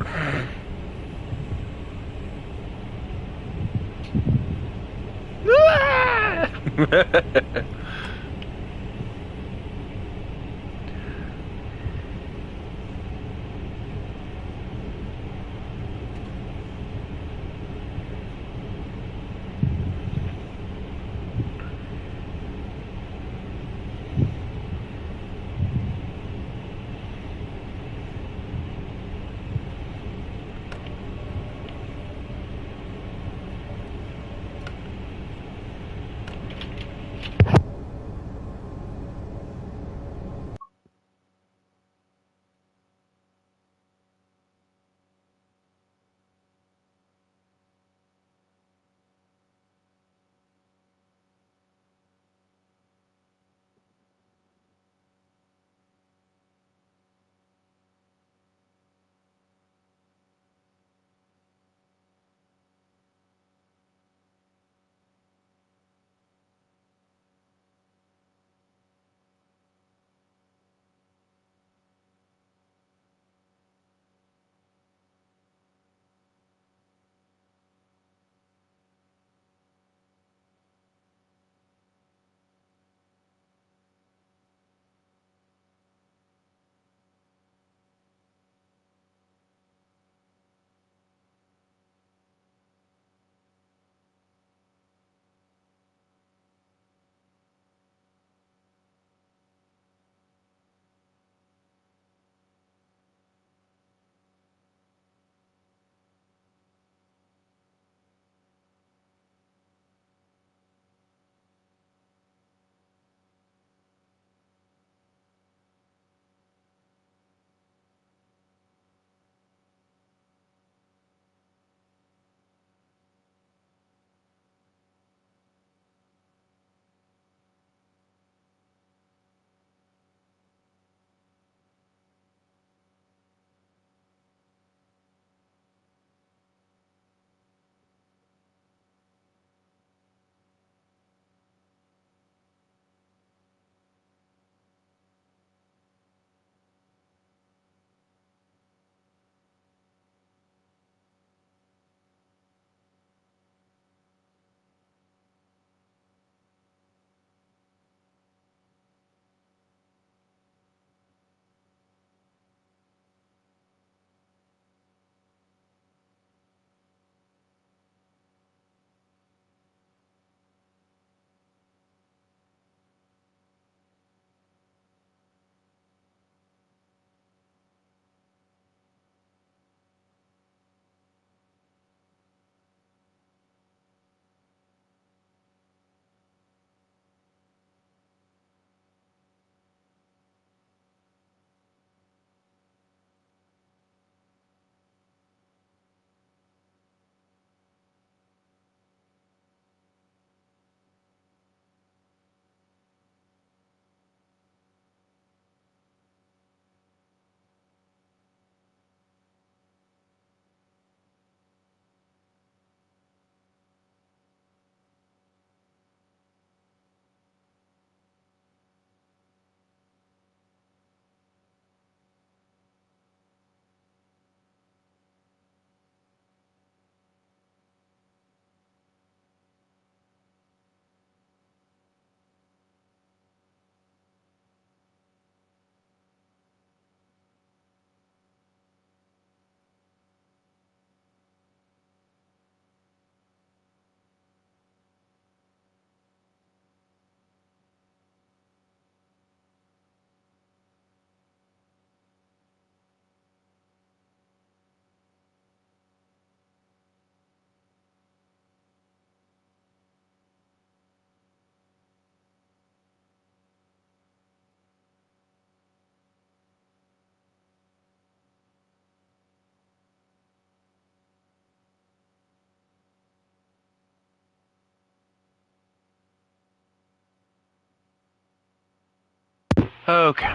Speaker 1: Okay.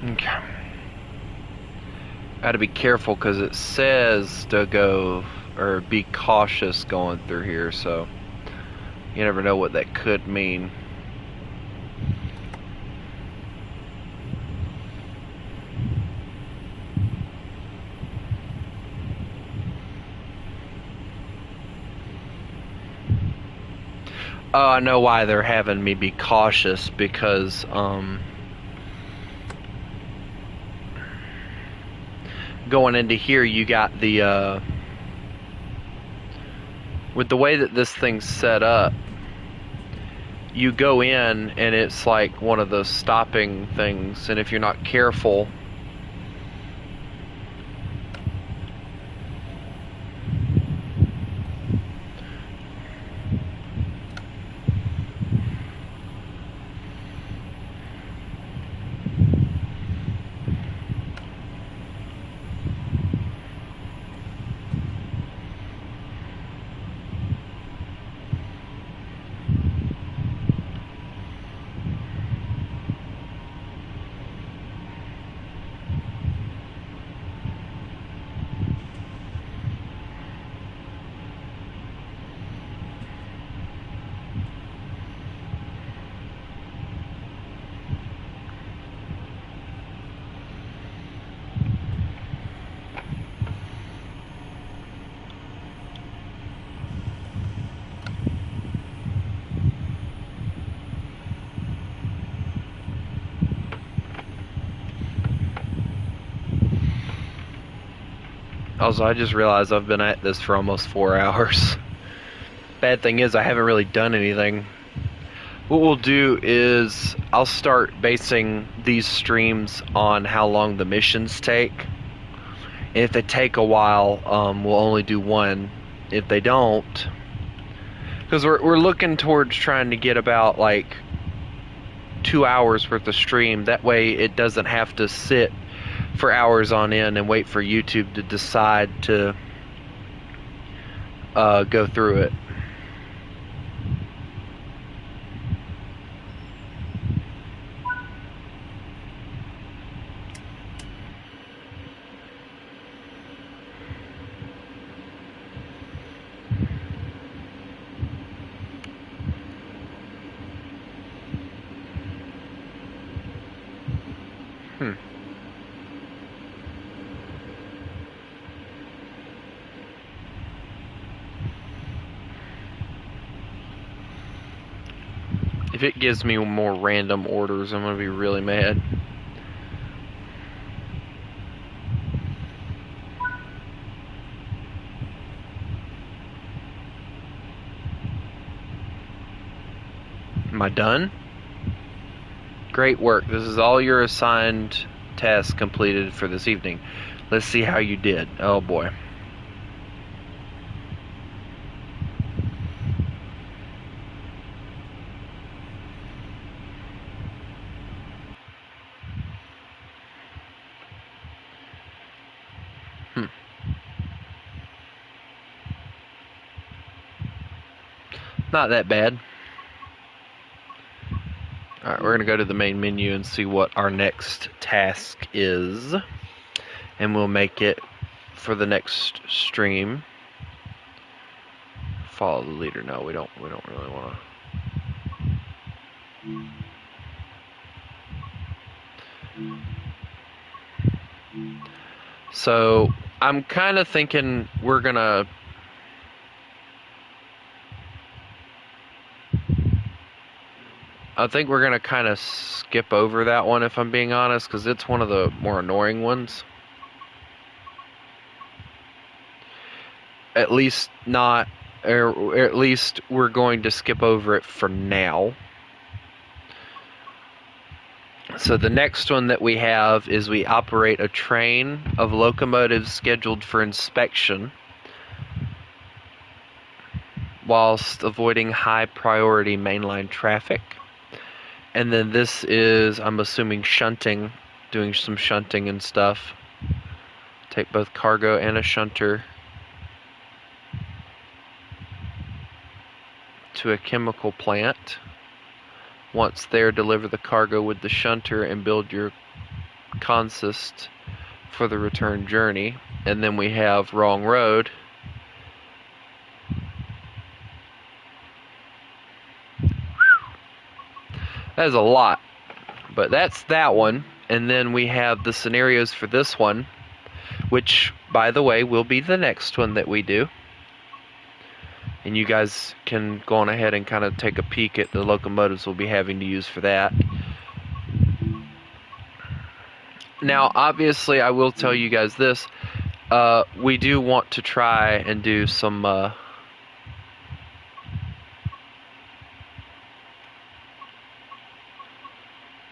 Speaker 1: Okay. Got to be careful because it says to go or be cautious going through here, so you never know what that could mean. Oh, I know why they're having me be cautious, because going into here you got the with the way that this thing's set up, you go in and it's like one of those stopping things, and if you're not careful, also I just realized I've been at this for almost 4 hours. Bad thing is I haven't really done anything. What we'll do is I'll start basing these streams on how long the missions take. And if they take a while, we'll only do one. If they don't, because we're looking towards trying to get about like 2 hours worth of stream. That way it doesn't have to sit for hours on end and wait for YouTube to decide to go through it. If it gives me more random orders, I'm gonna be really mad. Am I done? Great work. This is all your assigned tasks completed for this evening. Let's see how you did. Oh boy. Not that bad. Alright, we're going to go to the main menu and see what our next task is. And we'll make it for the next stream. Follow the leader. No, we don't really want to. So I'm kind of thinking we're gonna kind of skip over that one, if I'm being honest, because it's one of the more annoying ones. At least not, or at least we're going to skip over it for now. So the next one that we have is we operate a train of locomotives scheduled for inspection whilst avoiding high priority mainline traffic. And then this is, I'm assuming, shunting, doing some shunting and stuff. Take both cargo and a shunter to a chemical plant. Once there, deliver the cargo with the shunter and build your consist for the return journey. And then we have wrong road. That is a lot, but that's that one. And then we have the scenarios for this one, which, by the way, will be the next one that we do. And you guys can go on ahead and kind of take a peek at the locomotives we'll be having to use for that. Now, obviously, I will tell you guys this. We do want to try and do some...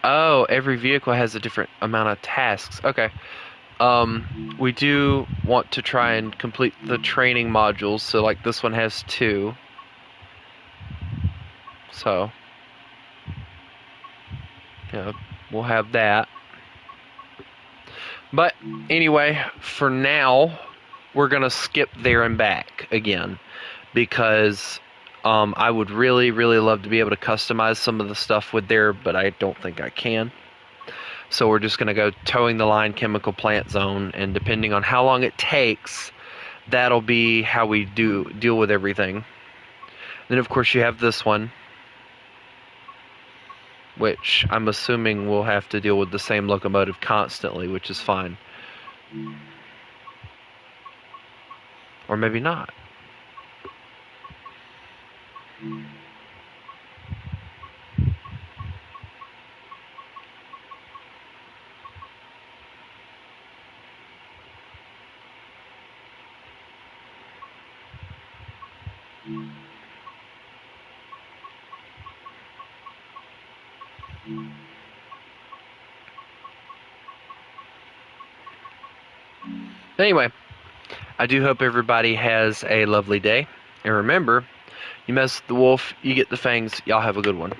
Speaker 1: Oh, every vehicle has a different amount of tasks. Okay. We do want to try and complete the training modules. So, like, this one has 2. So, yeah, we'll have that. But anyway, for now, we're going to skip there and back again. Because I would really, really love to be able to customize some of the stuff with there, but I don't think I can. So we're just going to go towing the line chemical plant zone, and depending on how long it takes, that'll be how we deal with everything. Then, of course, you have this one, which I'm assuming we'll have to deal with the same locomotive constantly, which is fine. Or maybe not. Anyway, I do hope everybody has a lovely day. And remember, you mess with the wolf, you get the fangs. Y'all have a good one.